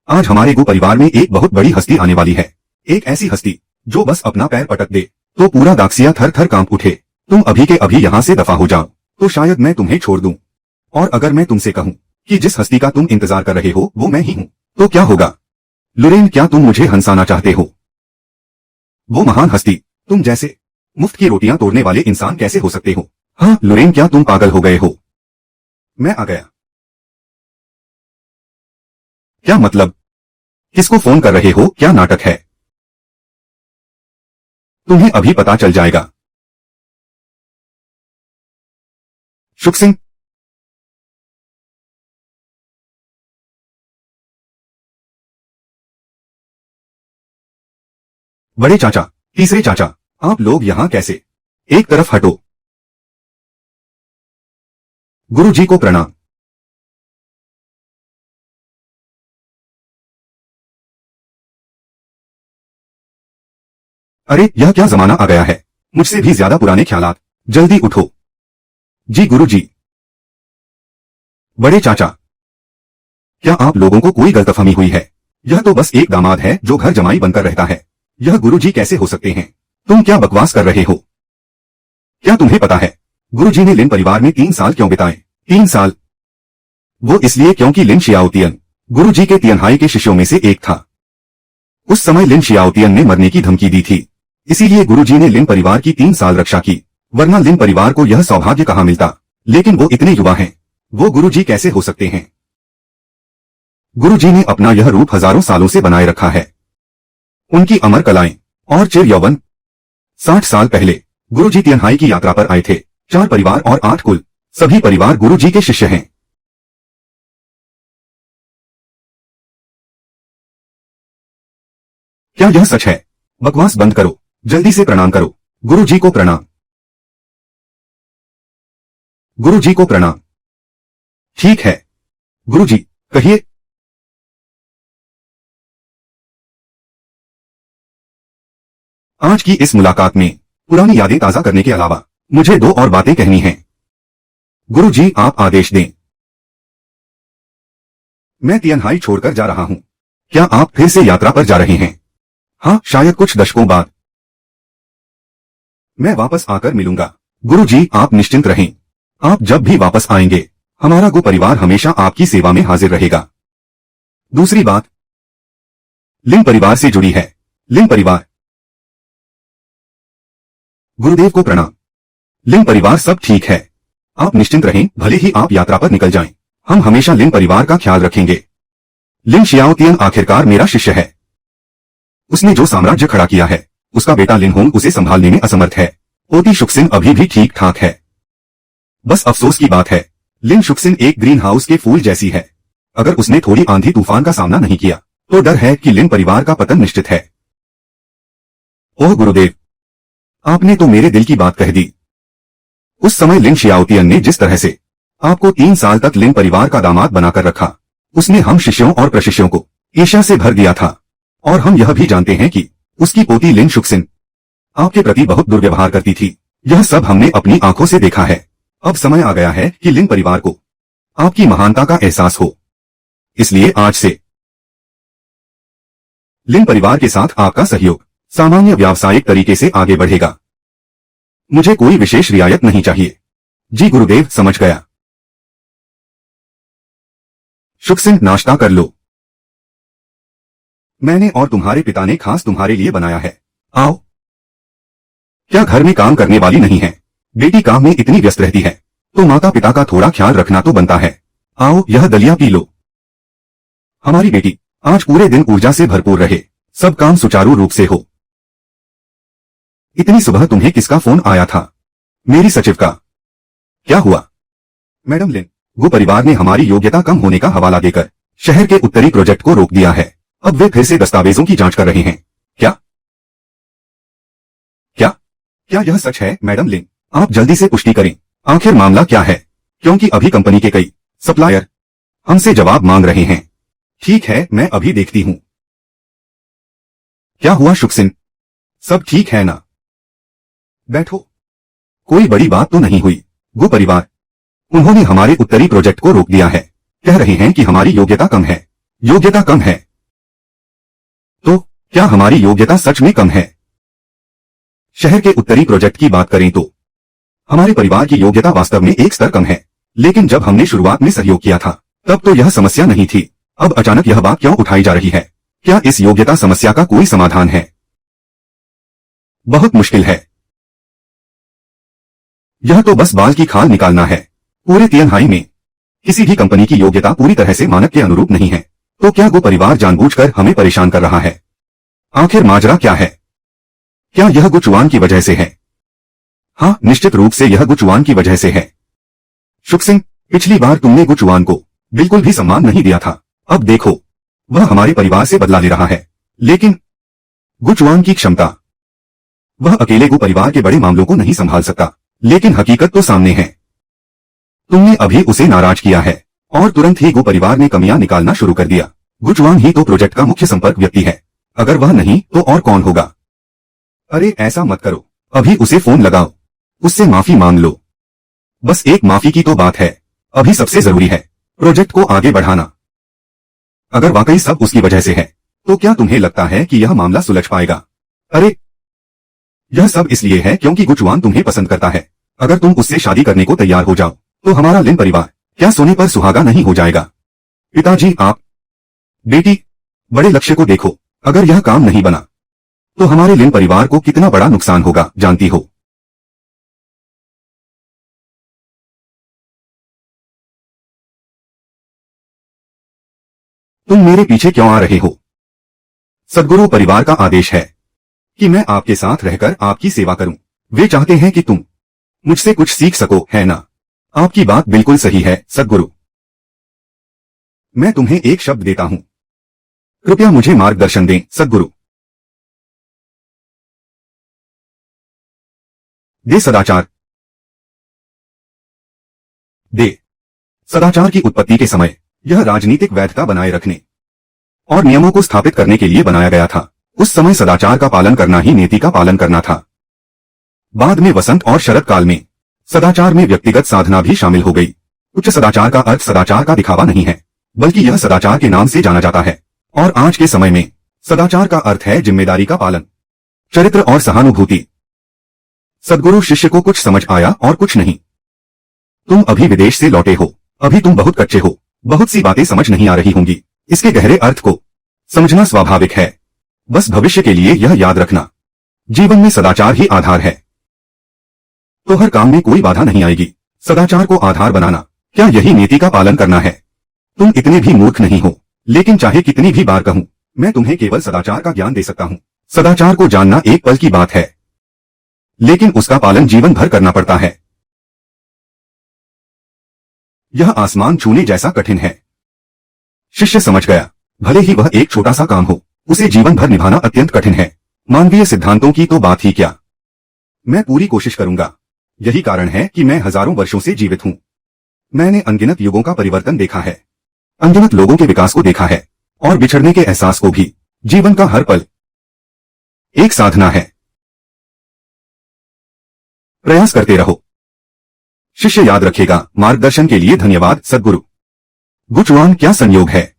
आज हमारे गो परिवार में एक बहुत बड़ी हस्ती आने वाली है। एक ऐसी हस्ती जो बस अपना पैर पटक दे तो पूरा दाक्सिया थर थर कांप उठे। तुम अभी के अभी यहाँ से दफा हो जाओ तो शायद मैं तुम्हें छोड़ दूं। और अगर मैं तुमसे कहूं कि जिस हस्ती का तुम इंतजार कर रहे हो वो मैं ही हूं, तो क्या होगा? लुरेन, क्या तुम मुझे हंसाना चाहते हो? वो महान हस्ती, तुम जैसे मुफ्त की रोटियां तोड़ने वाले इंसान कैसे हो सकते हो? हाँ लुरेन, क्या तुम पागल हो गए हो? मैं आ गया। क्या मतलब? किसको फोन कर रहे हो? क्या नाटक है? तुम्हें अभी पता चल जाएगा। शुक सिंह, बड़े चाचा, तीसरे चाचा, आप लोग यहां कैसे? एक तरफ हटो। गुरुजी को प्रणाम। अरे यह क्या जमाना आ गया है? मुझसे भी ज्यादा पुराने ख्यालात। जल्दी उठो। जी गुरुजी। बड़े चाचा, क्या आप लोगों को कोई गलतफहमी हुई है? यह तो बस एक दामाद है जो घर जमाई बनकर रहता है। यह गुरुजी कैसे हो सकते हैं? तुम क्या बकवास कर रहे हो? क्या तुम्हें पता है गुरुजी ने लिन परिवार में 3 साल क्यों बिताए? 3 साल? वो इसलिए क्योंकि लिन शियाओतियन गुरुजी के तियनहाई के शिष्यों में से एक था। उस समय लिन शियाओतियन ने मरने की धमकी दी थी, इसीलिए गुरुजी ने लिन परिवार की 3 साल रक्षा की, वरना लिन परिवार को यह सौभाग्य कहाँ मिलता। लेकिन वो इतने युवा हैं, वो गुरुजी कैसे हो सकते हैं? गुरुजी ने अपना यह रूप हजारों सालों से बनाए रखा है। उनकी अमर कलाएं और चिर यौवन। 60 साल पहले गुरुजी तियनहाई की यात्रा पर आए थे। 4 परिवार और 8 कुल, सभी परिवार गुरुजी के शिष्य हैं। क्या यह सच है? बकवास बंद करो, जल्दी से प्रणाम करो। गुरुजी को प्रणाम। गुरुजी को प्रणाम। ठीक है गुरुजी, कहिए। आज की इस मुलाकात में पुरानी यादें ताजा करने के अलावा मुझे 2 और बातें कहनी हैं। गुरुजी, आप आदेश दें। मैं तियनहाई छोड़कर जा रहा हूं। क्या आप फिर से यात्रा पर जा रहे हैं? हाँ, शायद कुछ दशकों बाद। मैं वापस आकर मिलूंगा। गुरुजी, आप निश्चिंत रहें। आप जब भी वापस आएंगे हमारा गो परिवार हमेशा आपकी सेवा में हाजिर रहेगा। दूसरी बात लिन परिवार से जुड़ी है। लिन परिवार। गुरुदेव को प्रणाम। लिन परिवार सब ठीक है, आप निश्चिंत रहें। भले ही आप यात्रा पर निकल जाएं, हम हमेशा लिन परिवार का ख्याल रखेंगे। लिन शियाओतियन आखिरकार मेरा शिष्य है। उसने जो साम्राज्य खड़ा किया है उसका बेटा लिन होंग उसे संभालने में असमर्थ है। पोती शुक्सिन अभी भी ठीक ठाक है। बस अफसोस की बात है, लिन शुक्सिन एक ग्रीन हाउस के फूल जैसी है। अगर उसने थोड़ी आंधी तूफान का सामना नहीं किया तो डर है कि लिन परिवार का पतन निश्चित है। ओह गुरुदेव, आपने तो मेरे दिल की बात कह दी। उस समय लिन शियाओतियन ने जिस तरह से आपको 3 साल तक लिन परिवार का दामाद बनाकर रखा, उसने हम शिष्यों और प्रशिष्यों को ईर्ष्या से भर दिया था। और हम यह भी जानते हैं कि उसकी पोती लिन शुक्सिन आपके प्रति बहुत दुर्व्यवहार करती थी। यह सब हमने अपनी आंखों से देखा है। अब समय आ गया है कि लिन परिवार को आपकी महानता का एहसास हो। इसलिए आज से लिन परिवार के साथ आपका सहयोग सामान्य व्यावसायिक तरीके से आगे बढ़ेगा। मुझे कोई विशेष रियायत नहीं चाहिए। जी गुरुदेव, समझ गया। शुक्सिन, नाश्ता कर लो। मैंने और तुम्हारे पिता ने खास तुम्हारे लिए बनाया है। आओ। क्या घर में काम करने वाली नहीं है? बेटी काम में इतनी व्यस्त रहती है तो माता पिता का थोड़ा ख्याल रखना तो बनता है। आओ, यह दलिया पी लो। हमारी बेटी आज पूरे दिन ऊर्जा से भरपूर रहे, सब काम सुचारू रूप से हो। इतनी सुबह तुम्हें किसका फोन आया था? मेरी सचिव का। क्या हुआ? मैडम लिन, गो परिवार ने हमारी योग्यता कम होने का हवाला देकर शहर के उत्तरी प्रोजेक्ट को रोक दिया है। अब वे फिर से दस्तावेजों की जांच कर रहे हैं। क्या क्या क्या यह सच है? मैडम लिन, आप जल्दी से पुष्टि करें। आखिर मामला क्या है? क्योंकि अभी कंपनी के कई सप्लायर हमसे जवाब मांग रहे हैं। ठीक है, मैं अभी देखती हूं। क्या हुआ शुक्सिन? सब ठीक है ना? बैठो। कोई बड़ी बात तो नहीं हुई। गो परिवार, उन्होंने हमारे उत्तरी प्रोजेक्ट को रोक दिया है। कह रहे हैं कि हमारी योग्यता कम है। योग्यता कम है? तो क्या हमारी योग्यता सच में कम है? शहर के उत्तरी प्रोजेक्ट की बात करें तो हमारे परिवार की योग्यता वास्तव में एक स्तर कम है, लेकिन जब हमने शुरुआत में सहयोग किया था तब तो यह समस्या नहीं थी। अब अचानक यह बात क्यों उठाई जा रही है? क्या इस योग्यता समस्या का कोई समाधान है? बहुत मुश्किल है। यह तो बस बाल की खाल निकालना है। पूरे तियांहाई में किसी भी कंपनी की योग्यता पूरी तरह से मानक के अनुरूप नहीं है, तो क्या वो परिवार जानबूझकर हमें परेशान कर रहा है? आखिर माजरा क्या है? क्या यह गुचुआन की वजह से है? हाँ, निश्चित रूप से यह गुचुआन की वजह से है। शुक सिंह, पिछली बार तुमने गुचुआन को बिल्कुल भी सम्मान नहीं दिया था। अब देखो, वह हमारे परिवार से बदला ले रहा है। लेकिन गुचुआन की क्षमता, वह अकेले गु परिवार के बड़े मामलों को नहीं संभाल सकता। लेकिन हकीकत तो सामने है। तुमने अभी उसे नाराज किया है और तुरंत ही गु परिवार ने कमियां निकालना शुरू कर दिया। गुचुआन ही तो प्रोजेक्ट का मुख्य संपर्क व्यक्ति है। अगर वह नहीं तो और कौन होगा? अरे ऐसा मत करो, अभी उसे फोन लगाओ, उससे माफी मांग लो। बस एक माफी की तो बात है। अभी सबसे जरूरी है प्रोजेक्ट को आगे बढ़ाना। अगर वाकई सब उसकी वजह से है तो क्या तुम्हें लगता है कि यह मामला सुलझ पाएगा? अरे यह सब इसलिए है क्योंकि गुचुआन तुम्हें पसंद करता है। अगर तुम उससे शादी करने को तैयार हो जाओ तो हमारा लिन परिवार क्या सोने पर सुहागा नहीं हो जाएगा? पिताजी, आप बेटी, बड़े लक्ष्य को देखो। अगर यह काम नहीं बना तो हमारे लिन परिवार को कितना बड़ा नुकसान होगा, जानती हो? तुम मेरे पीछे क्यों आ रहे हो? सद्गुरु परिवार का आदेश है कि मैं आपके साथ रहकर आपकी सेवा करूं। वे चाहते हैं कि तुम मुझसे कुछ सीख सको, है ना? आपकी बात बिल्कुल सही है सद्गुरु। मैं तुम्हें एक शब्द देता हूं, कृपया मुझे मार्गदर्शन दें सद्गुरु। दे सदाचार। दे सदाचार की उत्पत्ति के समय यह राजनीतिक वैधता बनाए रखने और नियमों को स्थापित करने के लिए बनाया गया था। उस समय सदाचार का पालन करना ही नीति का पालन करना था। बाद में वसंत और शरद काल में सदाचार में व्यक्तिगत साधना भी शामिल हो गई। उच्च सदाचार का अर्थ सदाचार का दिखावा नहीं है, बल्कि यह सदाचार के नाम से जाना जाता है। और आज के समय में सदाचार का अर्थ है जिम्मेदारी का पालन, चरित्र और सहानुभूति। सद्गुरु शिष्य को कुछ समझ आया और कुछ नहीं। तुम अभी विदेश से लौटे हो, अभी तुम बहुत कच्चे हो, बहुत सी बातें समझ नहीं आ रही होंगी। इसके गहरे अर्थ को समझना स्वाभाविक है। बस भविष्य के लिए यह याद रखना, जीवन में सदाचार ही आधार है, तो हर काम में कोई बाधा नहीं आएगी। सदाचार को आधार बनाना, क्या यही नीति का पालन करना है? तुम इतने भी मूर्ख नहीं हो, लेकिन चाहे कितनी भी बार कहूं, मैं तुम्हें केवल सदाचार का ज्ञान दे सकता हूं। सदाचार को जानना एक पल की बात है, लेकिन उसका पालन जीवन भर करना पड़ता है। यह आसमान छूने जैसा कठिन है। शिष्य समझ गया, भले ही वह एक छोटा सा काम हो, उसे जीवन भर निभाना अत्यंत कठिन है। मानवीय सिद्धांतों की तो बात ही क्या। मैं पूरी कोशिश करूंगा। यही कारण है कि मैं हजारों वर्षों से जीवित हूं। मैंने अनगिनत युगों का परिवर्तन देखा है, अनगिनत लोगों के विकास को देखा है, और बिछड़ने के एहसास को भी। जीवन का हर पल एक साधना है। प्रयास करते रहो। शिष्य याद रखेगा। मार्गदर्शन के लिए धन्यवाद सद्गुरु। गुचुआन, क्या संयोग है।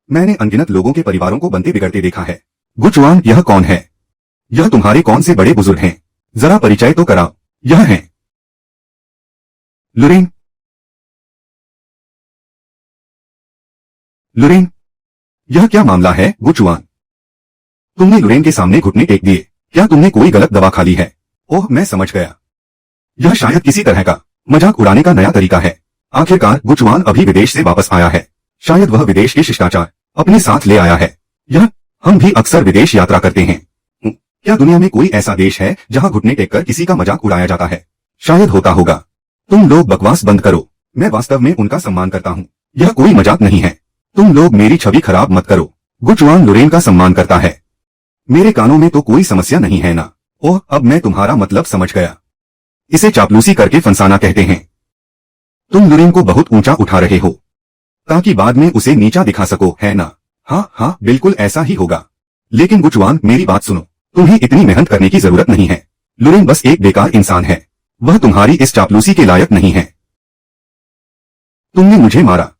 मैंने अनगिनत लोगों के परिवारों को बनते बिगड़ते देखा है। गुचुआन, यह कौन है? यह तुम्हारे कौन से बड़े बुजुर्ग हैं? जरा परिचय तो कराओ। यह हैं लुरेन। लुरेन, यह क्या मामला है गुचुआन? तुमने लुरेन के सामने घुटने टेक दिए। क्या तुमने कोई गलत दवा खा ली है? ओह, मैं समझ गया। यह शायद किसी तरह का मजाक उड़ाने का नया तरीका है। आखिरकार गुचुआन अभी विदेश से वापस आया है। शायद वह विदेश के शिष्टाचार अपने साथ ले आया है। यह हम भी अक्सर विदेश यात्रा करते हैं। क्या दुनिया में कोई ऐसा देश है जहां घुटने टेककर किसी का मजाक उड़ाया जाता है? शायद होता होगा। तुम लोग बकवास बंद करो। मैं वास्तव में उनका सम्मान करता हूं। यह कोई मजाक नहीं है। तुम लोग मेरी छवि खराब मत करो। गुचुआन लुरेन का सम्मान करता है। मेरे कानों में तो कोई समस्या नहीं है ना? ओह, अब मैं तुम्हारा मतलब समझ गया। इसे चापलूसी करके फंसाना कहते हैं। तुम लुरेन को बहुत ऊंचा उठा रहे हो ताकि बाद में उसे नीचा दिखा सको, है ना? हाँ हाँ, बिल्कुल ऐसा ही होगा। लेकिन गुचुआन, मेरी बात सुनो। तुम्हें इतनी मेहनत करने की जरूरत नहीं है। लुरेन बस एक बेकार इंसान है। वह तुम्हारी इस चापलूसी के लायक नहीं है। तुमने मुझे मारा।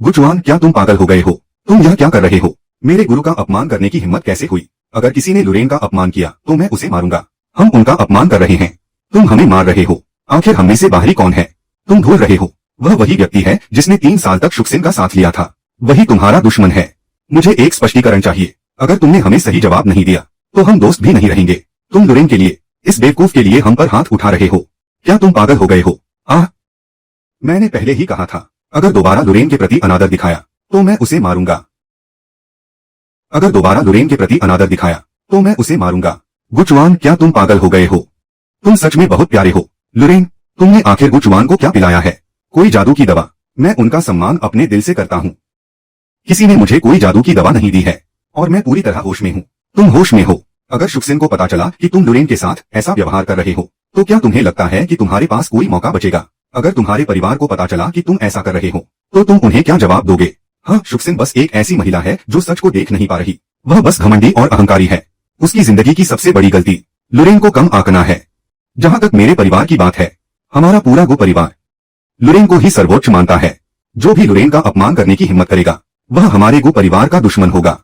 गुचुआन, क्या तुम पागल हो गए हो? तुम यह क्या कर रहे हो? मेरे गुरु का अपमान करने की हिम्मत कैसे हुई? अगर किसी ने लुरेन का अपमान किया तो मैं उसे मारूंगा। हम उनका अपमान कर रहे हैं। तुम हमें मार रहे हो। आखिर हम में से बाहरी कौन है? तुम भूल रहे हो, वह वही व्यक्ति है जिसने 3 साल तक शुक्सेन का साथ लिया था। वही तुम्हारा दुश्मन है। मुझे एक स्पष्टीकरण चाहिए। अगर तुमने हमें सही जवाब नहीं दिया तो हम दोस्त भी नहीं रहेंगे। तुम लुरेन के लिए, इस बेवकूफ के लिए हम पर हाथ उठा रहे हो। क्या तुम पागल हो गए हो? मैंने पहले ही कहा था, अगर दोबारा लुरेन के प्रति अनादर दिखाया तो मैं उसे मारूंगा। अगर दोबारा लुरेन के प्रति अनादर दिखाया तो मैं उसे मारूंगा। गुचुआन, क्या तुम पागल हो गए हो? तुम सच में बहुत प्यारे हो। लुरेन, तुमने आखिर गुचुआन को क्या पिलाया है? कोई जादू की दवा। मैं उनका सम्मान अपने दिल से करता हूँ। किसी ने मुझे कोई जादू की दवा नहीं दी है और मैं पूरी तरह होश में हूँ। तुम होश में हो। अगर शुक्सेन को पता चला कि तुम लुरेन के साथ ऐसा व्यवहार कर रहे हो तो क्या तुम्हें लगता है कि तुम्हारे पास कोई मौका बचेगा? अगर तुम्हारे परिवार को पता चला कि तुम ऐसा कर रहे हो तो तुम उन्हें क्या जवाब दोगे? हाँ, शुक्सेन बस एक ऐसी महिला है जो सच को देख नहीं पा रही। वह बस घमंडी और अहंकारी है। उसकी जिंदगी की सबसे बड़ी गलती लुरेन को कम आंकना है। जहां तक मेरे परिवार की बात है, हमारा पूरा गो परिवार लुरेन को ही सर्वोच्च मानता है। जो भी लुरेन का अपमान करने की हिम्मत करेगा वह हमारे गो परिवार का दुश्मन होगा।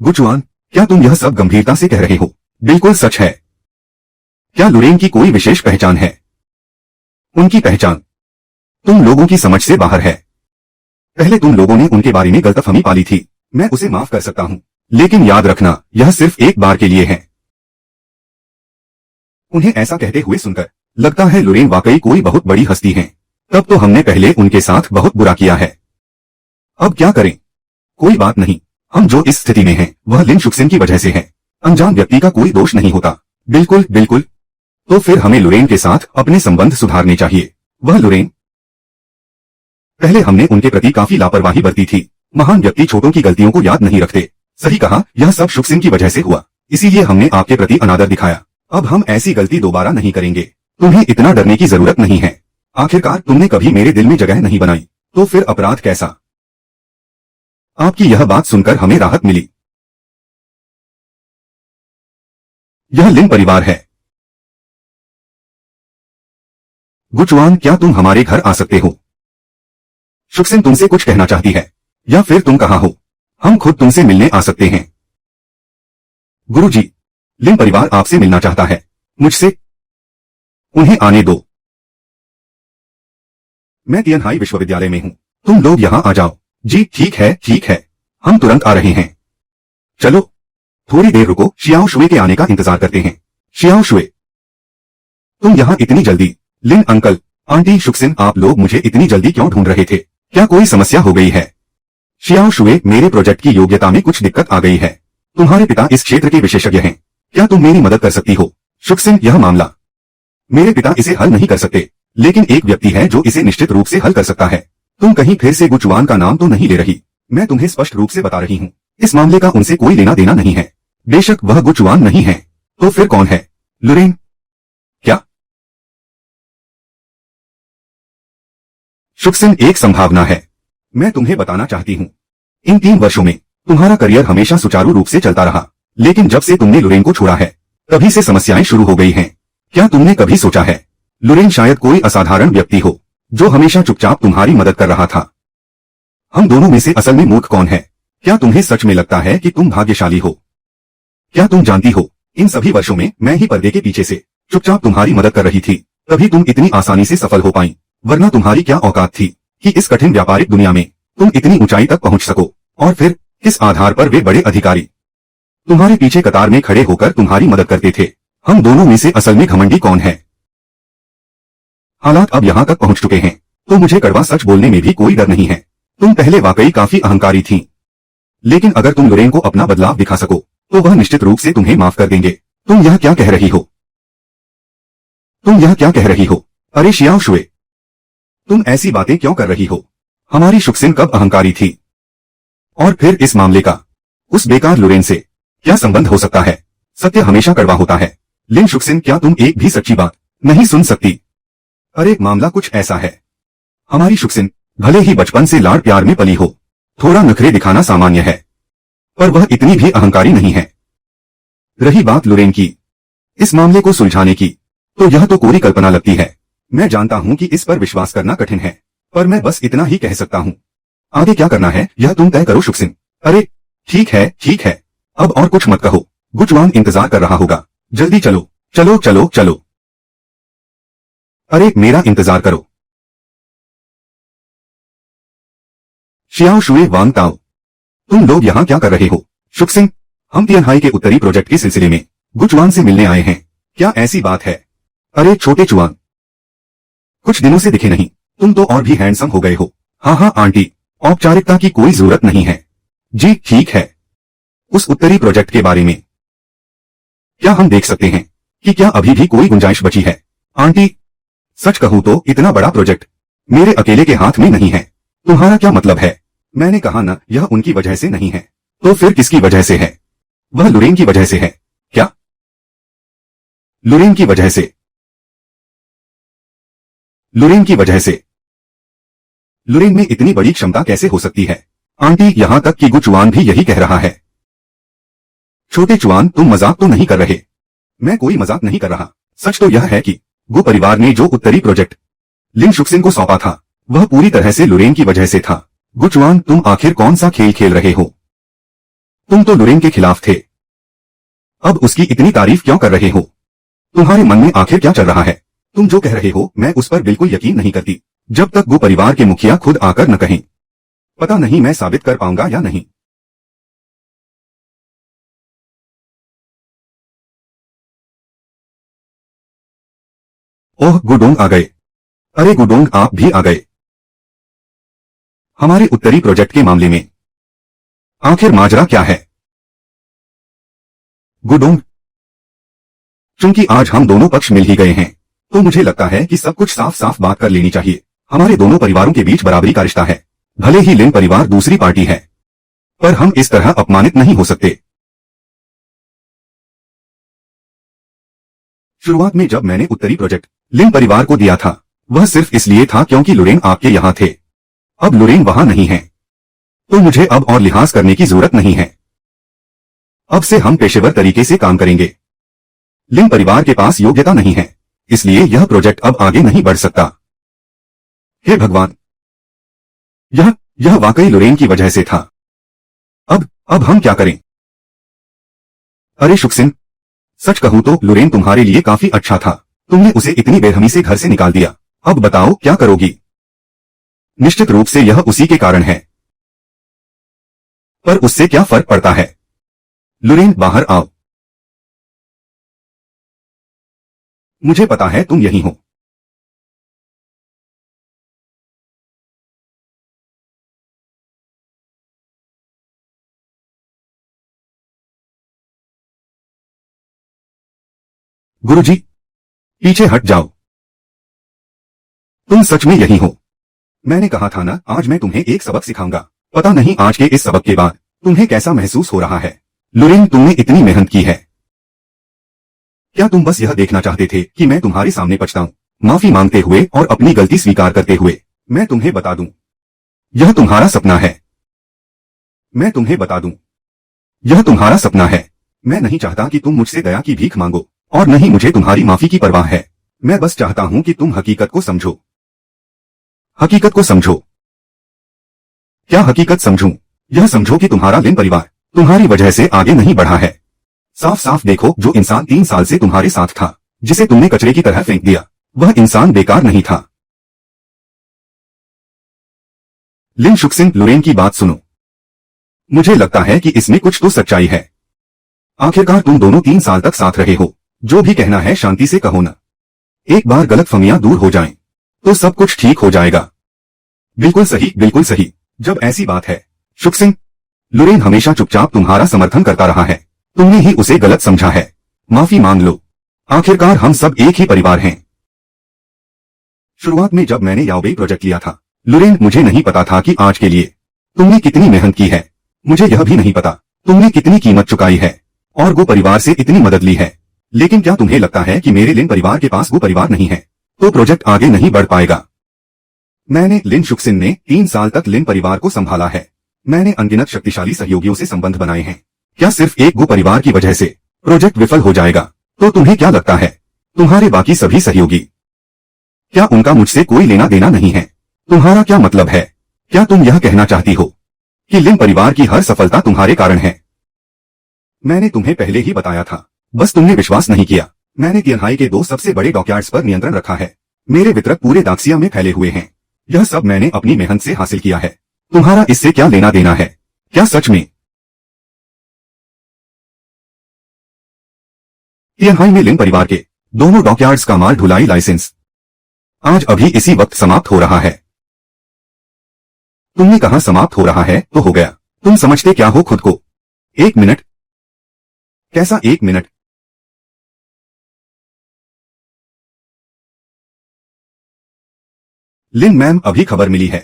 गुचुआन, क्या तुम यह सब गंभीरता से कह रहे हो? बिल्कुल सच है। क्या लुरेन की कोई विशेष पहचान है? उनकी पहचान तुम लोगों की समझ से बाहर है। पहले तुम लोगों ने उनके बारे में गलतफहमी पाली थी। मैं उसे माफ कर सकता हूं, लेकिन याद रखना, यह सिर्फ एक बार के लिए है। उन्हें ऐसा कहते हुए सुनकर लगता है लुरेन वाकई कोई बहुत बड़ी हस्ती है। तब तो हमने पहले उनके साथ बहुत बुरा किया है। अब क्या करें? कोई बात नहीं, हम जो इस स्थिति में हैं वह लिन शुक्सेन की वजह से है। अनजान व्यक्ति का कोई दोष नहीं होता। बिल्कुल बिल्कुल। तो फिर हमें लुरेन के साथ अपने संबंध सुधारने चाहिए। वह लुरेन, पहले हमने उनके प्रति काफी लापरवाही बरती थी। महान व्यक्ति छोटों की गलतियों को याद नहीं रखते। सही कहा, यह सब शुक्सेन की वजह से हुआ। इसीलिए हमने आपके प्रति अनादर दिखाया। अब हम ऐसी गलती दोबारा नहीं करेंगे। तुम्हें इतना डरने की जरूरत नहीं है। आखिरकार तुमने कभी मेरे दिल में जगह नहीं बनाई, तो फिर अपराध कैसा? आपकी यह बात सुनकर हमें राहत मिली। यह लिन परिवार है। गुचुआन, क्या तुम हमारे घर आ सकते हो? शुक्सेन तुमसे कुछ कहना चाहती है, या फिर तुम कहाँ हो? हम खुद तुमसे मिलने आ सकते हैं। गुरुजी, लिन परिवार आपसे मिलना चाहता है। मुझसे? उन्हें आने दो। मैं तियनहाई विश्वविद्यालय में हूं। तुम लोग यहां आ जाओ। जी ठीक है, ठीक है, हम तुरंत आ रहे हैं। चलो थोड़ी देर रुको, शियाओ शुए के आने का इंतजार करते हैं। शियाओ शुए, तुम यहाँ इतनी जल्दी? लिन अंकल, आंटी शुक्सेन, आप लोग मुझे इतनी जल्दी क्यों ढूंढ रहे थे? क्या कोई समस्या हो गई है? शियाओ शुए, मेरे प्रोजेक्ट की योग्यता में कुछ दिक्कत आ गई है। तुम्हारे पिता इस क्षेत्र के विशेषज्ञ हैं। क्या तुम मेरी मदद कर सकती हो? शुक्सेन, यह मामला मेरे पिता इसे हल नहीं कर सकते, लेकिन एक व्यक्ति है जो इसे निश्चित रूप से हल कर सकता है। तुम कहीं फिर से गुचुआन का नाम तो नहीं ले रही? मैं तुम्हें स्पष्ट रूप से बता रही हूँ, इस मामले का उनसे कोई लेना देना नहीं है। बेशक वह गुचुआन नहीं है, तो फिर कौन है? लुरेन? क्या? शुक्सेन, एक संभावना है। मैं तुम्हें बताना चाहती हूँ, इन 3 वर्षों में तुम्हारा करियर हमेशा सुचारू रूप से चलता रहा, लेकिन जब से तुमने लुरेन को छोड़ा है तभी से समस्याएं शुरू हो गई हैं। क्या तुमने कभी सोचा है लुरेन शायद कोई असाधारण व्यक्ति हो जो हमेशा चुपचाप तुम्हारी मदद कर रहा था? हम दोनों में से असल में मूर्ख कौन है? क्या तुम्हें सच में लगता है कि तुम भाग्यशाली हो? क्या तुम जानती हो, इन सभी वर्षों में मैं ही पर्दे के पीछे से चुपचाप तुम्हारी मदद कर रही थी, तभी तुम इतनी आसानी से सफल हो पाई। वरना तुम्हारी क्या औकात थी कि इस कठिन व्यापारिक दुनिया में तुम इतनी ऊंचाई तक पहुंच सको? और फिर किस आधार पर वे बड़े अधिकारी तुम्हारे पीछे कतार में खड़े होकर तुम्हारी मदद करते थे? हम दोनों में से असल में घमंडी कौन है? हालात अब यहाँ तक पहुँच चुके हैं तो मुझे कड़वा सच बोलने में भी कोई डर नहीं है। तुम पहले वाकई काफी अहंकारी थीं, लेकिन अगर तुम लुरेन को अपना बदलाव दिखा सको तो वह निश्चित रूप से तुम्हें माफ कर देंगे। तुम यह क्या कह रही हो? तुम यह क्या कह रही हो? अरे शियाओ शुए, तुम ऐसी बातें क्यों कर रही हो? हमारी शुक्सेन कब अहंकारी थी? और फिर इस मामले का उस बेकार लुरेन से क्या संबंध हो सकता है? सत्य हमेशा कड़वा होता है। लिन शुक्सेन, क्या तुम एक भी सच्ची बात नहीं सुन सकती? अरे मामला कुछ ऐसा है, हमारी शुक्सेन भले ही बचपन से लाड़ प्यार में पली हो, थोड़ा नखरे दिखाना सामान्य है, पर वह इतनी भी अहंकारी नहीं है। रही बात लुरेन की इस मामले को सुलझाने की, तो यह तो कोरी कल्पना लगती है। मैं जानता हूं कि इस पर विश्वास करना कठिन है, पर मैं बस इतना ही कह सकता हूं। आगे क्या करना है यह तुम तय करो शुक्सेन। अरे ठीक है, ठीक है, अब और कुछ मत कहो। गुचुआन इंतजार कर रहा होगा, जल्दी चलो। चलो चलो चलो। अरे मेरा इंतजार करो। शियाओ शुए वांग ताओ, तुम लोग यहाँ क्या कर रहे हो? शुक सिंह, हम तियानहाई के उत्तरी प्रोजेक्ट के सिलसिले में गुचुआन से मिलने आए हैं। क्या ऐसी बात है? अरे छोटे चुआन, कुछ दिनों से दिखे नहीं, तुम तो और भी हैंडसम हो गए हो। हाँ हाँ आंटी, औपचारिकता की कोई जरूरत नहीं है। जी ठीक है। उस उत्तरी प्रोजेक्ट के बारे में क्या हम देख सकते हैं कि क्या अभी भी कोई गुंजाइश बची है? आंटी, सच कहूं तो इतना बड़ा प्रोजेक्ट मेरे अकेले के हाथ में नहीं है। तुम्हारा क्या मतलब है? मैंने कहा ना, यह उनकी वजह से नहीं है। तो फिर किसकी वजह से है? वह लुरेन की वजह से है। क्या? लुरेन की वजह से? लुरेन की वजह से? लुरेन में इतनी बड़ी क्षमता कैसे हो सकती है? आंटी, यहां तक कि गुचुआन भी यही कह रहा है। छोटे चुआन, तुम मजाक तो नहीं कर रहे? मैं कोई मजाक नहीं कर रहा। सच तो यह है कि गु परिवार ने जो उत्तरी प्रोजेक्ट लिन शुक्सिन को सौंपा था, वह पूरी तरह से लुरेन की वजह से था। गुचुआन, तुम आखिर कौन सा खेल खेल रहे हो? तुम तो लुरेन के खिलाफ थे, अब उसकी इतनी तारीफ क्यों कर रहे हो? तुम्हारे मन में आखिर क्या चल रहा है? तुम जो कह रहे हो मैं उस पर बिल्कुल यकीन नहीं करती, जब तक गु परिवार के मुखिया खुद आकर न कहें। पता नहीं मैं साबित कर पाऊंगा या नहीं। ओह, गुडोंग आ गए। अरे गुडोंग, आप भी आ गए। हमारे उत्तरी प्रोजेक्ट के मामले में आखिर माजरा क्या है? गुडोंग, चूंकि आज हम दोनों पक्ष मिल ही गए हैं, तो मुझे लगता है कि सब कुछ साफ साफ बात कर लेनी चाहिए। हमारे दोनों परिवारों के बीच बराबरी का रिश्ता है। भले ही लिन परिवार दूसरी पार्टी है, पर हम इस तरह अपमानित नहीं हो सकते। शुरुआत में जब मैंने उत्तरी प्रोजेक्ट लिन परिवार को दिया था, वह सिर्फ इसलिए था क्योंकि लुरेन आपके यहां थे। अब लुरेन वहां नहीं है, तो मुझे अब और लिहाज करने की जरूरत नहीं है। अब से हम पेशेवर तरीके से काम करेंगे। लिन परिवार के पास योग्यता नहीं है, इसलिए यह प्रोजेक्ट अब आगे नहीं बढ़ सकता। हे भगवान, यह वाकई लुरेन की वजह से था। अब हम क्या करें? अरे शुक्सिन, सच कहूं तो लुरेन तुम्हारे लिए काफी अच्छा था। तुमने उसे इतनी बेरहमी से घर से निकाल दिया। अब बताओ क्या करोगी? निश्चित रूप से यह उसी के कारण है, पर उससे क्या फर्क पड़ता है? लुरेन, बाहर आओ। मुझे पता है तुम यही हो। गुरुजी, पीछे हट जाओ। तुम सच में यही हो? मैंने कहा था ना, आज मैं तुम्हें एक सबक सिखाऊंगा। पता नहीं आज के इस सबक के बाद तुम्हें कैसा महसूस हो रहा है। लुरेन, तुमने इतनी मेहनत की है। क्या तुम बस यह देखना चाहते थे कि मैं तुम्हारे सामने पछताऊं, माफी मांगते हुए और अपनी गलती स्वीकार करते हुए? मैं तुम्हें बता दूं, यह तुम्हारा सपना है। मैं तुम्हें बता दूं, यह तुम्हारा सपना है। मैं नहीं चाहता कि तुम मुझसे दया की भीख मांगो, और नहीं मुझे तुम्हारी माफी की परवाह है। मैं बस चाहता हूं कि तुम हकीकत को समझो। हकीकत को समझो। क्या हकीकत समझूं? यह समझो कि तुम्हारा लिन परिवार तुम्हारी वजह से आगे नहीं बढ़ा है। साफ साफ देखो, जो इंसान 3 साल से तुम्हारे साथ था, जिसे तुमने कचरे की तरह फेंक दिया, वह इंसान बेकार नहीं था। लिन शुक्सिन, लुरेन की बात सुनो। मुझे लगता है कि इसमें कुछ तो सच्चाई है। आखिरकार तुम दोनों 3 साल तक साथ रहे हो। जो भी कहना है शांति से कहो ना। एक बार गलतफहमियां दूर हो जाएं, तो सब कुछ ठीक हो जाएगा। बिल्कुल सही, बिल्कुल सही। जब ऐसी बात है शुक्सिन, लुरेन हमेशा चुपचाप तुम्हारा समर्थन करता रहा है। तुमने ही उसे गलत समझा है। माफी मांग लो। आखिरकार हम सब एक ही परिवार हैं। शुरुआत में जब मैंने याओबेई प्रोजेक्ट लिया था, लुरेन, मुझे नहीं पता था कि आज के लिए तुमने कितनी मेहनत की है। मुझे यह भी नहीं पता तुमने कितनी कीमत चुकाई है और गो परिवार से इतनी मदद ली है। लेकिन क्या तुम्हें लगता है कि मेरे लिन परिवार के पास गो परिवार नहीं है, तो प्रोजेक्ट आगे नहीं बढ़ पाएगा? मैंने, लिन शुक्सिन ने 3 साल तक लिन परिवार को संभाला है। मैंने अनगिनत शक्तिशाली सहयोगियों से संबंध बनाए हैं। क्या सिर्फ एक गो परिवार की वजह से प्रोजेक्ट विफल हो जाएगा? तो तुम्हें क्या लगता है, तुम्हारे बाकी सभी सहयोगी, क्या उनका मुझसे कोई लेना देना नहीं है? तुम्हारा क्या मतलब है? क्या तुम यह कहना चाहती हो कि लिन परिवार की हर सफलता तुम्हारे कारण है? मैंने तुम्हें पहले ही बताया था, बस तुमने विश्वास नहीं किया। मैंने तियांहाई के 2 सबसे बड़े डॉकयार्ड्स पर नियंत्रण रखा है। मेरे वितरक पूरे दाक्सिया में फैले हुए हैं। यह सब मैंने अपनी मेहनत से हासिल किया है। तुम्हारा इससे क्या लेना देना है? क्या सच में? तियांहाई में लिन परिवार के दोनों डॉकयार्ड्स का माल ढुलाई लाइसेंस आज अभी इसी वक्त समाप्त हो रहा है। तुमने कहा समाप्त हो रहा है तो हो गया। तुम समझते क्या हो खुद को? 1 मिनट। कैसा 1 मिनट? लिन मैम, अभी खबर मिली है।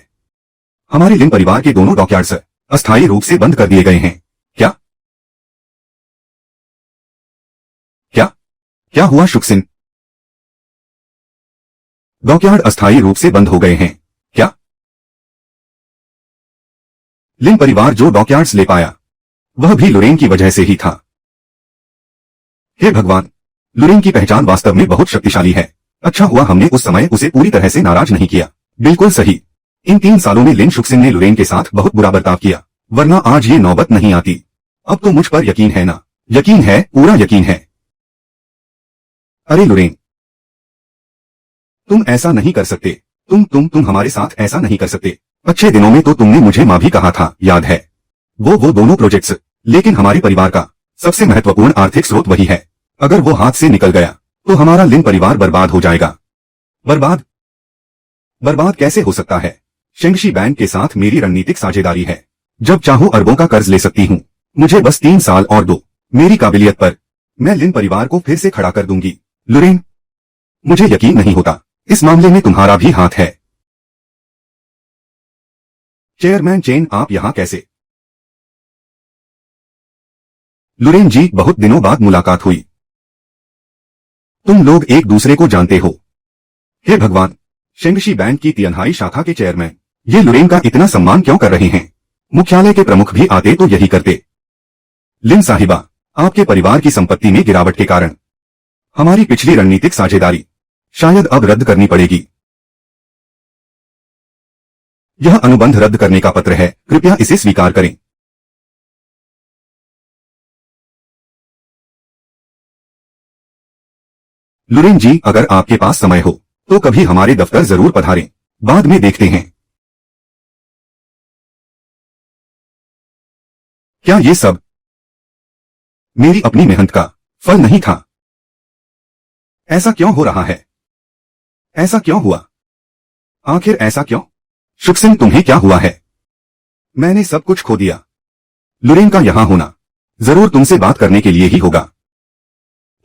हमारे लिन परिवार के दोनों डॉकयार्ड्स अस्थायी रूप से बंद कर दिए गए हैं। क्या? क्या? क्या हुआ शुक्सिन? डॉकयार्ड अस्थायी रूप से बंद हो गए हैं। क्या? लिन परिवार जो डॉकयार्ड्स ले पाया वह भी लुरेन की वजह से ही था। हे भगवान, लुरेन की पहचान वास्तव में बहुत शक्तिशाली है। अच्छा हुआ हमने उस समय उसे पूरी तरह से नाराज नहीं किया। बिल्कुल सही। इन 3 सालों में लिन शुक्सिन ने लुरेन के साथ बहुत बुरा बर्ताव किया, वरना आज ये नौबत नहीं आती। अब तो मुझ पर यकीन है ना? यकीन है, पूरा यकीन है। अरे लुरेन, तुम ऐसा नहीं कर सकते। तुम हमारे साथ ऐसा नहीं कर सकते। अच्छे दिनों में तो तुमने मुझे माँ भी कहा था, याद है? वो दोनों प्रोजेक्ट्स। लेकिन हमारे परिवार का सबसे महत्वपूर्ण आर्थिक स्रोत वही है। अगर वो हाथ से निकल गया तो हमारा लिन परिवार बर्बाद हो जाएगा। बर्बाद? बर्बाद कैसे हो सकता है? शेंगशी बैंक के साथ मेरी रणनीतिक साझेदारी है। जब चाहूं अरबों का कर्ज ले सकती हूं। मुझे बस 3 साल और दो। मेरी काबिलियत पर मैं लिन परिवार को फिर से खड़ा कर दूंगी। लुरेन, मुझे यकीन नहीं होता इस मामले में तुम्हारा भी हाथ है। चेयरमैन चेन, आप यहां कैसे? लुरेन जी, बहुत दिनों बाद मुलाकात हुई। तुम लोग एक दूसरे को जानते हो? हे भगवान, शेंगशी बैंक की तियांहाई शाखा के चेयरमैन ये लुरेन का इतना सम्मान क्यों कर रहे हैं? मुख्यालय के प्रमुख भी आते तो यही करते। लिन साहिबा, आपके परिवार की संपत्ति में गिरावट के कारण हमारी पिछली रणनीतिक साझेदारी शायद अब रद्द करनी पड़ेगी। यह अनुबंध रद्द करने का पत्र है, कृपया इसे स्वीकार करें। लुरेन जी, अगर आपके पास समय हो तो कभी हमारे दफ्तर जरूर पधारें। बाद में देखते हैं। क्या ये सब मेरी अपनी मेहनत का फल नहीं था? ऐसा क्यों हो रहा है? ऐसा क्यों हुआ? आखिर ऐसा क्यों? शुक्सिन, तुम्हें क्या हुआ है? मैंने सब कुछ खो दिया। लुरेन का यहां होना जरूर तुमसे बात करने के लिए ही होगा।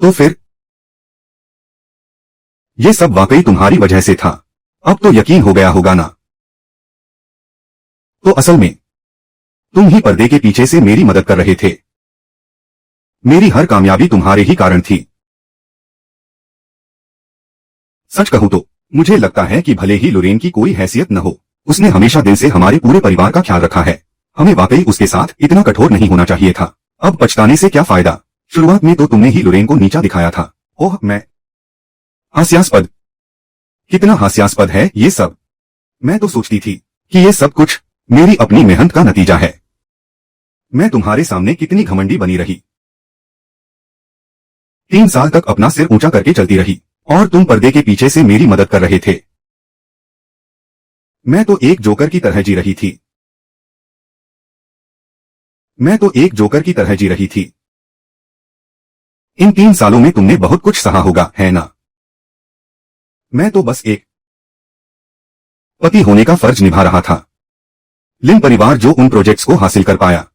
तो फिर ये सब वाकई तुम्हारी वजह से था। अब तो यकीन हो गया होगा ना? तो असल में तुम ही पर्दे के पीछे से मेरी मदद कर रहे थे। मेरी हर कामयाबी तुम्हारे ही कारण थी। सच कहूं तो मुझे लगता है कि भले ही लुरेन की कोई हैसियत न हो, उसने हमेशा दिल से हमारे पूरे परिवार का ख्याल रखा है। हमें वाकई उसके साथ इतना कठोर नहीं होना चाहिए था। अब पछताने से क्या फायदा? शुरुआत में तो तुमने ही लुरेन को नीचा दिखाया था। ओह, मैं हास्यास्पद। कितना हास्यास्पद है ये सब। मैं तो सोचती थी कि ये सब कुछ मेरी अपनी मेहनत का नतीजा है। मैं तुम्हारे सामने कितनी घमंडी बनी रही। 3 साल तक अपना सिर ऊंचा करके चलती रही और तुम पर्दे के पीछे से मेरी मदद कर रहे थे। मैं तो एक जोकर की तरह जी रही थी। मैं तो एक जोकर की तरह जी रही थी। इन 3 सालों में तुमने बहुत कुछ सहा होगा, है ना? मैं तो बस एक पति होने का फर्ज निभा रहा था। लिन परिवार जो उन प्रोजेक्ट्स को हासिल कर पाया।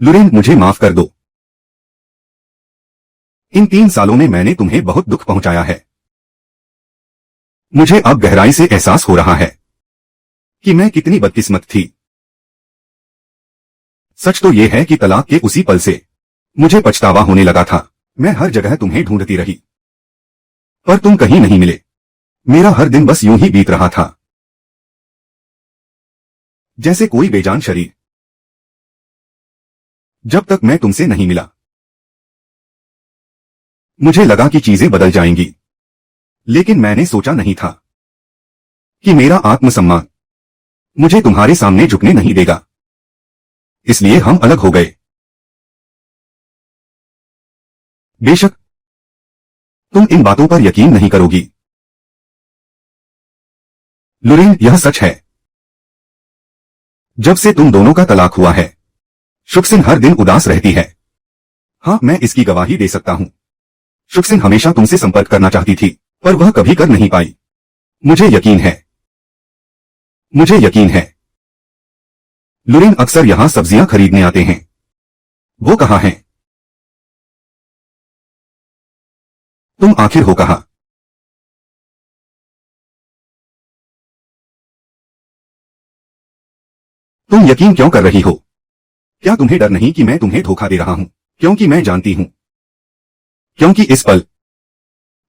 लुरेन, मुझे माफ कर दो। इन 3 सालों में मैंने तुम्हें बहुत दुख पहुंचाया है। मुझे अब गहराई से एहसास हो रहा है कि मैं कितनी बदकिस्मत थी। सच तो यह है कि तलाक के उसी पल से मुझे पछतावा होने लगा था। मैं हर जगह तुम्हें ढूंढती रही, पर तुम कहीं नहीं मिले। मेरा हर दिन बस यूं ही बीत रहा था, जैसे कोई बेजान शरीर, जब तक मैं तुमसे नहीं मिला। मुझे लगा कि चीजें बदल जाएंगी, लेकिन मैंने सोचा नहीं था कि मेरा आत्मसम्मान मुझे तुम्हारे सामने झुकने नहीं देगा। इसलिए हम अलग हो गए। बेशक तुम इन बातों पर यकीन नहीं करोगी। लुरेन, यह सच है। जब से तुम दोनों का तलाक हुआ है, शुक्सिन हर दिन उदास रहती है। हाँ, मैं इसकी गवाही दे सकता हूं। शुक्सिन हमेशा तुमसे संपर्क करना चाहती थी, पर वह कभी कर नहीं पाई। मुझे यकीन है, मुझे यकीन है। लुरेन अक्सर यहां सब्जियां खरीदने आते हैं। वो कहाँ हैं? तुम आखिर हो कहाँ? तुम यकीन क्यों कर रही हो? क्या तुम्हें डर नहीं कि मैं तुम्हें धोखा दे रहा हूं? क्योंकि मैं जानती हूं, क्योंकि इस पल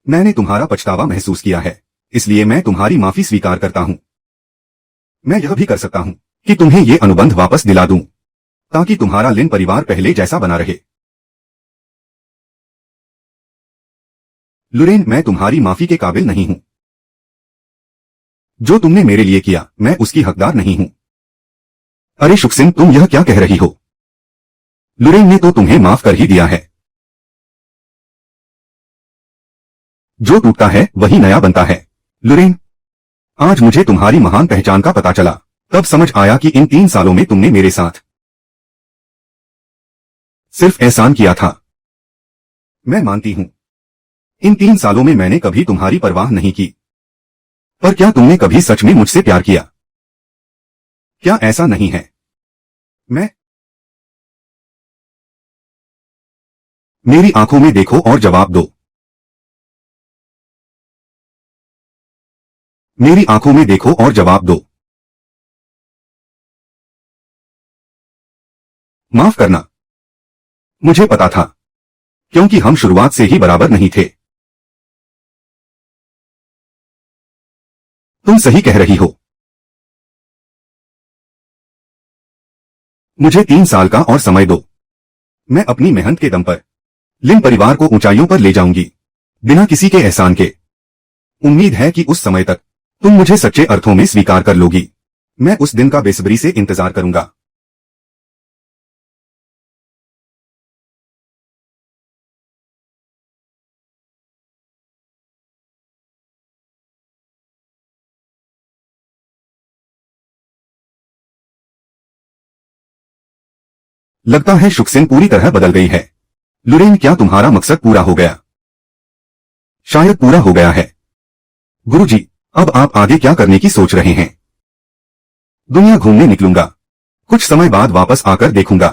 मैंने तुम्हारा पछतावा महसूस किया है, इसलिए मैं तुम्हारी माफी स्वीकार करता हूं। मैं यह भी कर सकता हूं कि तुम्हें ये अनुबंध वापस दिला दूं, ताकि तुम्हारा लिन परिवार पहले जैसा बना रहे। लुरेन, मैं तुम्हारी माफी के काबिल नहीं हूं। जो तुमने मेरे लिए किया, मैं उसकी हकदार नहीं हूं। अरे शुक्सिन, तुम यह क्या कह रही हो? लुरेन ने तो तुम्हें माफ कर ही दिया है। जो टूटता है वही नया बनता है। लुरेन, आज मुझे तुम्हारी महान पहचान का पता चला। तब समझ आया कि इन 3 सालों में तुमने मेरे साथ सिर्फ एहसान किया था। मैं मानती हूं, इन 3 सालों में मैंने कभी तुम्हारी परवाह नहीं की। पर क्या तुमने कभी सच में मुझसे प्यार किया? क्या ऐसा नहीं है? मैं मेरी आंखों में देखो और जवाब दो। मेरी आंखों में देखो और जवाब दो। माफ करना। मुझे पता था, क्योंकि हम शुरुआत से ही बराबर नहीं थे। तुम सही कह रही हो। मुझे 3 साल का और समय दो। मैं अपनी मेहनत के दम पर लिन परिवार को ऊंचाइयों पर ले जाऊंगी, बिना किसी के एहसान के। उम्मीद है कि उस समय तक तुम मुझे सच्चे अर्थों में स्वीकार कर लोगी। मैं उस दिन का बेसब्री से इंतजार करूंगा। लगता है शुक्सिन पूरी तरह बदल गई है। लुरेन, क्या तुम्हारा मकसद पूरा हो गया? शायद पूरा हो गया है। गुरुजी, अब आप आगे क्या करने की सोच रहे हैं? दुनिया घूमने निकलूंगा। कुछ समय बाद वापस आकर देखूंगा।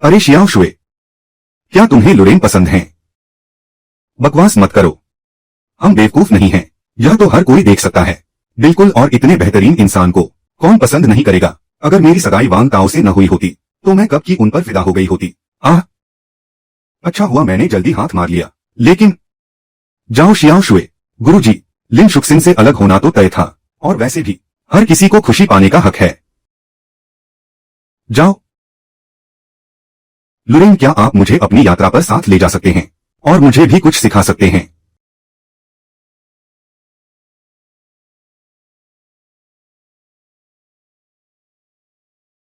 अरे शियाओ शुए, क्या तुम्हें लुरेन पसंद है? बकवास मत करो। हम बेवकूफ नहीं हैं। यह तो हर कोई देख सकता है। बिल्कुल, और इतने बेहतरीन इंसान को कौन पसंद नहीं करेगा? अगर मेरी सगाई वांग ताओ से न हुई होती, तो मैं कब की उन पर फिदा हो गई होती। आह, अच्छा हुआ मैंने जल्दी हाथ मार लिया। लेकिन जाओ शियाओ शुए। गुरुजी, लिन शुक्सिन से अलग होना तो तय था, और वैसे भी हर किसी को खुशी पाने का हक है। जाओ। लुरेन, क्या आप मुझे अपनी यात्रा पर साथ ले जा सकते हैं और मुझे भी कुछ सिखा सकते हैं?